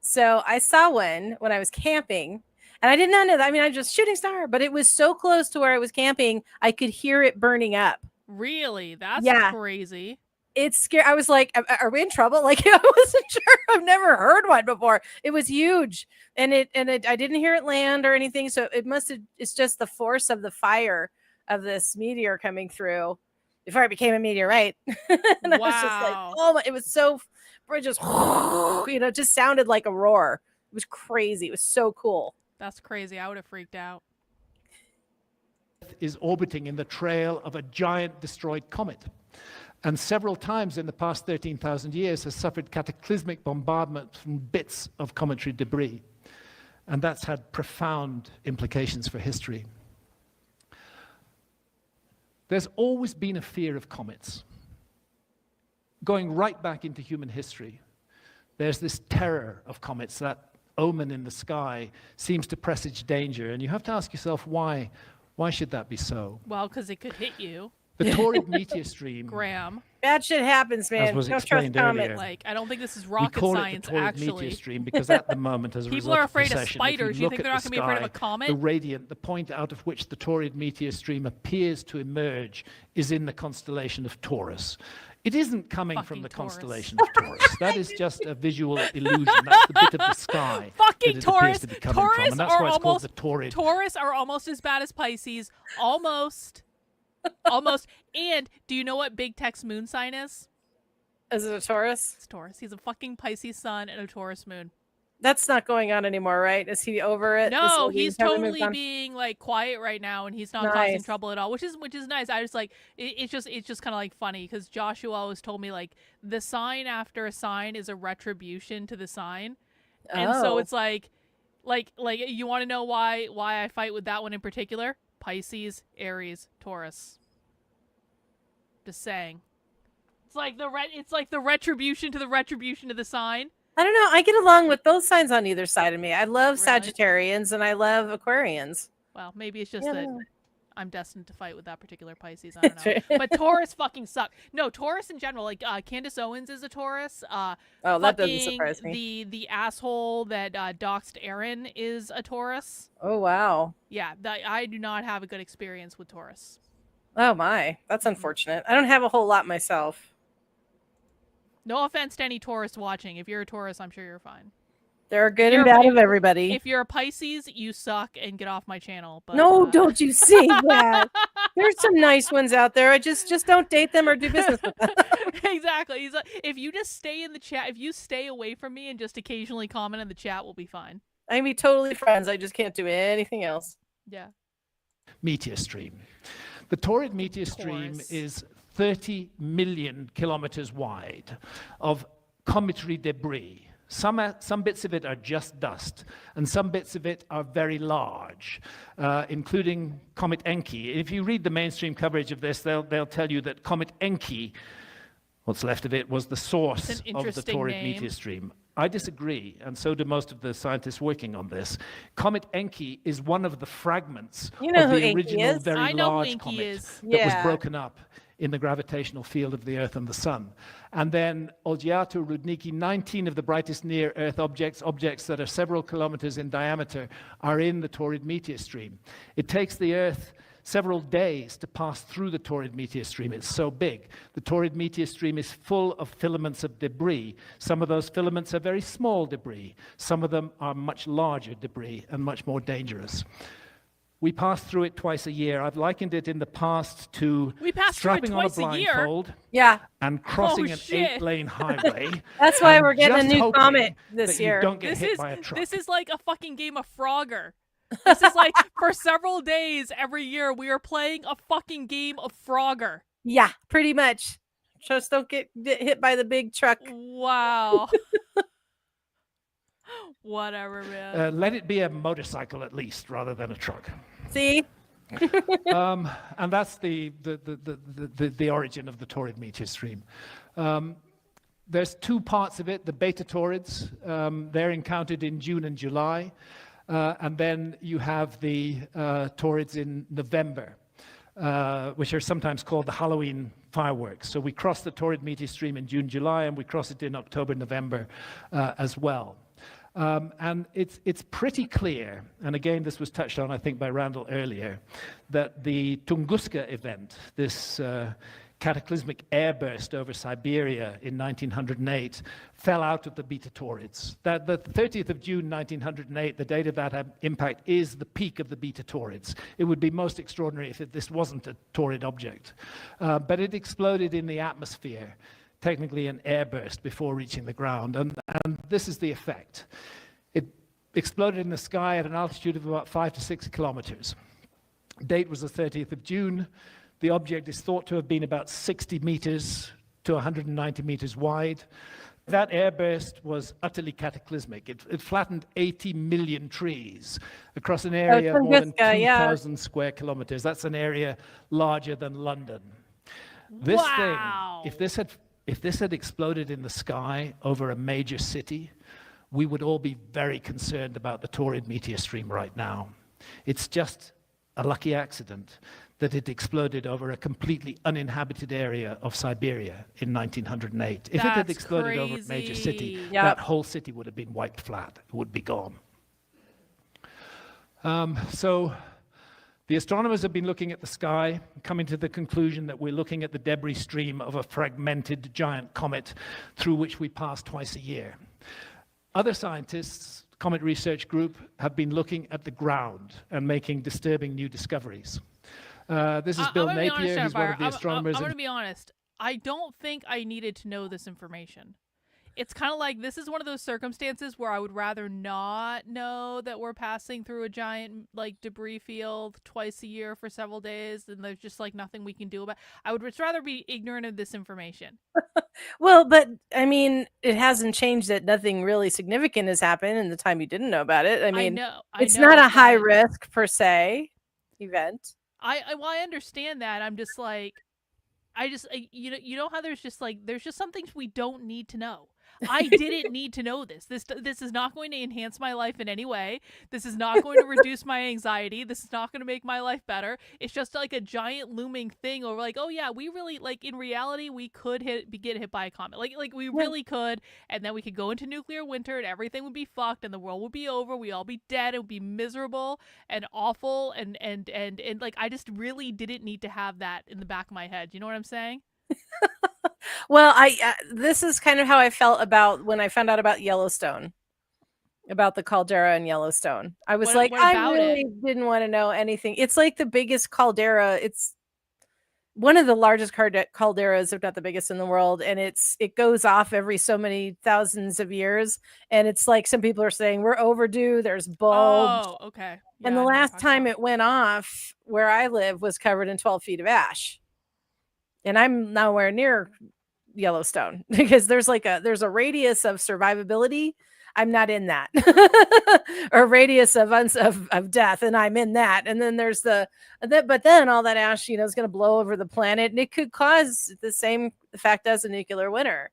So I saw one when I was camping, and I did not know that. I mean, I just shooting star, but it was so close to where I was camping, I could hear it burning up. Really? That's Yeah. crazy. It's scary. I was like, "Are we in trouble?" Like, I wasn't sure. I've never heard one before. It was huge, and I didn't hear it land or anything. So it must have. It's just the force of the fire of this meteor coming through before it became a meteorite. And I was just like, Wow. oh my! It was so. It just, you know, just sounded like a roar. It was crazy. It was so cool. That's crazy. I would have freaked out. Is orbiting in the trail of a giant destroyed comet, and several times in the past 13,000 years has suffered cataclysmic bombardment from bits of cometary debris. And that's had profound implications for history. There's always been a fear of comets. Going right back into human history, there's this terror of comets. That omen in the sky seems to presage danger, and you have to ask yourself why. Why should that be so? Well, because it could hit you. The Taurid meteor stream, Graham. Bad shit happens, man. as was Don't trust explained comets. earlier, Like, I don't think this is we rocket call science, it the Taurid actually. meteor stream because at the moment, as a People result are of afraid of precession, spiders. if You think look they're at not the going to be afraid of a sky, comet? the radiant, the point out of which the Taurid meteor stream appears to emerge is in the constellation of Taurus. It isn't coming from Fucking the Taurus. constellation of Taurus. That is just a visual illusion. That's the bit of the sky Fucking that it Taurus. appears to be coming Taurus from, and that's are why it's called almost the Taurid. Taurus are almost as bad as Pisces. Almost. Almost. And do you know what Big Tech's moon sign is? Is it a Taurus? It's Taurus. He's a fucking Pisces sun and a Taurus moon. That's not going on anymore, right? Is he over it? No, Is he- he's haven't moved totally on? being like quiet right now, and he's not causing Nice. trouble at all, which is nice. I just like it's just kind of like funny because Joshua always told me like the sign after a sign is a retribution to the sign, and so Oh. it's like you want to know why I fight with that one in particular? Pisces, Aries, Taurus. Just saying. It's like the retribution to the sign. I don't know. I get along with both signs on either side of me. I love Really? Sagittarians and I love Aquarians. Well, maybe it's just Yeah, that no. I'm destined to fight with that particular Pisces. I don't know. But Taurus fucking suck. No, Taurus in general. Like Candace Owens is a Taurus. Oh, that doesn't Fucking surprise me. The asshole that doxed Aaron is a Taurus. Oh, wow. Yeah, I do not have a good experience with Taurus. Oh, my. That's unfortunate. I don't have a whole lot myself. No offense to any Taurus watching. If you're a Taurus, I'm sure you're fine. There are good You're and bad right. of everybody. If you're a Pisces, you suck and get off my channel. But No, don't you say that. There's some nice ones out there. I just don't date them or do business with them. Exactly. He's like, if you just stay in the chat, if you stay away from me and just occasionally comment in the chat, we'll be fine. I can be totally friends. I just can't do anything else. Yeah. Meteor stream. The Taurid meteor stream Taurus. is 30 million kilometers wide of cometary debris. Some bits of it are just dust, and some bits of it are very large, including Comet Enki. If you read the mainstream coverage of this, they'll tell you that Comet Enki, what's left of it, was the source It's an of the interesting Taurid name. meteor stream. I disagree, and so do most of the scientists working on this. Comet Enki is one of the fragments You know of who the Enki original is. very I know who large Enki comet is. that was Yeah. broken up in the gravitational field of the Earth and the Sun. And then Olgiato Rudniki, 19 of the brightest near-Earth objects that are several kilometers in diameter, are in the Taurid meteor stream. It takes the Earth several days to pass through the Taurid meteor stream. It's so big. The Taurid meteor stream is full of filaments of debris. Some of those filaments are very small debris. Some of them are much larger debris and much more dangerous. We pass through it twice a year. I've likened it in the past to We pass through it strapping on a twice a year? blindfold Yeah. and crossing Oh, an shit. 8-lane highway. That's why and we're getting a just new hoping comet this that you year. don't get This hit is by a truck. this is like a fucking game of Frogger. This is like for several days every year we are playing a fucking game of Frogger. Yeah, pretty much. Just don't get hit by the big truck. Wow. Whatever, man. Let it be a motorcycle at least, rather than a truck. See? And that's the origin of the Taurid meteor stream. There's two parts of it. The beta Taurids, they're encountered in June and July. And then you have the Taurids in November, which are sometimes called the Halloween fireworks. So we cross the Taurid meteor stream in June, July, and we cross it in October, November as well. And it's pretty clear, and again, this was touched on, I think, by Randall earlier, that the Tunguska event, this cataclysmic airburst over Siberia in 1908, fell out of the beta Taurids. That the 30th of June 1908, the date of that impact, is the peak of the beta Taurids. It would be most extraordinary if this wasn't a Taurid object. But it exploded in the atmosphere, technically an airburst before reaching the ground, and this is the effect. exploded in the sky at an altitude of about 5 to 6 kilometers. Date was the 30th of June. The object is thought to have been about 60 meters to 190 meters wide. That airburst was utterly cataclysmic. It flattened 80 million trees across an area of more than 2,000 square kilometers. That's an area larger than London. This thing, if this had exploded in the sky over a major city, we would all be very concerned about the Tauride meteor stream right now. It's just a lucky accident that it exploded over a completely uninhabited area of Siberia in 1908. If it had exploded over a major city, that whole city would have been wiped flat. It would be gone. So the astronomers have been looking at the sky, coming to the conclusion that we're looking at the debris stream of a fragmented giant comet through which we pass twice a year. Other scientists, Comet Research Group, have been looking at the ground and making disturbing new discoveries. This is Bill Napier, who's one of the astronomers. I'm going to be honest. I don't think I needed to know this information. It's kind of like, this is one of those circumstances where I would rather not know that we're passing through a giant like debris field twice a year for several days, and there's just like nothing we can do about it. I would just rather be ignorant of this information. Well, but I mean, it hasn't changed that nothing really significant has happened in the time you didn't know about it. I mean, it's not a high risk per se event. I understand that. I'm just like, you know how there's just some things we don't need to know. I didn't need to know this. This is not going to enhance my life in any way. This is not going to reduce my anxiety. This is not going to make my life better. It's just like a giant looming thing over like, oh yeah, we really, like, in reality, we could get hit by a comet. Like we really could, and then we could go into nuclear winter and everything would be fucked and the world would be over. We'd all be dead. It would be miserable and awful and like, I just really didn't need to have that in the back of my head. You know what I'm saying? Well, this is kind of how I felt about when I found out about Yellowstone, about the caldera in Yellowstone. I was like, I really didn't want to know anything. It's like the biggest caldera. It's one of the largest calderas, if not the biggest in the world, and it goes off every so many thousands of years. And it's like some people are saying we're overdue. There's bulbs. Oh, okay. Yeah, and the last time it went off where I live was covered in 12 feet of ash. And I'm nowhere near Yellowstone because there's a radius of survivability. I'm not in that, or radius of death, and I'm in that. And then there's but then all that ash, is going to blow over the planet, and it could cause the same effect as a nuclear winter.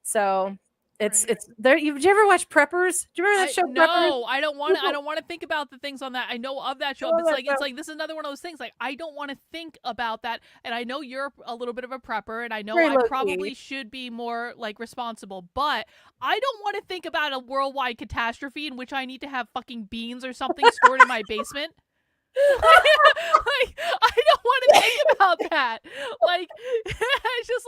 So it's there. Did you ever watch Preppers? Do you remember that show? No, Preppers? I don't want to think about the things on that. I know of that show. But it's like this is another one of those things. Like, I don't want to think about that. And I know you're a little bit of a prepper, and I know I probably should be more like responsible. But I don't want to think about a worldwide catastrophe in which I need to have fucking beans or something stored in my basement. Like, I don't want to think about that. Like, it's just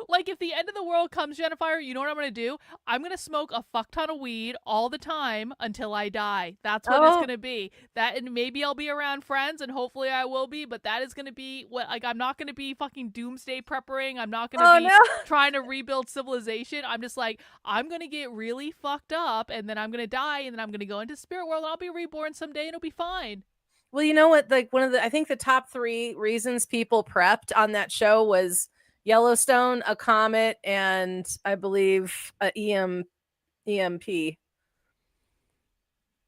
like if the end of the world comes, Jennifer, you know what I'm going to do? I'm going to smoke a fuck ton of weed all the time until I die. That's what it's going to be. That, and maybe I'll be around friends, and hopefully I will be, but that is going to be what, like, I'm not going to be fucking doomsday preppering. I'm not going to be trying to rebuild civilization. I'm just like, I'm going to get really fucked up, and then I'm going to die, and then I'm going to go into spirit world, and I'll be reborn someday, and it'll be fine. Well, you know what? Like, I think the top 3 reasons people prepped on that show was Yellowstone, a comet, and I believe a EMP.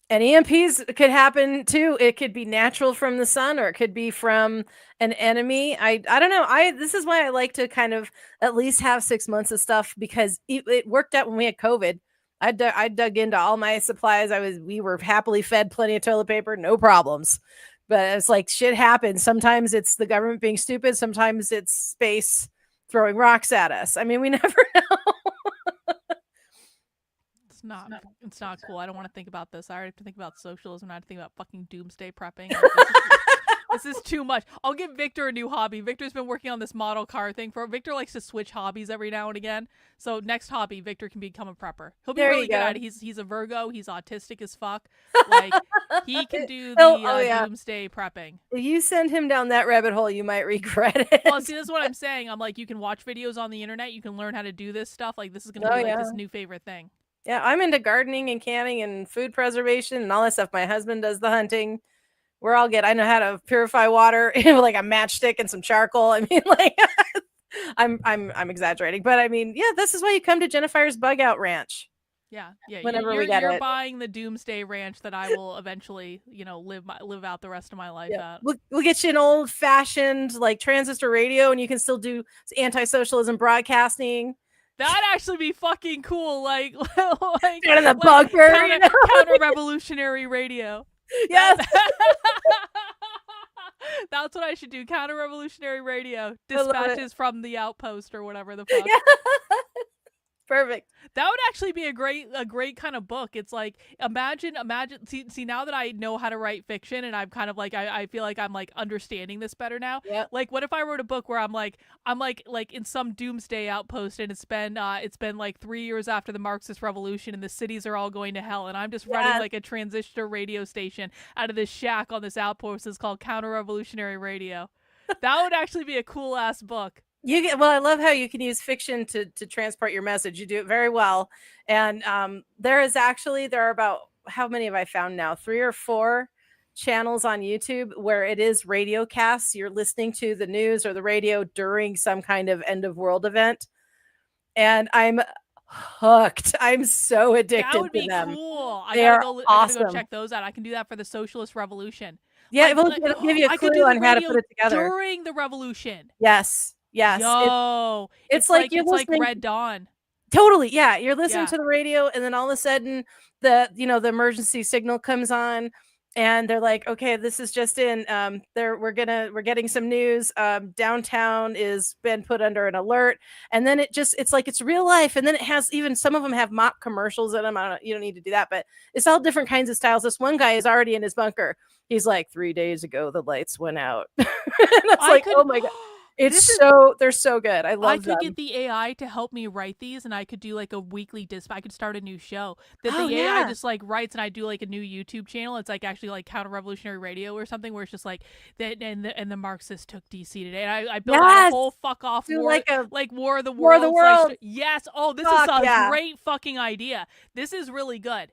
And EMPs could happen too. It could be natural from the sun, or it could be from an enemy. I don't know. This is why I like to kind of at least have 6 months of stuff, because it worked out when we had COVID. I dug into all my supplies. We were happily fed, plenty of toilet paper, no problems. But it's like, shit happens. Sometimes it's the government being stupid. Sometimes it's space throwing rocks at us. I mean, we never know. It's not cool. I don't want to think about this. I already have to think about socialism. I have to think about fucking doomsday prepping. This is too much. I'll give Victor a new hobby. Victor's been working on this model car thing Victor likes to switch hobbies every now and again. So next hobby, Victor can become a prepper. He'll be really good at it. He's a Virgo. He's autistic as fuck. Like, he can do the doomsday prepping. If you send him down that rabbit hole, you might regret it. Well, see, this is what I'm saying. I'm like, you can watch videos on the internet. You can learn how to do this stuff. Like, this is going to be like his new favorite thing. Yeah, I'm into gardening and canning and food preservation and all that stuff. My husband does the hunting. We're all good. I know how to purify water with like a matchstick and some charcoal. I mean, like I'm exaggerating, but I mean, yeah, this is why you come to Jennifer's Bug Out Ranch. Yeah. Whenever you're, we get you're it. buying the doomsday ranch that I will eventually, live out the rest of my life Yeah. at. We'll get you an old fashioned like transistor radio, and you can still do anti-socialism broadcasting. That'd actually be fucking cool. Like Down in the bunker, counter revolutionary radio. Yes. That's what I should do. Counter revolutionary radio. I love it. Dispatches from the outpost or whatever the fuck. Yeah. Perfect. That would actually be a great kind of book. It's like imagine see now that I know how to write fiction and I'm kind of like I feel like I'm like understanding this better now. Yep. Like what if I wrote a book where I'm like in some doomsday outpost and it's been like 3 years after the Marxist revolution and the cities are all going to hell and I'm just running like a transistor radio station out of this shack on this outpost. It's called Counter Revolutionary Radio. That would actually be a cool ass book. Well, I love how you can use fiction to transport your message. You do it very well. And there are about, how many have I found now? 3 or 4 channels on YouTube where it is radio casts. You're listening to the news or the radio during some kind of end of world event. And I'm hooked. I'm so addicted That would to be them. cool. I They are gotta awesome. go check those out. I can do that for the Socialist Revolution. Yeah, Like, it'll give you I a could clue do the on how to radio put it together. during the revolution. Yes. Yo, it's like you're it's like listening. Red Dawn. Totally. Yeah. You're listening Yeah. to the radio and then all of a sudden the emergency signal comes on and they're like, okay, this is just in, we're getting some news. Downtown is been put under an alert. And then it's like, it's real life. And then it has some of them have mock commercials in them. You don't need to do that, but it's all different kinds of styles. This one guy is already in his bunker. He's like, 3 days ago, the lights went out. And it's like, oh my God. They're so good. I love them. I could get the AI to help me write these and I could do like a weekly I could start a new show that the AI just like writes and I do like a new YouTube channel. It's like actually like Counter Revolutionary Radio or something where it's just like that and the Marxists took DC today. And I built out a whole fuck off war like War of the Worlds. War of the World. Yes. Oh, this is a great fucking idea. This is really good.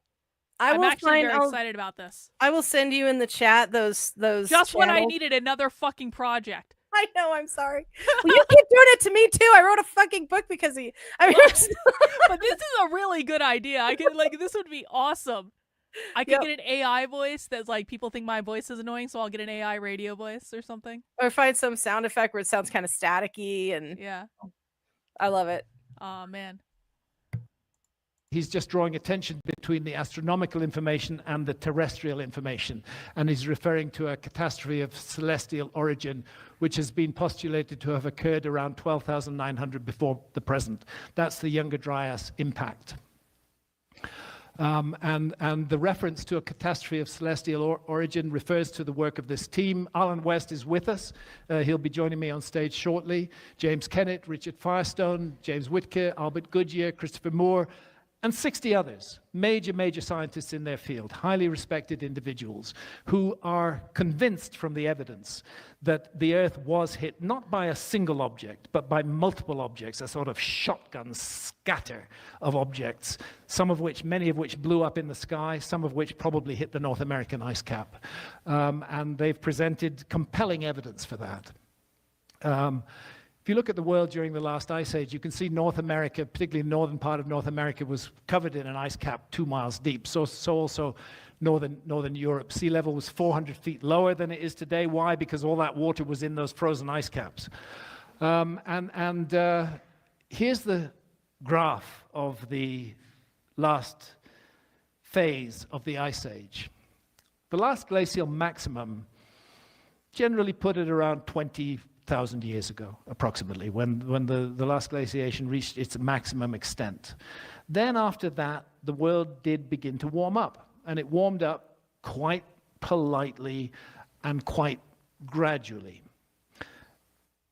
I'm actually very excited about this. I will send you in the chat those just channels. when I needed another fucking project. I know. I'm sorry. Well, you keep doing it to me too. I wrote a fucking book because of you. I mean, but this is a really good idea. I could this would be awesome. I could get an AI voice that's like people think my voice is annoying, so I'll get an AI radio voice or something. Or find some sound effect where it sounds kind of staticky and I love it. Oh man. He's just drawing attention between the astronomical information and the terrestrial information. And he's referring to a catastrophe of celestial origin, which has been postulated to have occurred around 12,900 before the present. That's the Younger Dryas impact. And the reference to a catastrophe of celestial origin refers to the work of this team. Alan West is with us. He'll be joining me on stage shortly. James Kennett, Richard Firestone, James Whitker, Albert Goodyear, Christopher Moore, and 60 others, major scientists in their field, highly respected individuals who are convinced from the evidence that the Earth was hit not by a single object, but by multiple objects, a sort of shotgun scatter of objects, many of which blew up in the sky, some of which probably hit the North American ice cap. And they've presented compelling evidence for that. If you look at the world during the last ice age, you can see North America, particularly the northern part of North America, was covered in an ice cap 2 miles deep. So also northern Europe. Sea level was 400 feet lower than it is today. Why? Because all that water was in those frozen ice caps. Here's the graph of the last phase of the ice age. The last glacial maximum generally put it around 20,000 years ago, approximately, when the last glaciation reached its maximum extent. Then after that, the world did begin to warm up, and it warmed up quite politely and quite gradually.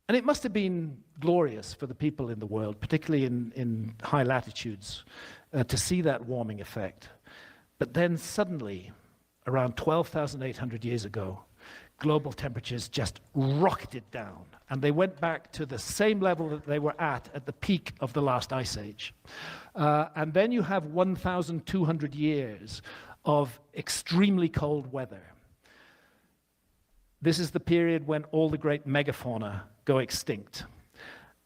And it must have been glorious for the people in the world, particularly in high latitudes, to see that warming effect. But then suddenly, around 12,800 years ago, global temperatures just rocketed down. And they went back to the same level that they were at the peak of the last ice age. And then you have 1,200 years of extremely cold weather. This is the period when all the great megafauna go extinct.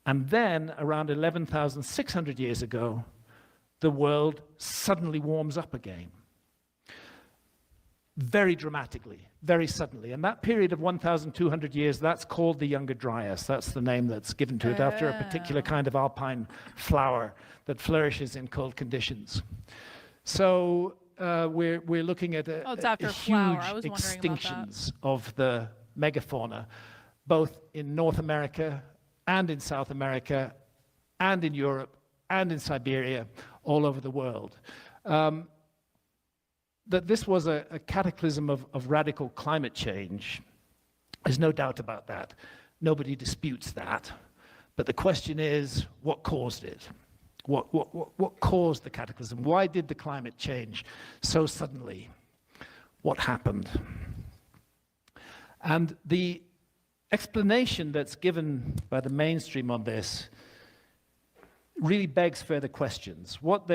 And then, around 11,600 years ago, the world suddenly warms up again. Very dramatically, very suddenly. And that period of 1,200 years, that's called the Younger Dryas. That's the name that's given to it after a particular kind of alpine flower that flourishes in cold conditions. So we're looking at it's after a a flower. huge I was wondering about extinctions of the megafauna, both in North America and in South America and in Europe and in Siberia, all over the world. That this was a cataclysm of radical climate change, there's no doubt about that. Nobody disputes that. But the question is, what caused it? What caused the cataclysm? Why did the climate change so suddenly? What happened? And the explanation that's given by the mainstream on this really begs further questions. What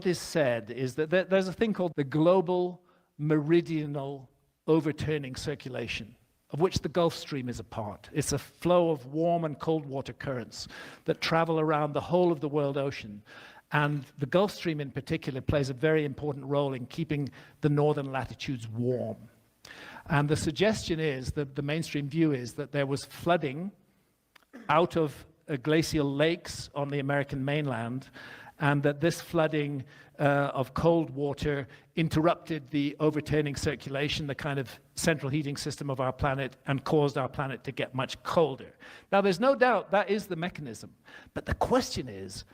is said is that there's a thing called the global meridional overturning circulation, of which the Gulf Stream is a part. It's a flow of warm and cold water currents that travel around the whole of the world ocean. And the Gulf Stream in particular plays a very important role in keeping the northern latitudes warm. And the suggestion is, the mainstream view is, that there was flooding out of glacial lakes on the American mainland, and that this flooding of cold water interrupted the overturning circulation, the kind of central heating system of our planet, and caused our planet to get much colder. Now, there's no doubt that is the mechanism, but the question is,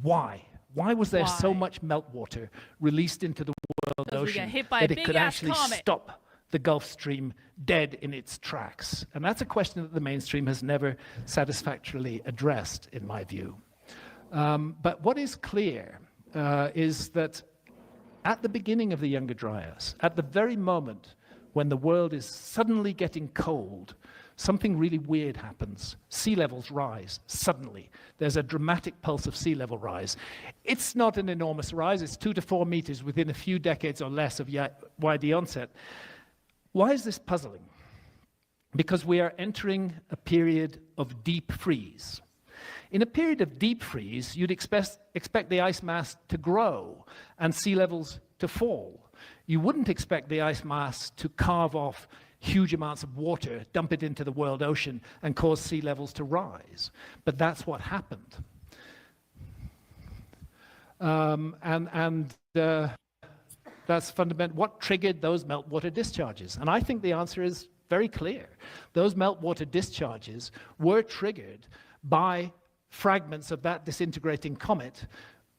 why? Why was there so much meltwater released into the world ocean that it could actually stop the Gulf Stream dead in its tracks? And that's a question that the mainstream has never satisfactorily addressed, in my view. But what is clear is that at the beginning of the Younger Dryas, at the very moment when the world is suddenly getting cold, something really weird happens. Sea levels rise suddenly. There's a dramatic pulse of sea level rise. It's not an enormous rise. It's 2 to 4 meters within a few decades or less of YD onset. Why is this puzzling? Because we are entering a period of deep freeze. In a period of deep freeze, you'd expect the ice mass to grow and sea levels to fall. You wouldn't expect the ice mass to carve off huge amounts of water, dump it into the world ocean, and cause sea levels to rise. But that's what happened. That's fundamental. What triggered those meltwater discharges? And I think the answer is very clear. Those meltwater discharges were triggered by fragments of that disintegrating comet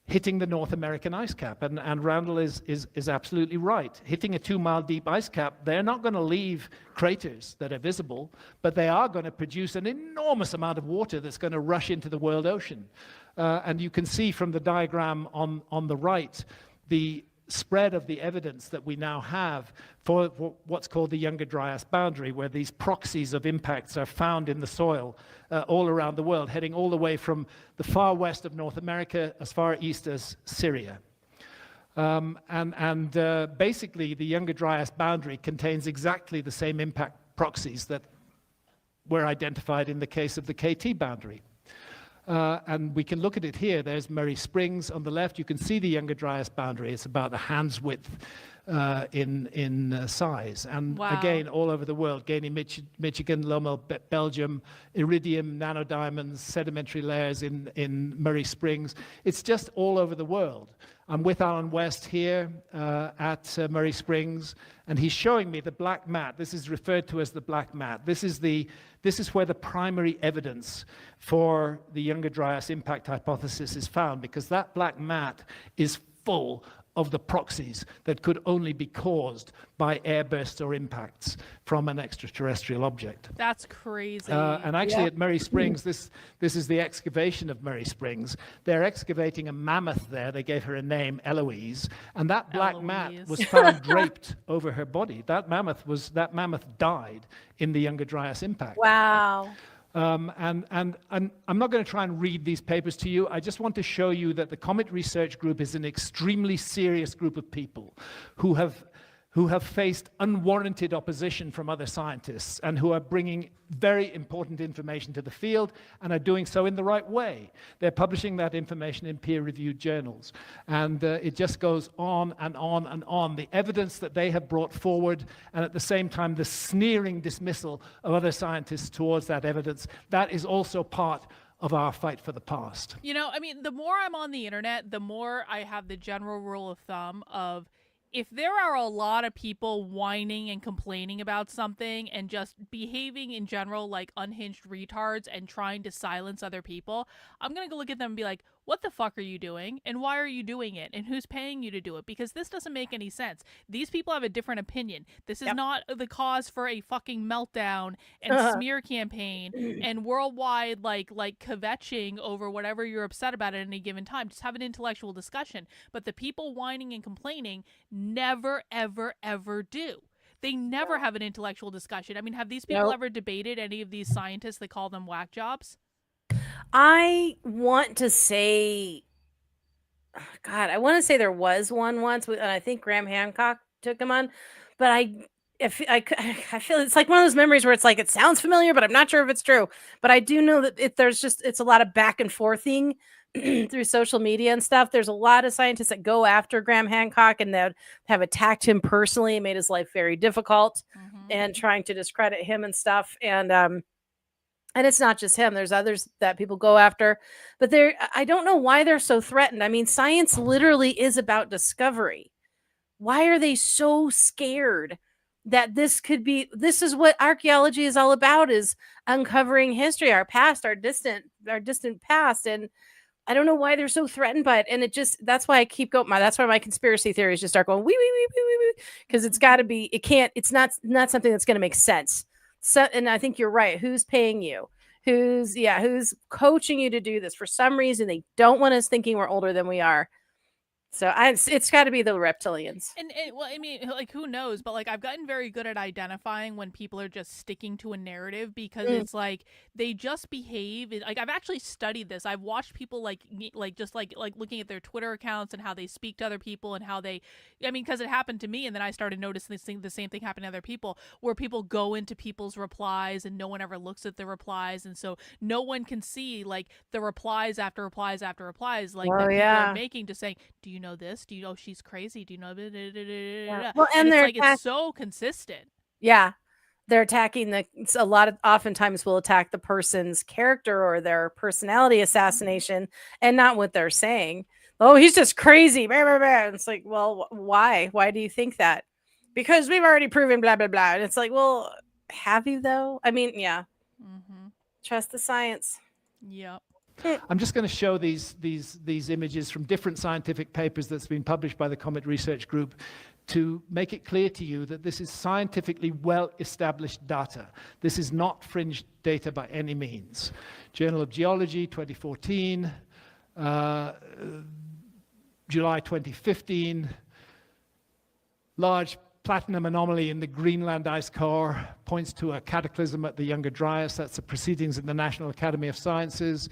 hitting the North American ice cap. And Randall is absolutely right. Hitting a 2-mile deep ice cap, they're not going to leave craters that are visible, but they are going to produce an enormous amount of water that's going to rush into the world ocean. And you can see from the diagram on the right, the spread of the evidence that we now have for what's called the Younger Dryas boundary, where these proxies of impacts are found in the soil all around the world, heading all the way from the far west of North America as far east as Syria. Basically, the Younger Dryas boundary contains exactly the same impact proxies that were identified in the case of the KT boundary. And we can look at it here. There's Murray Springs on the left. You can see the Younger Dryas boundary. It's about the hand's width in size. And again, all over the world, Gainey, Michigan, Lommel, Belgium, iridium, nanodiamonds, sedimentary layers in Murray Springs. It's just all over the world. I'm with Alan West here at Murray Springs, and he's showing me the black mat. This is referred to as the black mat. This is where the primary evidence for the Younger Dryas impact hypothesis is found, because that black mat is full of the proxies that could only be caused by airbursts or impacts from an extraterrestrial object. That's crazy. And actually at Murray Springs, this is the excavation of Murray Springs. They're excavating a mammoth there. They gave her a name, Eloise. And that black mat was found draped over her body. That mammoth died in the Younger Dryas impact. Wow. And I'm not going to try and read these papers to you. I just want to show you that the Comet Research Group is an extremely serious group of people who have faced unwarranted opposition from other scientists and who are bringing very important information to the field and are doing so in the right way. They're publishing that information in peer-reviewed journals. And it just goes on and on and on. The evidence that they have brought forward, and at the same time, the sneering dismissal of other scientists towards that evidence, that is also part of our fight for the past. You know, I mean, the more I'm on the internet, the more I have the general rule of thumb of, if there are a lot of people whining and complaining about something and just behaving in general like unhinged retards and trying to silence other people, I'm going to go look at them and be like, what the fuck are you doing? And why are you doing it? And who's paying you to do it? Because this doesn't make any sense. These people have a different opinion. This is not the cause for a fucking meltdown and smear campaign and worldwide like kvetching over whatever you're upset about at any given time. Just have an intellectual discussion. But the people whining and complaining never, ever, ever do. They never have an intellectual discussion. I mean, have these people ever debated any of these scientists that call them whack jobs? I want to say, God, I want to say there was one once, and I think Graham Hancock took him on, but I feel it's like one of those memories where it's like, it sounds familiar, but I'm not sure if it's true. But I do know that it's a lot of back and forthing through social media and stuff. There's a lot of scientists that go after Graham Hancock and that have attacked him personally and made his life very difficult and trying to discredit him and stuff. And it's not just him. There's others that people go after, but I don't know why they're so threatened. I mean, science literally is about discovery. Why are they so scared that this is what archaeology is all about, is uncovering history, our past, our distant past. And I don't know why they're so threatened by it. And that's why I keep going. That's why my conspiracy theories just start going, wee, because it's got to be, it's not something that's going to make sense. So, and I think you're right. Who's paying you? Who's coaching you to do this? For some reason, they don't want us thinking we're older than we are. So it's got to be the reptilians. And well, I mean, like, who knows? But like, I've gotten very good at identifying when people are just sticking to a narrative, because it's like they just behave. Like, I've actually studied this. I've watched people like looking at their Twitter accounts and how they speak to other people and how they, I mean, because it happened to me, and then I started noticing the same thing happen to other people, where people go into people's replies and no one ever looks at the replies, and so no one can see like the replies after replies after replies, like that people are making, just saying, do you know this? Do you know she's crazy? Do you know? Well, and it's so consistent. Yeah, they're attacking oftentimes will attack the person's character or their personality assassination, and not what they're saying. Oh, he's just crazy. Blah, blah, blah. It's like, well, why? Why do you think that? Because we've already proven blah blah blah. And it's like, well, have you though? I mean, yeah. Trust the science. Yep. I'm just going to show these images from different scientific papers that's been published by the Comet Research Group to make it clear to you that this is scientifically well-established data. This is not fringe data by any means. Journal of Geology, 2014, July 2015, large platinum anomaly in the Greenland ice core points to a cataclysm at the Younger Dryas. That's the Proceedings of the National Academy of Sciences.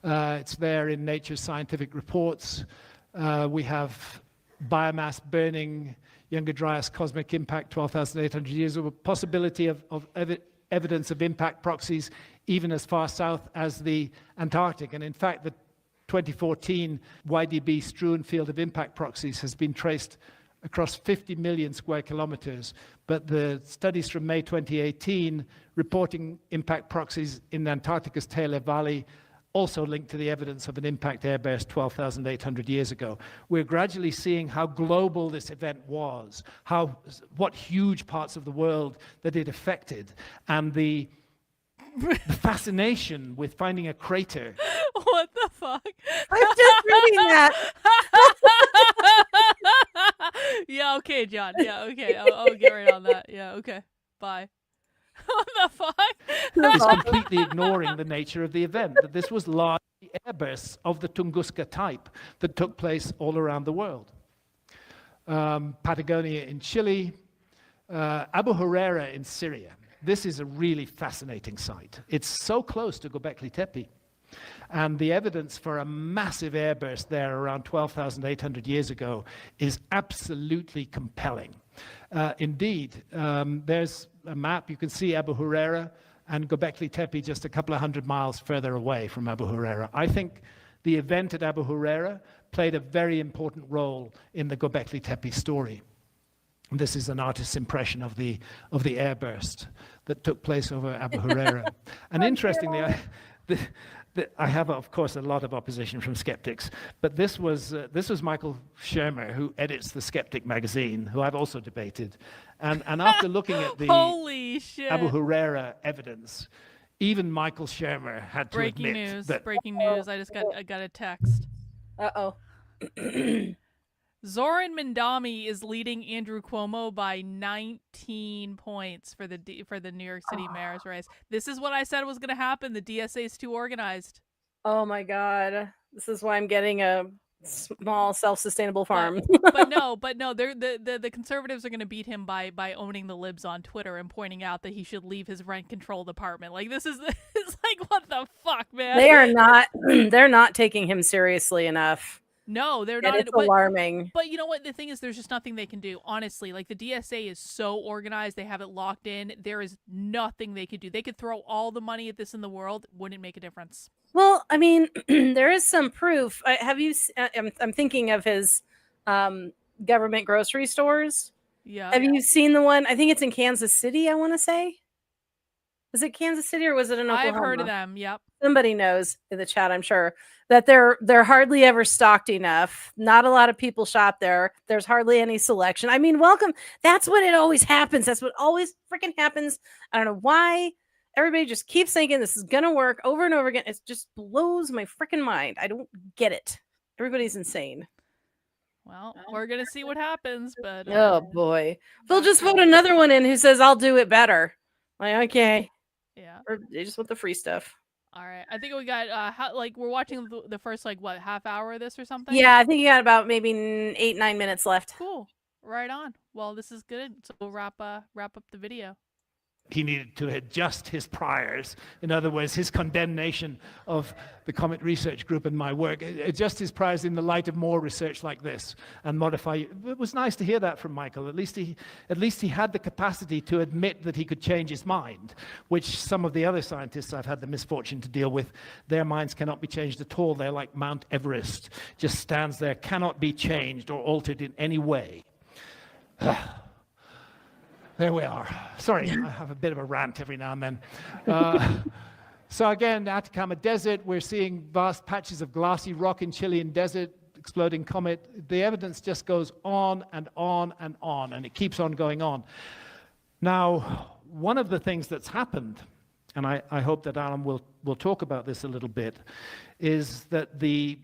It's there in Nature's Scientific Reports. We have biomass burning, Younger Dryas cosmic impact, 12,800 years, with a possibility of evidence of impact proxies even as far south as the Antarctic. And in fact, the 2014 YDB strewn field of impact proxies has been traced across 50 million square kilometers. But the studies from May 2018 reporting impact proxies in Antarctica's Taylor Valley also linked to the evidence of an impact airburst 12,800 years ago. We're gradually seeing how global this event was, what huge parts of the world that it affected, and the fascination with finding a crater. What the fuck? I'm just reading that. Yeah, okay, John. Yeah, okay. I'll get right on that. Yeah, okay. Bye. What the fuck? is completely ignoring the nature of the event, that this was largely airbursts of the Tunguska type that took place all around the world. Patagonia in Chile, Abu Huraira in Syria. This is a really fascinating site. It's so close to Göbekli Tepe. And the evidence for a massive airburst there around 12,800 years ago is absolutely compelling. Indeed, there's a map. You can see Abu Huraira and Göbekli Tepe just a couple of hundred miles further away from Abu Huraira. I think the event at Abu Huraira played a very important role in the Göbekli Tepe story. This is an artist's impression of the airburst that took place over Abu Huraira. And interestingly, I have, of course, a lot of opposition from skeptics, but this was Michael Shermer, who edits the Skeptic magazine, who I've also debated. And after looking at the Holy shit. Abu Huraira evidence, even Michael Shermer had to Breaking admit news. that Breaking news. I got a text. Uh-oh. Zoran Mandami is leading Andrew Cuomo by 19 points for the New York City mayor's race. This is what I said was going to happen. The DSA is too organized. Oh my God. This is why I'm getting a small self-sustainable farm. But no, they're, the conservatives are going to beat him by owning the libs on Twitter and pointing out that he should leave his rent control department. Like, this is it's like, what the fuck, man? They are not. They're not taking him seriously enough. No, they're And not. it's alarming. But you know what? The thing is, there's just nothing they can do. Honestly, like, the DSA is so organized. They have it locked in. There is nothing they could do. They could throw all the money at this in the world. Wouldn't make a difference. Well, I mean, there is some proof. Have you? I'm thinking of his government grocery stores. Yeah. Have you seen the one? I think it's in Kansas City. I want to say. Was it Kansas City or was it in Oklahoma? I've heard of them. Yep. Somebody knows in the chat, I'm sure, that they're hardly ever stocked enough. Not a lot of people shop there. There's hardly any selection. I mean, welcome. That's what it always happens. That's what always freaking happens. I don't know why. Everybody just keeps thinking this is gonna work over and over again. It just blows my freaking mind. I don't get it. Everybody's insane. Well, we're gonna see what happens, but Oh boy, they'll just vote another one in who says I'll do it better. Like, okay, yeah. or they just want the free stuff. All right. I think we got we're watching the first half hour of this or something. Yeah, I think you got about maybe 8-9 minutes left. Cool. Right on. Well, this is good. So we'll wrap up the video. he needed to adjust his priors. In other words, his condemnation of the Comet Research Group and my work, adjust his priors in the light of more research like this and modify. It was nice to hear that from Michael. At least he had the capacity to admit that he could change his mind, which some of the other scientists I've had the misfortune to deal with, their minds cannot be changed at all. They're like Mount Everest, just stands there, cannot be changed or altered in any way. There we are. Sorry, I have a bit of a rant every now and then. So again, Atacama Desert, we're seeing vast patches of glassy rock in Chilean desert, exploding comet. The evidence just goes on and on and on, and it keeps on going on. Now, one of the things that's happened, and I hope that Alan will talk about this a little bit, is that the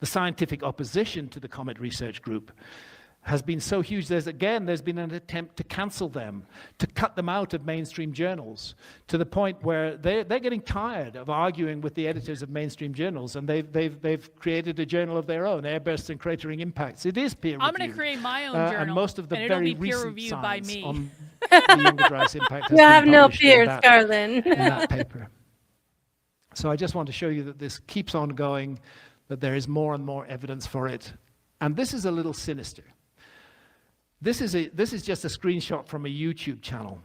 scientific opposition to the Comet Research Group has been so huge. There's been an attempt to cancel them, to cut them out of mainstream journals, to the point where they're getting tired of arguing with the editors of mainstream journals, and they've created a journal of their own, Airbursts and Cratering Impacts. It is peer-reviewed. I'm going to create my own journal, and most of the and it'll very be peer recent reviewed by science me. on the younger Dryas impact has You been have no published in peers, that- Karlyn. in that paper. So I just want to show you that this keeps on going, that there is more and more evidence for it. And this is a little sinister. This is just a screenshot from a YouTube channel.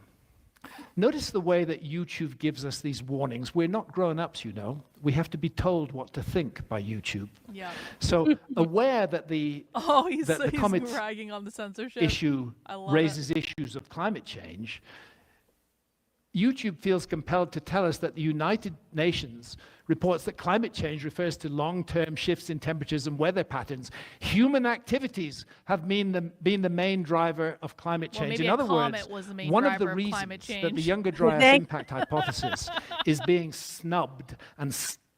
Notice the way that YouTube gives us these warnings. We're not grown-ups, you know. We have to be told what to think by YouTube. Yeah. So aware that the He's Comet ragging on the censorship issue I love raises issues of climate change, YouTube feels compelled to tell us that the United Nations reports that climate change refers to long-term shifts in temperatures and weather patterns. Human activities have been the main driver of climate change. maybe In a other words, comet was the main one of driver the of climate reasons that the change. younger Dryas impact hypothesis is being snubbed and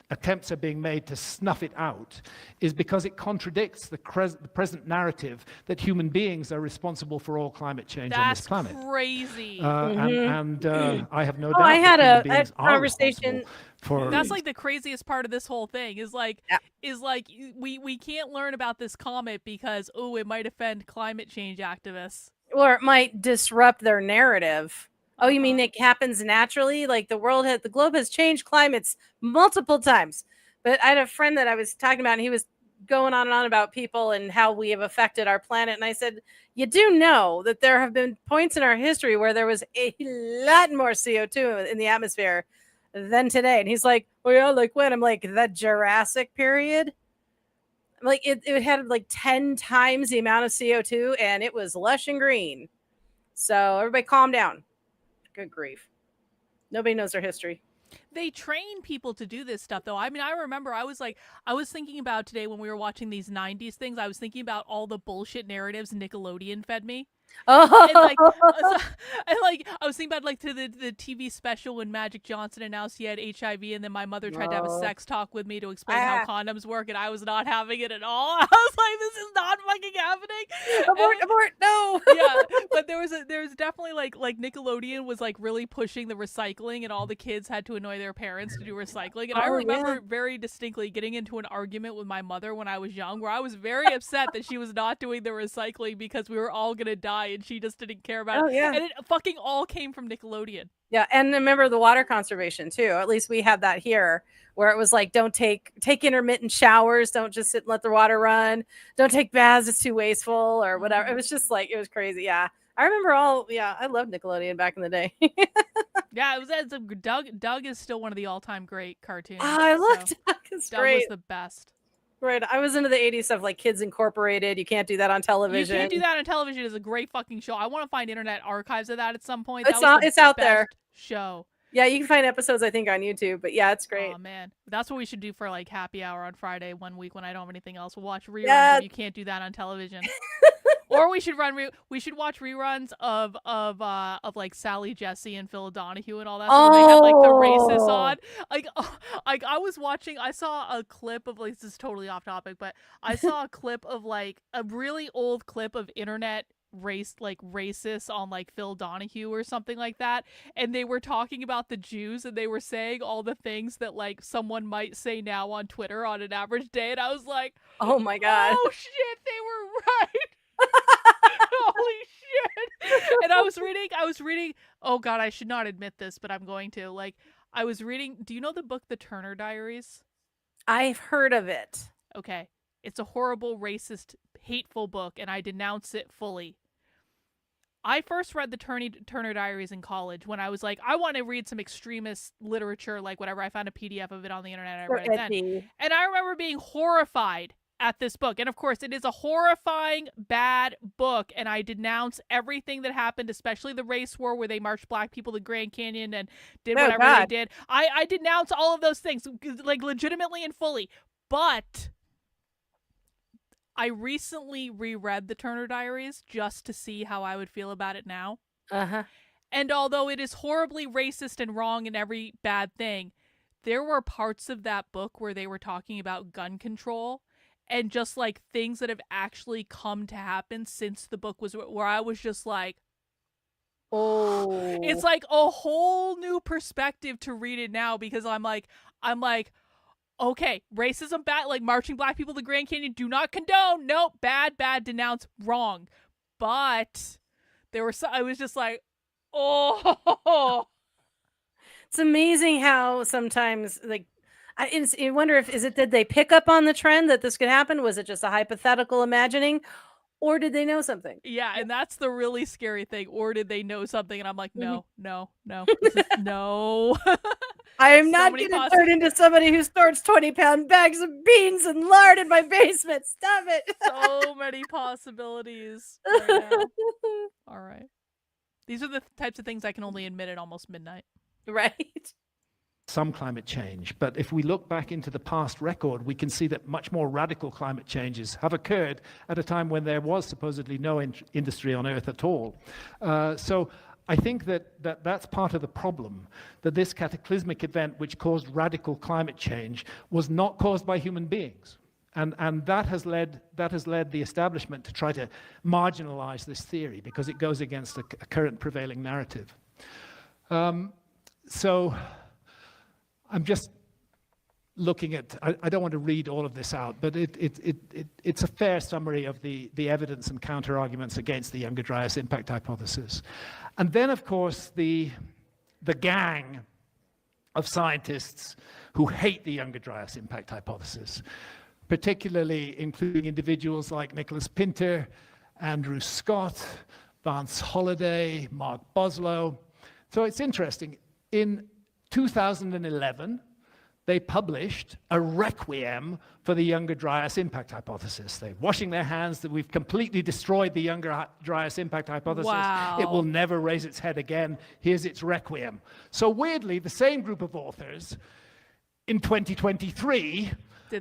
attempts are being made to snuff it out is because it contradicts the present narrative that human beings are responsible for all climate change on this planet. That's crazy. And I have no doubt I had that human a beings are conversation. responsible for That's like the craziest part of this whole thing is like we can't learn about this comet because it might offend climate change activists. Or it might disrupt their narrative. Oh, you mean it happens naturally? Like the globe has changed climates multiple times. But I had a friend that I was talking about, and he was going on and on about people and how we have affected our planet. And I said, you do know that there have been points in our history where there was a lot more CO2 in the atmosphere than today. And he's like, well, yeah, like when? I'm like, the Jurassic period? Like it had like 10 times the amount of CO2 and it was lush and green. So everybody calm down. Good grief. Nobody knows their history. They train people to do this stuff, though. I mean, I remember I was thinking about today when we were watching these 90s things, I was thinking about all the bullshit narratives Nickelodeon fed me. Oh, And I was thinking about like to the TV special when Magic Johnson announced he had HIV, and then my mother tried to have a sex talk with me to explain how condoms work, and I was not having it at all. I was like, this is not fucking happening. Abort, no. Yeah, but there was definitely like Nickelodeon was like really pushing the recycling, and all the kids had to annoy their parents to do recycling. And I remember very distinctly getting into an argument with my mother when I was young, where I was very upset that she was not doing the recycling because we were all gonna die and she just didn't care about it. Yeah. And it fucking all came from Nickelodeon. Yeah, and remember the water conservation too. At least we had that here, where it was like, don't take intermittent showers, don't just sit and let the water run, don't take baths, it's too wasteful or whatever. It was just like, it was crazy. Yeah, I remember I loved Nickelodeon back in the day. Yeah, Doug is still one of the all-time great cartoons. I loved Doug. It's Doug great. was the best. Right. I was into the 80s stuff like Kids Incorporated. You can't do that on television. You can't do that on television. It's a great fucking show. I want to find internet archives of that at some point. It's out there. Show. Yeah, you can find episodes, I think, on YouTube. But yeah, it's great. Oh, man. That's what we should do for like happy hour on Friday one week when I don't have anything else. We'll watch reruns when you can't do that on television. Or we should watch reruns of like Sally Jesse and Phil Donahue and all that. So they have like the racists on. Like I was watching, I saw a clip of like, this is totally off topic, but I saw a clip of like a really old clip of internet racists on like Phil Donahue or something like that, and they were talking about the Jews and they were saying all the things that like someone might say now on Twitter on an average day, and I was like, oh my god, oh shit, they were right. Holy shit. And I was reading, oh god, I should not admit this, but I'm going to. Like, I was reading, do you know the book The Turner Diaries? I've heard of it. Okay. It's a horrible, racist, hateful book, and I denounce it fully. I first read the Turner Diaries in college when I was like, I want to read some extremist literature, like whatever. I found a PDF of it on the internet. I read it then. And I remember being horrified at this book. And of course, it is a horrifying, bad book. And I denounce everything that happened, especially the race war where they marched black people to Grand Canyon and did whatever they did. I denounce all of those things, like legitimately and fully. But I recently reread the Turner Diaries just to see how I would feel about it now. Uh-huh. And although it is horribly racist and wrong in every bad thing, there were parts of that book where they were talking about gun control and just like things that have actually come to happen since the book was, where I was just like, oh, it's like a whole new perspective to read it now, because I'm like, okay, racism bad, like marching black people to Grand Canyon, do not condone. Nope, bad, denounce, wrong. But there were I was just like, oh. It's amazing how sometimes, like, I wonder did they pick up on the trend that this could happen? Was it just a hypothetical imagining? Or did they know something? Yeah, and that's the really scary thing. Or did they know something? And I'm like, no. This is, no. I am not going to turn into somebody who stores 20-pound bags of beans and lard in my basement. Stop it. So many possibilities right now. All right. These are the types of things I can only admit at almost midnight. Right. Some climate change. But if we look back into the past record, we can see that much more radical climate changes have occurred at a time when there was supposedly no industry on Earth at all. So I think that's part of the problem, that this cataclysmic event which caused radical climate change was not caused by human beings. And that has led the establishment to try to marginalize this theory because it goes against a current prevailing narrative. So I'm just looking at, I don't want to read all of this out, but it's a fair summary of the evidence and counter-arguments against the Younger Dryas impact hypothesis. And then, of course, the gang of scientists who hate the Younger Dryas impact hypothesis, particularly including individuals like Nicholas Pinter, Andrew Scott, Vance Holliday, Mark Boslow. So it's interesting. In 2011, they published a requiem for the Younger Dryas impact hypothesis. They're washing their hands that we've completely destroyed the Younger Dryas impact hypothesis. Wow. It will never raise its head again. Here's its requiem. So weirdly, the same group of authors in 2023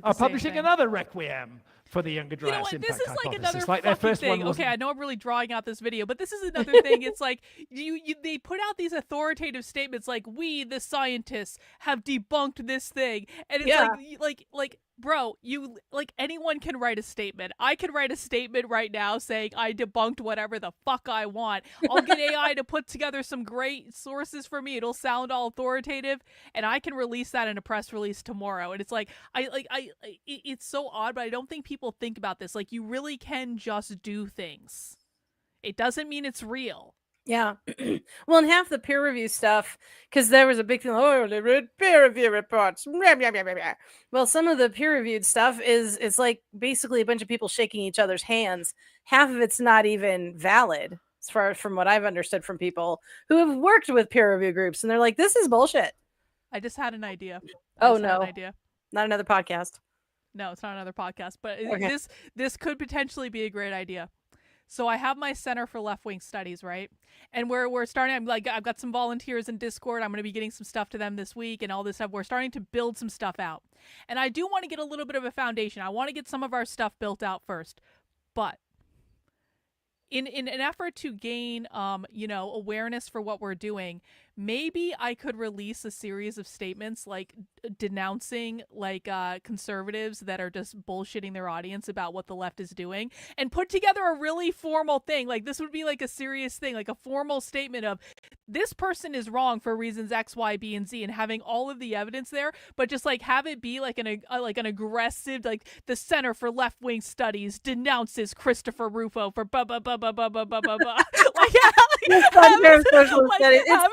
are publishing another requiem for the Younger Dryas impact hypothesis. This is like another like their fucking first thing. one Okay, I know I'm really drawing out this video, but this is another thing. It's like they put out these authoritative statements like, we, the scientists, have debunked this thing. And it's like, bro, anyone can write a statement. I can write a statement right now saying I debunked whatever the fuck I want. I'll get AI to put together some great sources for me. It'll sound all authoritative, and I can release that in a press release tomorrow. And it's like, it's so odd, but I don't think people think about this. Like, you really can just do things. It doesn't mean it's real. Yeah. Well, and half the peer review stuff, because there was a big thing, oh, they read peer review reports. Well, some of the peer reviewed stuff it's like basically a bunch of people shaking each other's hands. Half of it's not even valid, as far from what I've understood from people who have worked with peer review groups, and they're like, this is bullshit. I just had an idea. Oh, no. Not another podcast. No, it's not another podcast, but Okay. this could potentially be a great idea. So I have my Center for Left-Wing Studies, right? And we're starting, I've got some volunteers in Discord. I'm going to be getting some stuff to them this week and all this stuff. We're starting to build some stuff out. And I do want to get a little bit of a foundation. I want to get some of our stuff built out first. But in an effort to gain, awareness for what we're doing, maybe I could release a series of statements like denouncing conservatives that are just bullshitting their audience about what the left is doing, and put together a really formal thing. Like, this would be like a serious thing, like a formal statement of this person is wrong for reasons X, Y, B, and Z, and having all of the evidence there, but just like have it be like an aggressive, like the Center for Left-Wing Studies denounces Christopher Rufo for blah blah blah blah blah blah blah blah blah. Have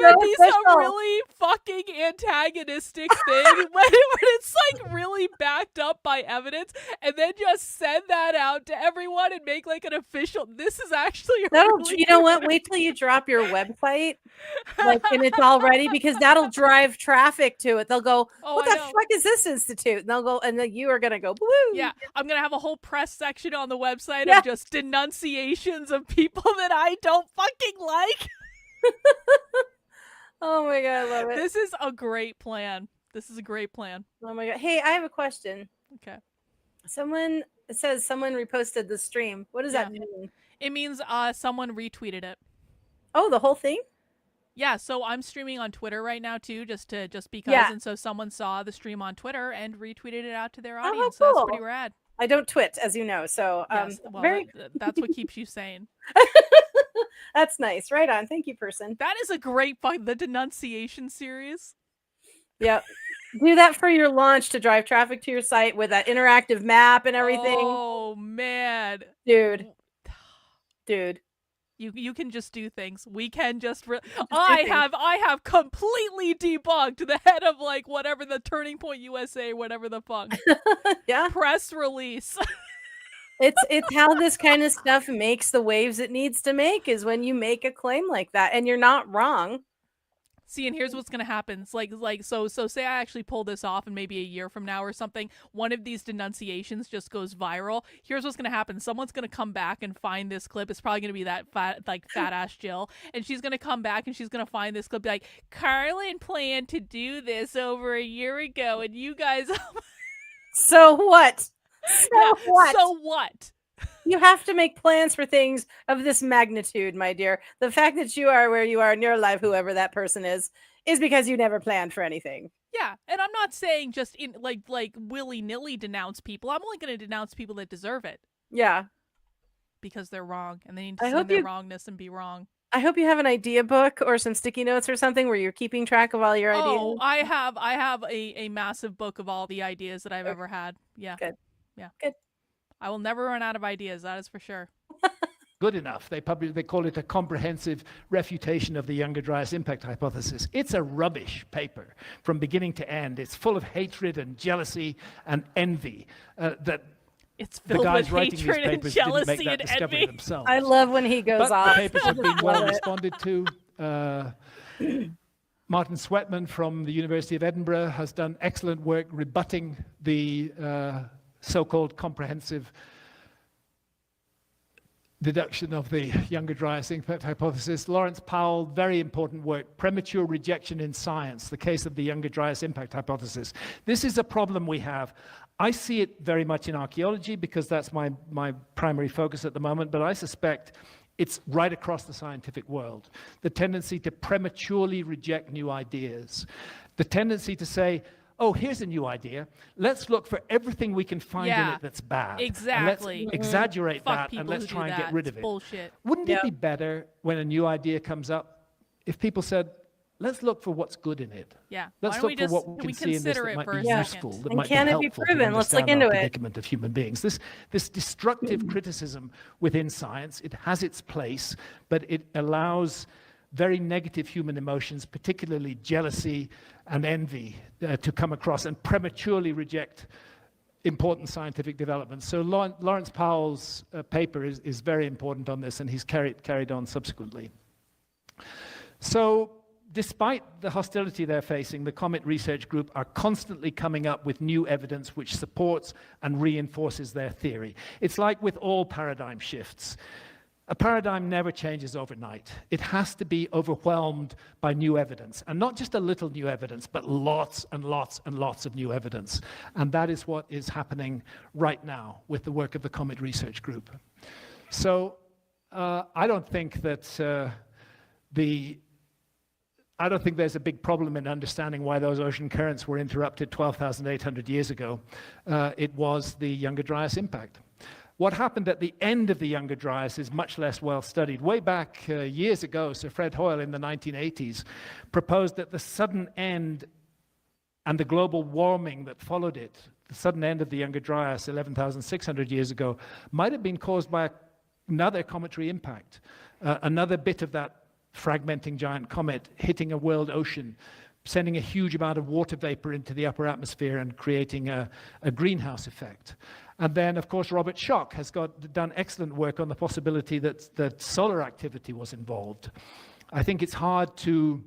it be some really fucking antagonistic thing when it's like really backed up by evidence, and then just send that out to everyone and make like an official. This is actually really you know what? Wait till you drop your website, and it's all ready, because that'll drive traffic to it. They'll go, "What the fuck is this institute?" And they'll go, and then you are gonna go, "Blue." Yeah, I'm gonna have a whole press section on the website of just denunciations of people that I don't fucking like. Oh my god, I love it. This is a great plan. Oh my god. Hey, I have a question. Okay. It says someone reposted the stream. What does that mean? It means someone retweeted it. Oh, the whole thing? Yeah, so I'm streaming on Twitter right now too, just because, and so someone saw the stream on Twitter and retweeted it out to their audience. Oh, cool. So that's pretty rad. I don't twit, as you know, so Yes, well, that's what keeps you sane. That's nice. Right on. Thank you, person. That is a great the denunciation series. Yep. Do that for your launch to drive traffic to your site with that interactive map and everything. Oh man, dude. You can just do things. We can just. I have completely debunked the head of like whatever the Turning Point USA, whatever the fuck. Yeah. Press release. It's how this kind of stuff makes the waves it needs to make, is when you make a claim like that, and you're not wrong. See, and here's what's gonna happen. It's so say I actually pull this off, and maybe a year from now or something, one of these denunciations just goes viral. Here's what's gonna happen. Someone's gonna come back and find this clip. It's probably gonna be that fat ass Jill, and she's gonna come back and she's gonna find this clip, be like, Karlyn planned to do this over a year ago, and you guys. So what? So what? You have to make plans for things of this magnitude, my dear. The fact that you are where you are in your life, whoever that person is because you never planned for anything. Yeah, and I'm not saying just in like willy-nilly denounce people. I'm only going to denounce people that deserve it Yeah. because they're wrong and they need to I see hope their you- wrongness and be wrong. I hope you have an idea book or some sticky notes or something where you're keeping track of all your ideas. Oh, I have a massive book of all the ideas that I've ever had. Yeah. Good. Yeah. Good. I will never run out of ideas, that is for sure. Good enough. They call it a comprehensive refutation of the Younger Dryas impact hypothesis. It's a rubbish paper from beginning to end. It's full of hatred and jealousy and envy. That It's the filled guys with writing these hatred and papers didn't make jealousy that and discovery envy. themselves. I love when he goes But off. the papers have been well Love it. responded to. Martin Sweatman from the University of Edinburgh has done excellent work rebutting the so-called comprehensive deduction of the Younger Dryas impact hypothesis. Lawrence Powell, very important work, Premature Rejection in Science, the case of the Younger Dryas impact hypothesis. This is a problem we have. I see it very much in archaeology because that's my primary focus at the moment, but I suspect it's right across the scientific world. The tendency to prematurely reject new ideas. The tendency to say, oh, here's a new idea. Let's look for everything we can find in Yeah, it that's bad. exactly. And let's exaggerate Fuck that people and let's who do try and that. get rid It's of it. bullshit. Wouldn't Yep. it be better when a new idea comes up if people said, let's look for what's good in it. Yeah. Let's Why don't look we for just what we can see in this consider that it might for be a useful, second? that And might can be it be helpful proven? to Let's look understand our into it. predicament of human beings. This destructive criticism within science, it has its place, but it allows very negative human emotions, particularly jealousy and envy, to come across and prematurely reject important scientific developments. So Lawrence Powell's paper is very important on this, and he's carried on subsequently. So despite the hostility they're facing, the Comet Research Group are constantly coming up with new evidence which supports and reinforces their theory. It's like with all paradigm shifts. A paradigm never changes overnight. It has to be overwhelmed by new evidence, and not just a little new evidence, but lots and lots and lots of new evidence. And that is what is happening right now with the work of the Comet Research Group. So I don't think that I don't think there's a big problem in understanding why those ocean currents were interrupted 12,800 years ago. It was the Younger Dryas impact. What happened at the end of the Younger Dryas is much less well studied. Way back years ago, Sir Fred Hoyle in the 1980s proposed that the sudden end and the global warming that followed it, the sudden end of the Younger Dryas 11,600 years ago, might have been caused by another cometary impact, another bit of that fragmenting giant comet hitting a world ocean, sending a huge amount of water vapor into the upper atmosphere and creating a greenhouse effect. And then, of course, Robert Schoch has done excellent work on the possibility that solar activity was involved. I think it's hard to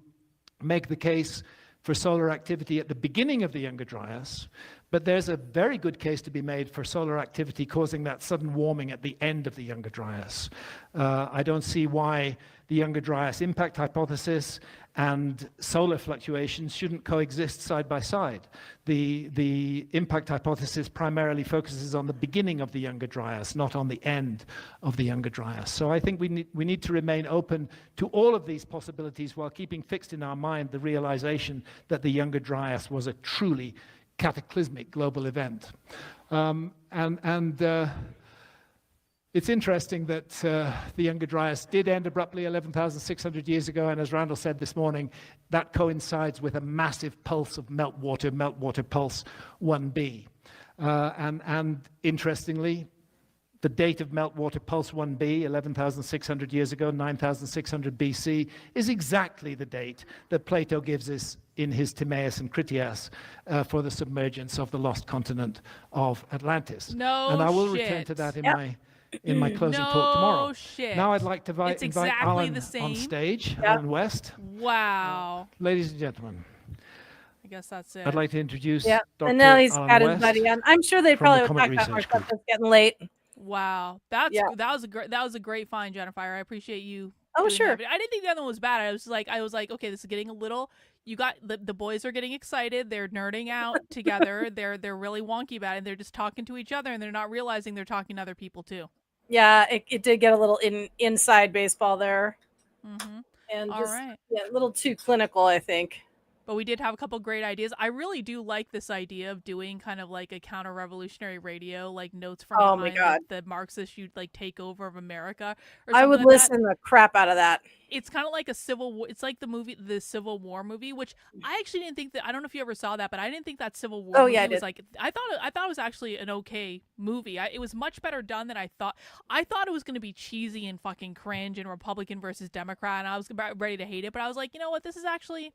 make the case for solar activity at the beginning of the Younger Dryas, but there's a very good case to be made for solar activity causing that sudden warming at the end of the Younger Dryas. I don't see why the Younger Dryas impact hypothesis and solar fluctuations shouldn't coexist side by side. The impact hypothesis primarily focuses on the beginning of the Younger Dryas, not on the end of the Younger Dryas. So I think we need to remain open to all of these possibilities while keeping fixed in our mind the realization that the Younger Dryas was a truly cataclysmic global event. It's interesting that the Younger Dryas did end abruptly 11,600 years ago, and as Randall said this morning, that coincides with a massive pulse of meltwater pulse 1b. And interestingly, the date of meltwater pulse 1b, 11,600 years ago, 9,600 BC, is exactly the date that Plato gives us in his Timaeus and Critias for the submergence of the lost continent of Atlantis. No and I will shit. return to that in my closing talk tomorrow. Shit. Now I'd like to It's invite exactly Alan the same. on stage, Yeah. Alan West. Wow. Ladies and gentlemen, I guess that's it. I'd like to introduce Yeah. Dr. And now he's Alan got his West. buddy on. I'm sure they from probably the would Comet talk about more Research stuff. Group. It's getting late. Wow. That was a great find, Jennifer. I appreciate you. Oh, doing sure. that. But I didn't think the other one was bad. I was like, okay, this is getting a little. You got the boys are getting excited. They're nerding out together. They're really wonky about it. And they're just talking to each other, and they're not realizing they're talking to other people too. Yeah, it did get a little inside baseball there, Mm-hmm. and All just right. a little too clinical, I think. But we did have a couple great ideas. I really do like this idea of doing kind of like a counter-revolutionary radio, like notes from Oh my behind god, the Marxist you'd like takeover of America or I something would like that. listen the crap out of that. It's kind of like a civil war. It's like the Civil War movie, which I actually didn't think that. I don't know if you ever saw that, but I didn't think that Civil War Oh movie yeah, I was did. like. I thought it was actually an okay movie. It was much better done than I thought. I thought it was going to be cheesy and fucking cringe and Republican versus Democrat, and I was ready to hate it. But I was like, you know what? This is actually.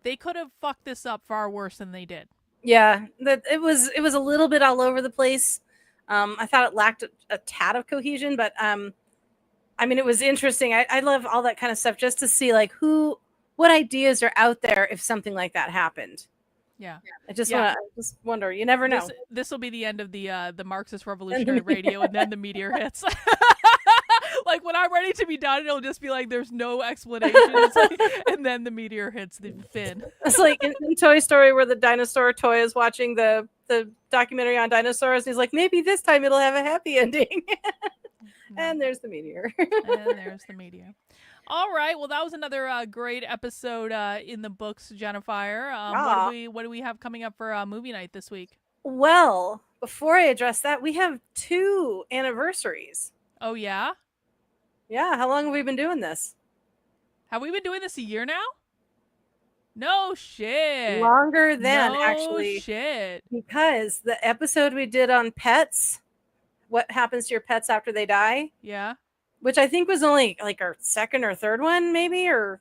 They could have fucked this up far worse than they did. Yeah, that it was a little bit all over the place. I thought it lacked a tad of cohesion, but I mean, it was interesting. I love all that kind of stuff just to see like what ideas are out there if something like that happened. Yeah. I just wonder. You never know. This will be the end of the Marxist Revolutionary Radio, and then the meteor hits. Like when I'm ready to be done, it'll just be like there's no explanation, and then the meteor hits the fin. It's like in Toy Story where the dinosaur toy is watching the documentary on dinosaurs, and he's like, maybe this time it'll have a happy ending. And there's the meteor. And there's the meteor. All right. Well, that was another great episode in the books, Jennifer. What do we have coming up for movie night this week? Well, before I address that, we have 2 anniversaries. Oh, yeah? Yeah. How long have we been doing this? Have we been doing this a year now? No shit. Longer than, actually. No shit. Because the episode we did on pets, what happens to your pets after they die? Yeah. Which I think was only like our second or third one, maybe, or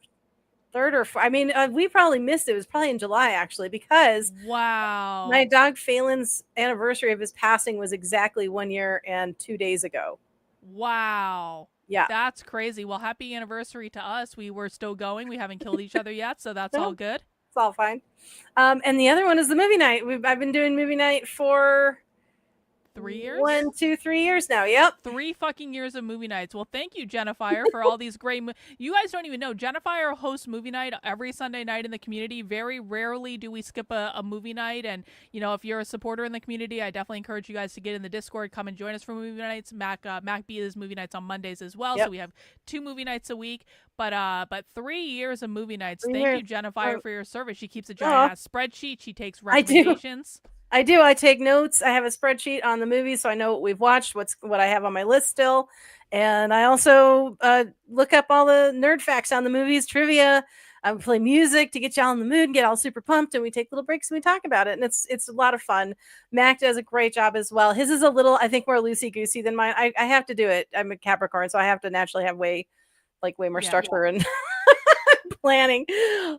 third or fourth. I mean, we probably missed it. It was probably in July, actually, because wow, my dog Phelan's anniversary of his passing was exactly 1 year and 2 days ago. Wow. Yeah. That's crazy. Well, happy anniversary to us. We were still going. We haven't killed each other yet, so that's all good. It's all fine. And the other one is the movie night. I've been doing movie night for 3 years? 1, 2, 3 years now. Yep. 3 fucking years of movie nights. Well, thank you, Jennifer, for all these great you guys don't even know. Jennifer hosts movie night every Sunday night in the community. Very rarely do we skip a movie night. And, you know, if you're a supporter in the community, I definitely encourage you guys to get in the Discord. Come and join us for movie nights. Mac B is movie nights on Mondays as well. Yep. So we have 2 movie nights a week. But 3 years of movie nights. Thank you, Jennifer, for your service. She keeps a giant ass spreadsheet. She takes recommendations. I do. I take notes. I have a spreadsheet on the movies, so I know what we've watched, what I have on my list still. And I also look up all the nerd facts on the movies, trivia. I play music to get y'all in the mood and get all super pumped. And we take little breaks and we talk about it. And it's a lot of fun. Mac does a great job as well. His is a little, I think, more loosey-goosey than mine. I have to do it. I'm a Capricorn, so I have to naturally have way more structure and planning.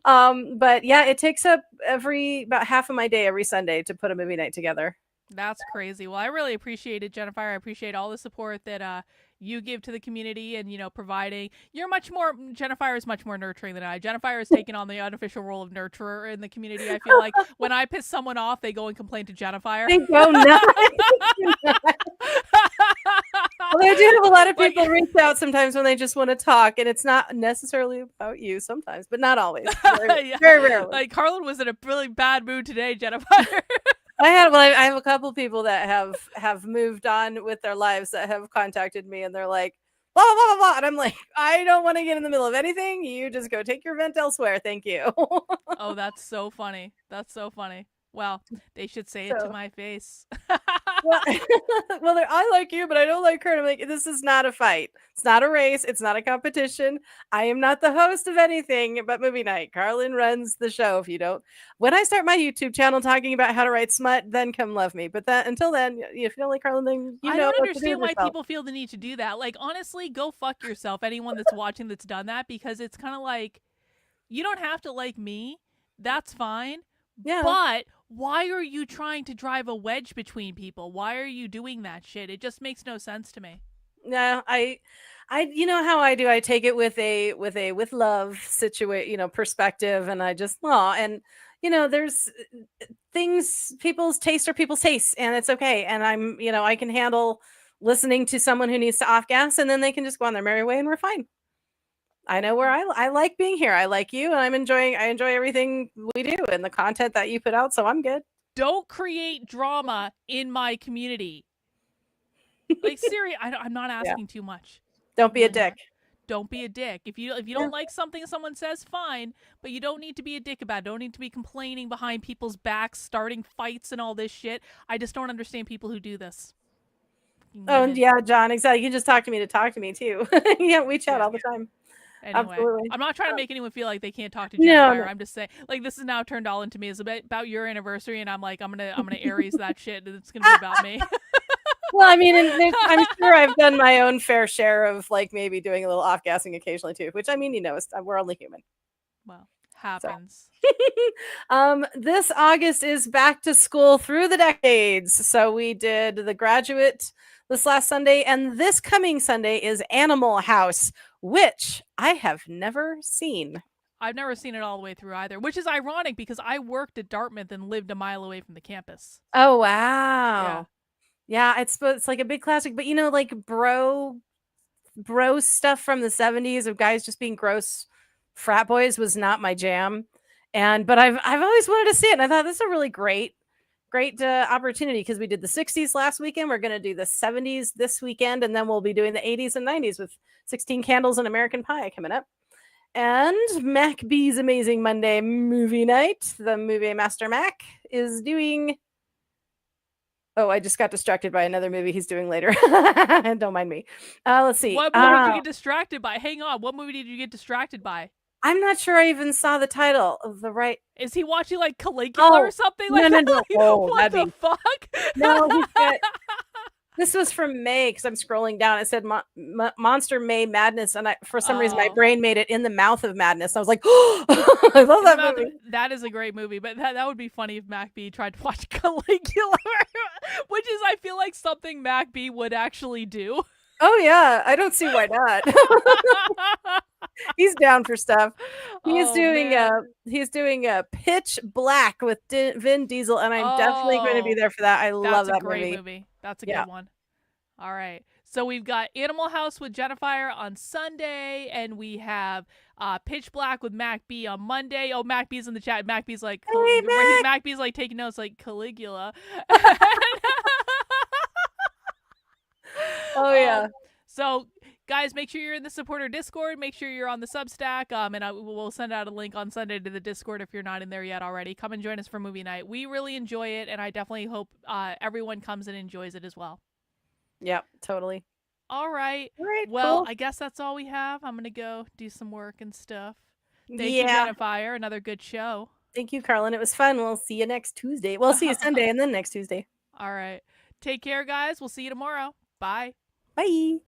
But yeah, it takes up about half of my day every Sunday to put a movie night together. That's crazy. Well, I really appreciate it, Jennifer. I appreciate all the support that you give to the community and, you know, providing. Jennifer is much more nurturing than I. Jennifer has taken on the unofficial role of nurturer in the community. I feel like when I piss someone off, they go and complain to Jennifer. They go nuts. Although I do have a lot of people reach out sometimes when they just want to talk, and it's not necessarily about you sometimes, but not always. Very rarely. Like Karlyn was in a really bad mood today, Jennifer. I have a couple people that have moved on with their lives that have contacted me, and they're like, blah, blah, blah, blah. And I'm like, I don't want to get in the middle of anything. You just go take your vent elsewhere. Thank you. Oh, that's so funny. That's so funny. Well, they should say it to my face. Well, I like you, but I don't like her. And I'm like, this is not a fight. It's not a race. It's not a competition. I am not the host of anything but movie night. Karlyn runs the show. If you don't, when I start my YouTube channel talking about how to write smut, then come love me. But until then, if you don't like Karlyn, then I don't understand why people feel the need to do that. Like, honestly, go fuck yourself. Anyone that's watching that's done that, because it's kind of like, you don't have to like me. That's fine. Yeah. But why are you trying to drive a wedge between people? Why are you doing that shit? It just makes no sense to me. No, I you know how I do. I take it with love perspective, and I just and there's things, people's tastes are people's tastes, and it's okay. And I'm I can handle listening to someone who needs to off gas, and then they can just go on their merry way, and we're fine. I know where I like being here. I like you, and I enjoy everything we do and the content that you put out, so I'm good. Don't create drama in my community. Like, Siri, I'm not asking too much. Don't be a Really not. dick. Don't be a dick. If you don't like something someone says, fine, but you don't need to be a dick about it. Don't need to be complaining behind people's backs, starting fights and all this shit. I just don't understand people who do this. Oh, Women. yeah, John, exactly. You can just talk to me too. Yeah, we chat all the time. Anyway, Absolutely. I'm not trying to make anyone feel like they can't talk to No, Jennifer. no. I'm just saying, like, this is now turned all into me. It's about your anniversary, and I'm like, I'm gonna Aries that shit, and it's gonna be about me. Well, I mean, I'm sure I've done my own fair share of like maybe doing a little off-gassing occasionally too, which I mean, we're only human. Well, happens. This August is back to school through the decades. So we did The Graduate this last Sunday, and this coming Sunday is Animal House, which I have never seen. I've never seen it all the way through either, which is ironic because I worked at Dartmouth and lived a mile away from the campus. Oh wow. Yeah, it's like a big classic, but like bro stuff from the 70s of guys just being gross frat boys was not my jam. But I've always wanted to see it, and I thought this is a really great opportunity because we did the 60s last weekend. We're going to do the 70s this weekend, and then we'll be doing the 80s and 90s with 16 Candles and American Pie coming up. And Mac B's Amazing Monday movie night. The movie Master Mac is doing. Oh, I just got distracted by another movie he's doing later. Don't mind me. Let's see. What movie did you get distracted by? Hang on. What movie did you get distracted by? I'm not sure I even saw the title of the right. Is he watching like Caligula or something like that? No. Oh, what the fuck? No, this was from May because I'm scrolling down. It said Monster May Madness, and for some reason my brain made it In the Mouth of Madness. I was like, oh, I love that movie. That is a great movie, but that would be funny if Mac B tried to watch Caligula, which is I feel like something Mac B would actually do. Oh yeah, I don't see why not. He's down for stuff. He's doing a Pitch Black with Vin Diesel, and I'm definitely going to be there for that. I love that movie. That's a great movie. That's a good one. All right. So we've got Animal House with Jennifer on Sunday, and we have Pitch Black with Mac B on Monday. Oh, Mac B's in the chat. Mac B's like, hey, Mac B's like taking notes like Caligula. Oh yeah. So guys, make sure you're in the supporter Discord. Make sure you're on the Substack. And we'll send out a link on Sunday to the Discord if you're not in there yet already. Come and join us for movie night. We really enjoy it, and I definitely hope everyone comes and enjoys it as well. Yep, totally. All right. Well, cool. I guess that's all we have. I'm gonna go do some work and stuff. Thank you, Jennifer. Another good show. Thank you, Karlyn. It was fun. We'll see you next Tuesday. We'll see you Sunday and then next Tuesday. All right. Take care, guys. We'll see you tomorrow. Bye. Bye.